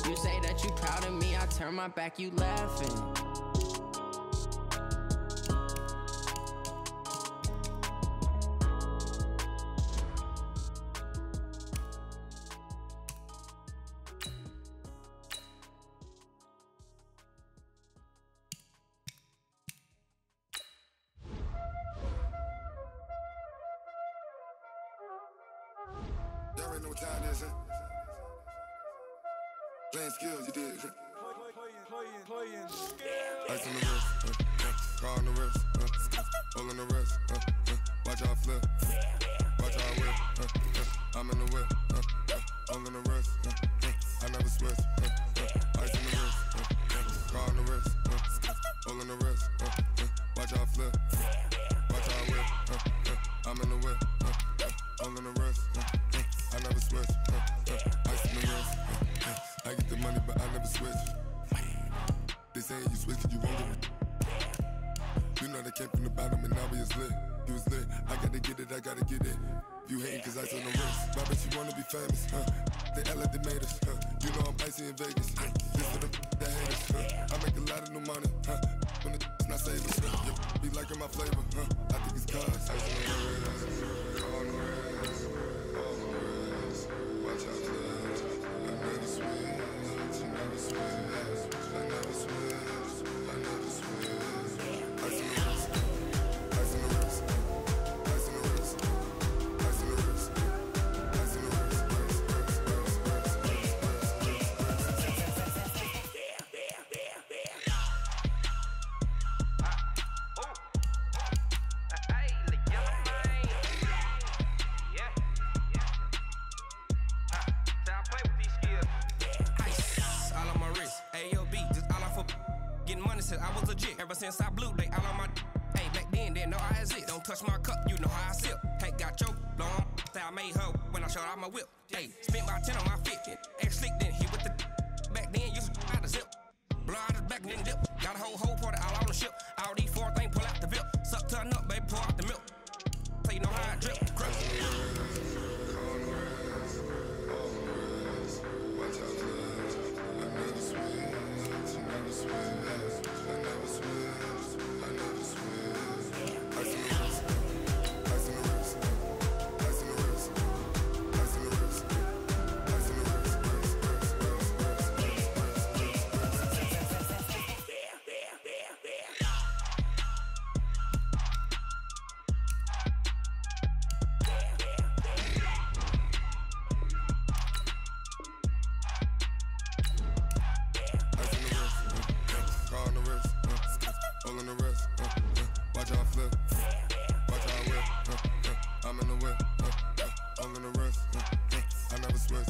You say that you proud of me, I turn my back, you laughing. Y'all already know what time it is, huh? Playing skills, you did. Playing skills. Ice on the wrist, car on the wrist, hole in the wrist, watch how I flip, watch how I whip, I'm in the whip, hole in the wrist, I never switch, ice on the wrist, car on the wrist, hole in the wrist, watch how I flip, watch how I whip, I'm in the whip, hole in the wrist, I never switch, ice on the wrist, I get the money but I never switch. They saying you switch 'cause you won't get it. You know they came from the bottom and now we is lit. You was lit, I gotta get it, I gotta get it. You hating 'cause ice on the wrist. My bitch, you wanna be famous, They Ella they made us, You know I'm icy in Vegas, This for the that haters, I make a lot of new money, When the not saving, be liking my flavor, I think it's cause ice on the wrist, on the wrist, on the wrist. Watch out, clubs, I never switch, I never switch, I never switch, I never switch. Ice on the wrist, ice on the wrist, ice on the wrist, ice on the wrist, ice on the wrist, I was legit ever since I blew they all on my. Hey, back then didn't know I exist. Don't touch my cup, you know how I sip. Hey, got your long. I made her when I showed out my whip. Hey, spent about 10 on my fit. Ex slick then hit with the. Back then used to out the zip. Blow out his back and then dip. Got a whole party all on the ship. All these four things pull out the VIP. Suck turn up, baby, pour out the milk. So you know how I drip. Crush. Watch out, clubs, I never switch, I never switch. I never switch, I never switch. Ice on the wrist, ice on the wrist, ice on the wrist, ice on the wrist, ice on the wrist, car on the wrist, hole in the wrist, watch how I flip, watch how I whip, I'm in the whip, hole in the wrist, I never switch.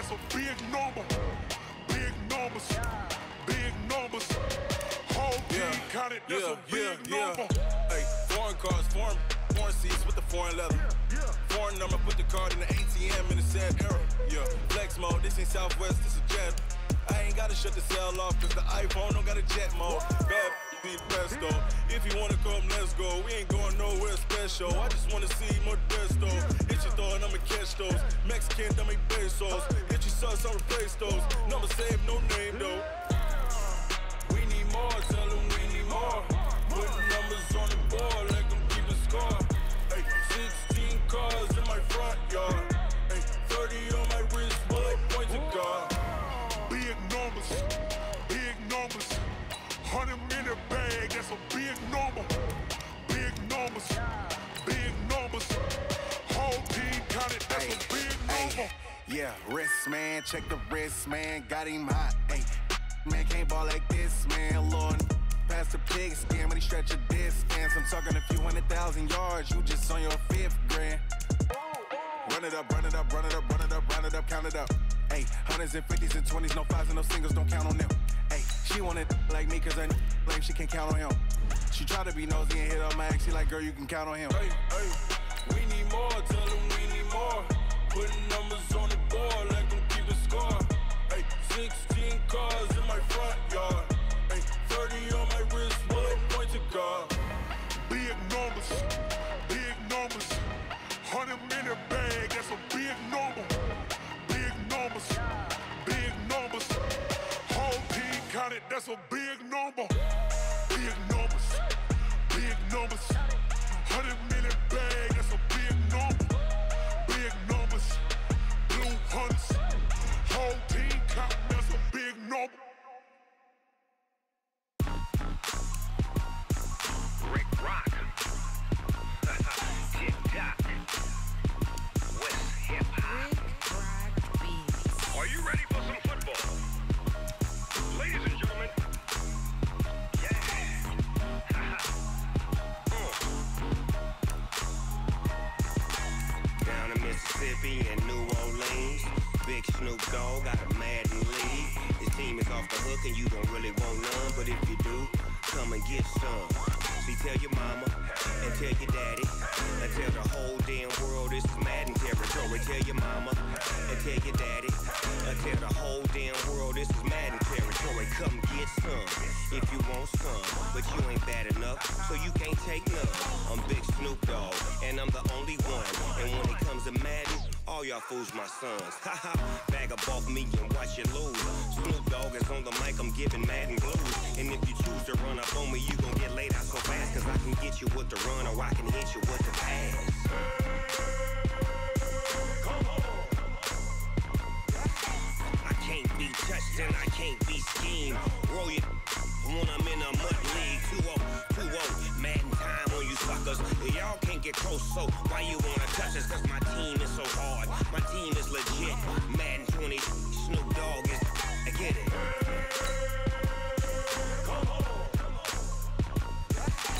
that's a big number. Big numbers, big numbers. Whole team counted, that's a big number. Hey, foreign cars, foreign seats with the foreign leather. Foreign number, put the card in the ATM in the sad era. Yeah, flex mode, this ain't Southwest, this a jet. I ain't gotta shut the cell off, cause the iPhone don't got a jet mode. Bad be the best though. If you wanna come, let's go. We ain't going nowhere special. I just wanna see more Modesto. Hit your throw and I'ma catch those. Mexican, don't make pesos. Hit your sauce, I'll replace those. Number save, no name though. We need more, tell them we need more. Put numbers on the board, let them keep a score. Hey, 16 cars in my front yard. Hey, 30 on my wrist, bullet points of God. Big numbers, big numbers. 100 minute bag, that's a big number. Big numbers, big numbers. Whole team counted, that's a big number. Yeah, wrist, man, check the wrist, man, got him hot. Hey, man, can't ball like this, man, Lord. Past the pig skin, when he stretch a distance. I'm talking a few 100,000 yards, you just on your 5th grand. Run it up, run it up, run it up, run it up, run it up, count it up. Hey, 100s and 50s and 20s, no 5s and no singles, don't count on them. Hey, she wanted like me cause her lame, she can't count on him. She try to be nosy and hit up my ex, she like, girl, you can count on him. Hey, we need more, tell them we need more. Putting numbers on the board, let them keep a score. Hey, 16 cars in my front yard. Hey, 30 on my wrist, bullet points of God. Big numbers, big numbers. 100 minute bag, that's a big number. Big numbers, big numbers. Whole team counted, that's a big number. Big numbers, big numbers. 100 minute bag, that's a big number. Big numbers, blue hunts. Whole team counting, that's a big number. Rick Rock. Tip-top. West hip-hop. Are you ready for some football? Ladies and gentlemen. Down in Mississippi and New Orleans, Big Snoop Dogg got a Madden league. His team is off the hook and you don't really want none, but if you do, come and get some. See, tell your mama and tell your daddy and tell the whole damn world this is Madden territory. Tell your mama and tell your daddy and tell the whole damn world this is Madden territory. Come get some if you want some, but you ain't bad enough, so you can't take none. I'm Big Snoop Dogg and I'm the only one. And when it comes to Madden, all y'all fools my sons. Haha, bag up off me and watch you lose. Snoop Dogg is on the mic, I'm giving Madden blues. And if you choose to run up on me, you gon' get laid out so fast, cause I can get you with the run or I can hit you with the pass. I can't be touched and I can't be schemed. Roll you when I'm in a mud league. 2-0, Madden time on you suckers. Y'all can't get close, so why you wanna touch us? Cause my team is so hard, my team is legit. Madden 20, Snoop Dogg is, I get it.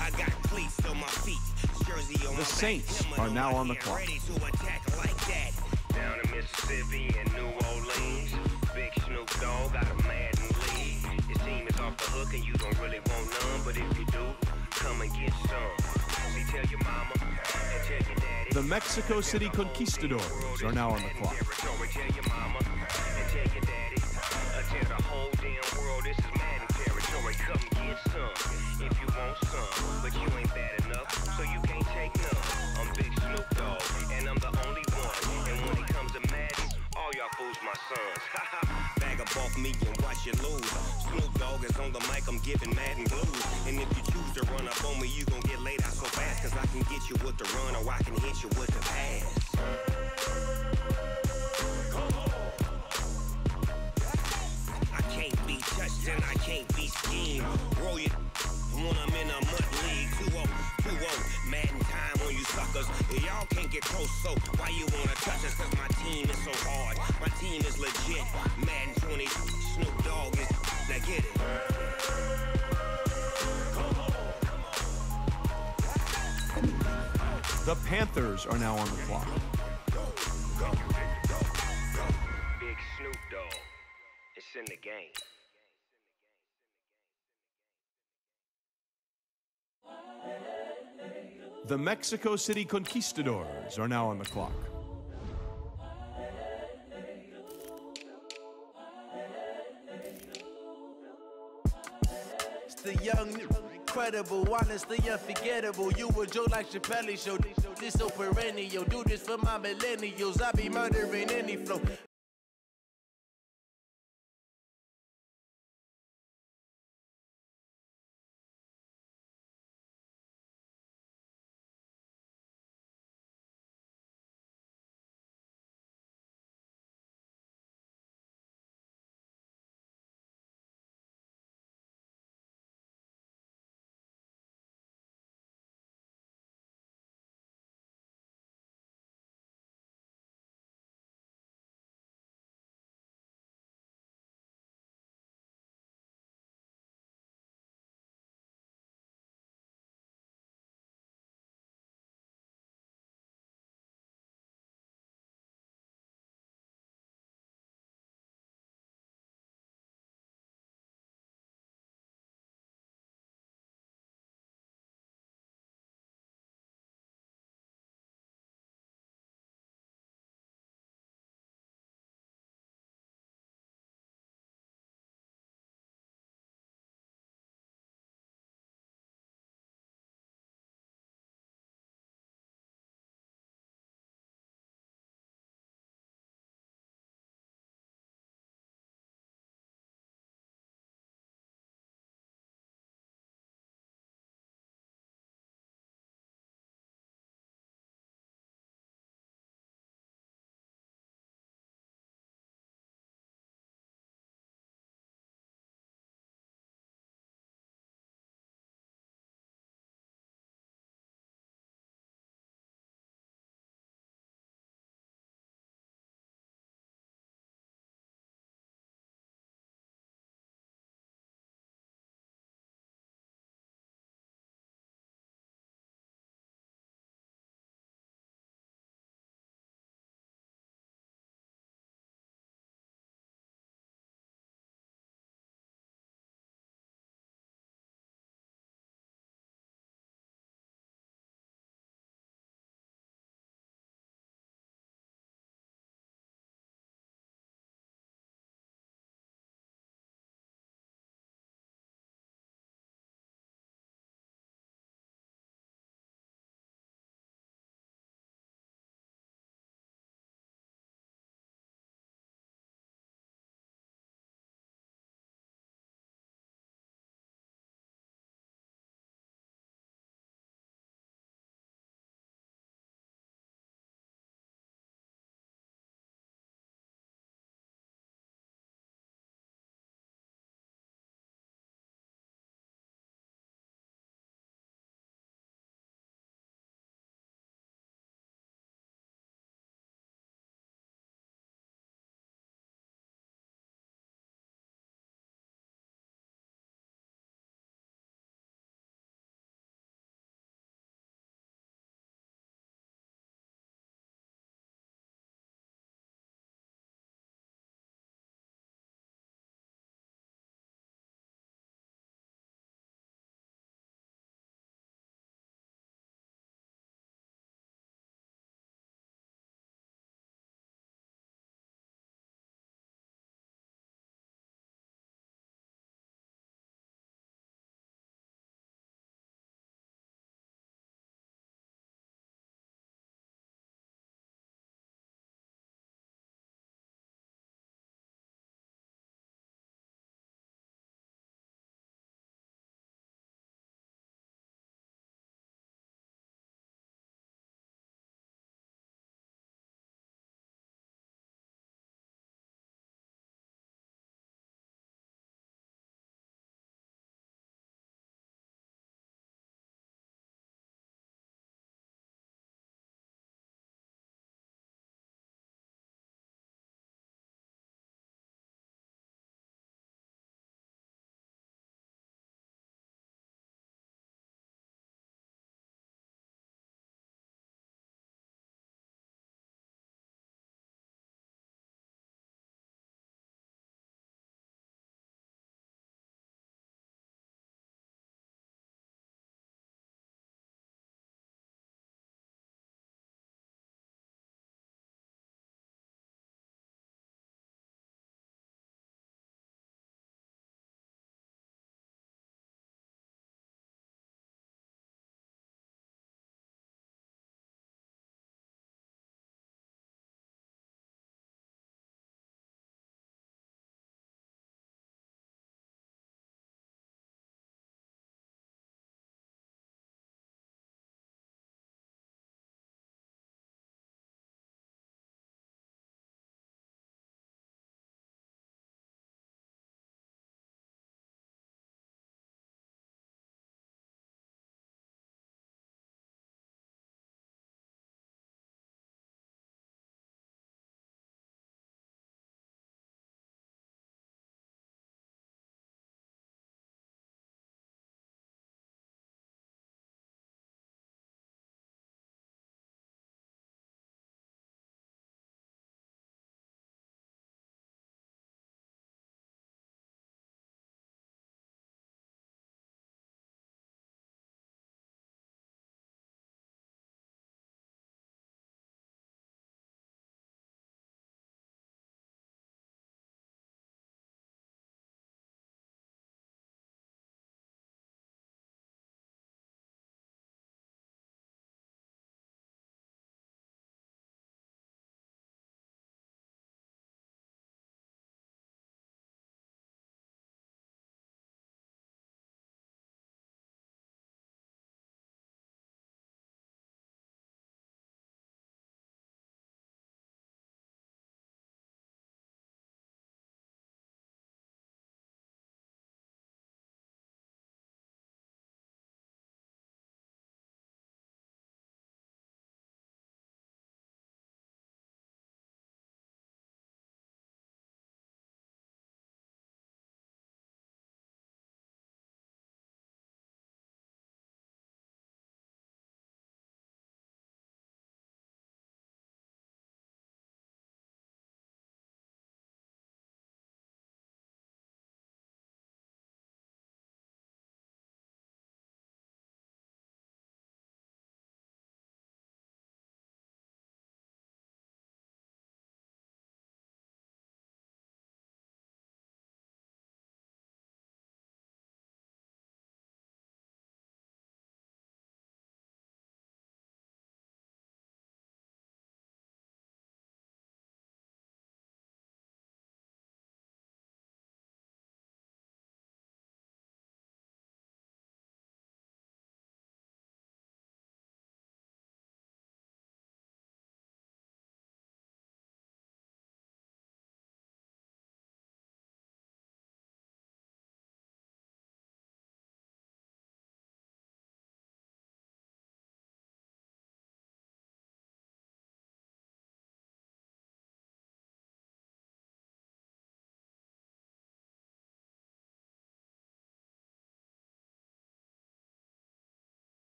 I got cleats on my feet, jersey on my back. The Saints are now on the clock. Ready to attack like that. Down in Mississippi and New Orleans, Big Snoop Dogg got a Madden league. His team is off the hook and you don't really want none, but if you do, come and get some. See, tell your mama and tell your daddy. The Mexico City Conquistadors are now on the clock. Tell your mama and tell your daddy. Tell the whole damn world this is Madden territory. Come get some if you want some, but you ain't bad enough, so you can't take none. I'm Big Snoop Dogg and I'm the only one. And when it comes to Madden, all y'all fools my sons. Bag up off me and watch you lose. Snoop Dogg is on the mic, I'm giving Madden blues. And if you choose to run up on me, you gon' get laid out so fast, cause I can get you with the run or I can hit you with the pass. I can't be touched and I can't be schemed. Roll you when I'm in a mud league. 2-0, Madden time on you suckers. Y'all can't get close, so why you wanna touch us? Cause my team is so hard, my team is legit. Madden 20, Snoop Dogg is, now get it. The Panthers are now on the clock. Big Big Snoop Dogg. It's in the game. The Mexico City Conquistadors are now on the clock. It's the young, incredible, honestly unforgettable. You a Joe like Chappelle show. This so perennial. Do this for my millennials. I be murdering any flow.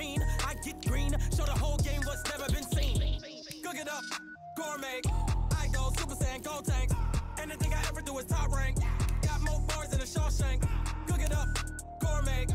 fiend. I get green, show the whole game what's never been seen. Cook it up, gourmet. I go Super Saiyan, gold tank. Anything I ever do is top rank. Got more bars than a Shawshank. Cook it up, gourmet.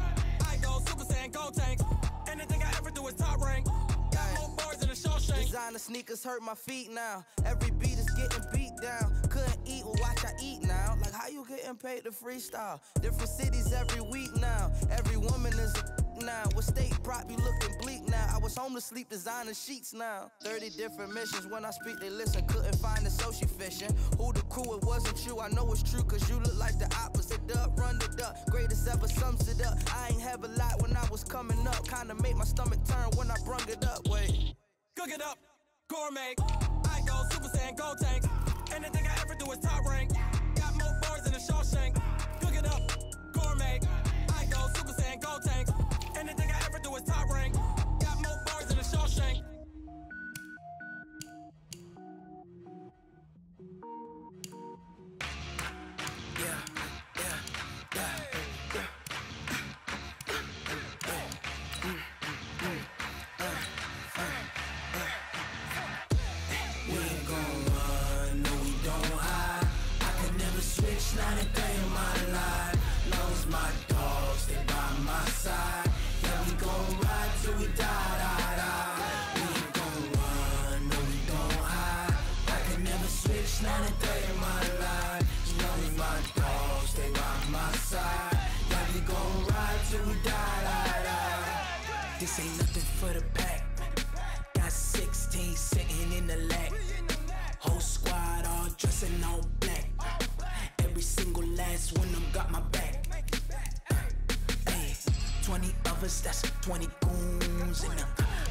I go Super Saiyan, gold tank. Anything I ever do is top rank. Got more bars than a Shawshank. Designer sneakers hurt my feet now. Every beat is getting beat down. Couldn't eat, well watch I eat now. Like how you getting paid to freestyle? Different cities every week now. Every woman is a now. What state prop you looking bleak now? I was homeless, sleep designer sheets now. 30 different missions. When I speak they listen. Couldn't find the social fishing. Who the crew? It wasn't you. I know it's true cause you look like the opposite. Duck, run the duck. Greatest ever sums it up. I ain't have a lot when I was coming up. Kinda made my stomach turn when I brung it up. Wait. Cook it up, gourmet. I go Super Saiyan, gold tank. Anything I ever do is top rank. Got more bars than a Shawshank. Cook it up, gourmet. I go Super Saiyan, gold tank. Anything I ever do is top rank. Got more bars than a Shawshank. Not a day in my life. Long as my dogs stay by my side. Yeah, we gon' ride till we die. We ain't gon' run, no we gon' hide. I can never switch, not a day in my life. As long as my dogs stay by my side. Yeah, we gon' ride till we die. This ain't nothing for the pack. Got 16 sitting in the lag. Whole squad all dressing all black. Every single last one of them got my back. 20 of us, that's 20 goons in the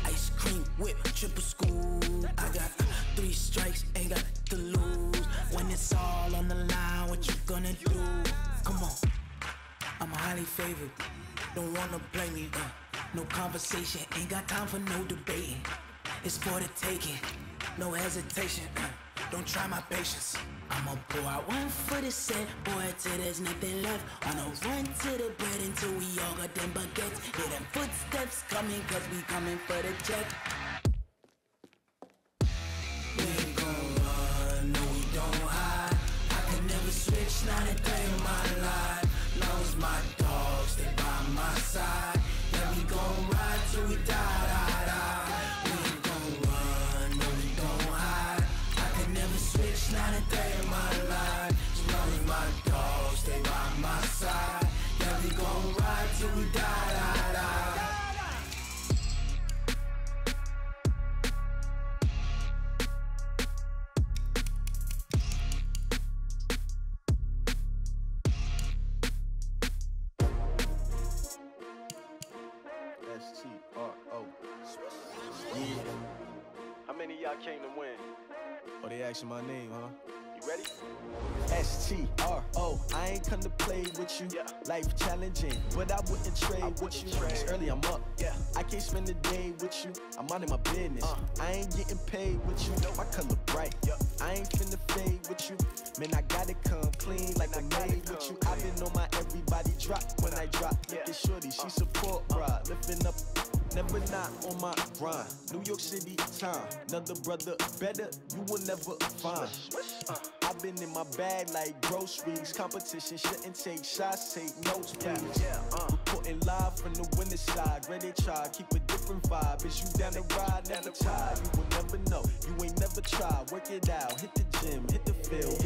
ice cream whip, triple scoop. I got 3 strikes, ain't got to lose. When it's all on the line, what you gonna do? Come on, I'm highly favored. Don't wanna blame me. No conversation, ain't got time for no debating. It's for the taking, no hesitation. Don't try my patience. I'ma pour out one for the set, boy, till there's nothing left. On a run to the bread until we all got them baguettes. Hear them footsteps coming, cause we coming for the check. We ain't gon' run, no we don't hide. I can never switch, not a day in my life. Long as my dogs stay by my side. Yeah, we gon' ride till we die. We ain't gon' run, no we don't hide. I can never switch, not a day in my life. As long as my dogs stay by my side. Yeah, we gon' ride till we die. S-T-R-O. Yeah. How many of y'all came to win? Oh, they asking my name, huh? You ready? S-T-R-O. I ain't come to play with you. Yeah. Life challenging, but I wouldn't trade with you. It's early, I'm up. Yeah. I can't spend the day with you. I'm minding my business. I ain't getting paid with you. My color bright. I ain't finna fade with you. Man, I gotta come clean like I made with you. I've been on my everybody drop when I drop. Look at shorty, she support rod. Lifting up, never not on my grind. New York City time, another brother better, you will never find. I've been in my bag like groceries. Competition shouldn't take shots, take notes, please. Reporting live from the winning side. Ready to try, keep a different vibe. Is you down the ride, never tired. You will never know, you ain't never tried. Work it out, hit the gym, hit the field.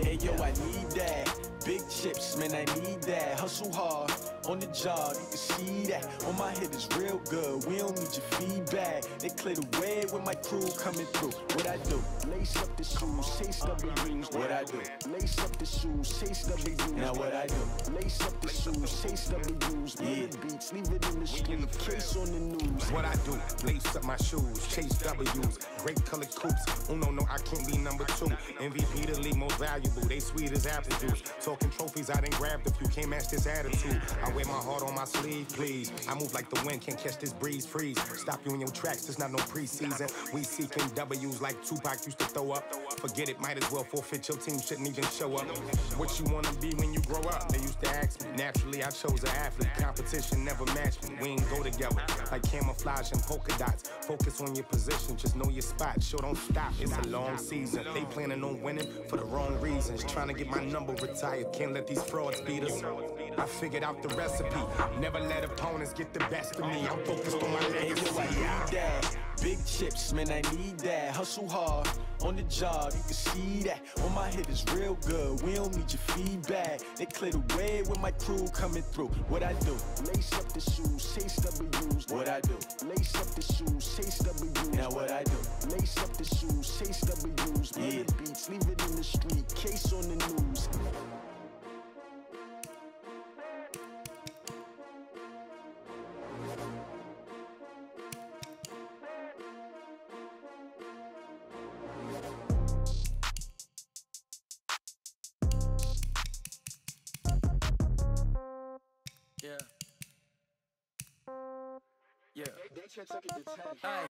Hey yo, I need that. Big chips, man, I need that. Hustle hard, on the job, you can see that. On my head is real good, we don't need your feedback. They clear the way with my crew coming through. What I do? Lace up the shoes, chase W's. What I do? Lace up the shoes, chase W's. Now what I do? Lace up the shoes, chase W's. Yeah. Beats, leave it in the street, case on the news. What I do? Lace up my shoes, chase W's. Great colored coops. Uno, no, I can't be number 2. MVP the league most valuable. They sweet as apple juice. Talking trophies, I done grabbed a few. Can't match this attitude. I wear my heart on my sleeve, please. I move like the wind, can't catch this breeze, freeze. Stop you in your tracks, there's not no preseason. We seeking W's like Tupac used to throw up. Forget it, might as well forfeit, your team shouldn't even show up. What you wanna be when you grow up? They used used to ask me. Naturally, I chose an athlete. Competition never matched me. We ain't go together like camouflage and polka dots. Focus on your position, just know your spot. Show don't stop, it's a long season. They planning on winning for the wrong reasons. Trying to get my number retired, can't let these frauds beat us. I figured out the recipe. Never let opponents get the best of me. I'm focused on my legacy. Big chips, man, I need that. Hustle hard on the job, you can see that. On my hit is real good, we don't need your feedback. They clear the way with my crew coming through. What I do? Lace up the shoes, chase W's. What I do? Lace up the shoes, chase W's. Now what I do? Lace up the shoes, chase W's. Yeah. The beats, leave it in the street, case on the news. Yeah. Yeah. Hey,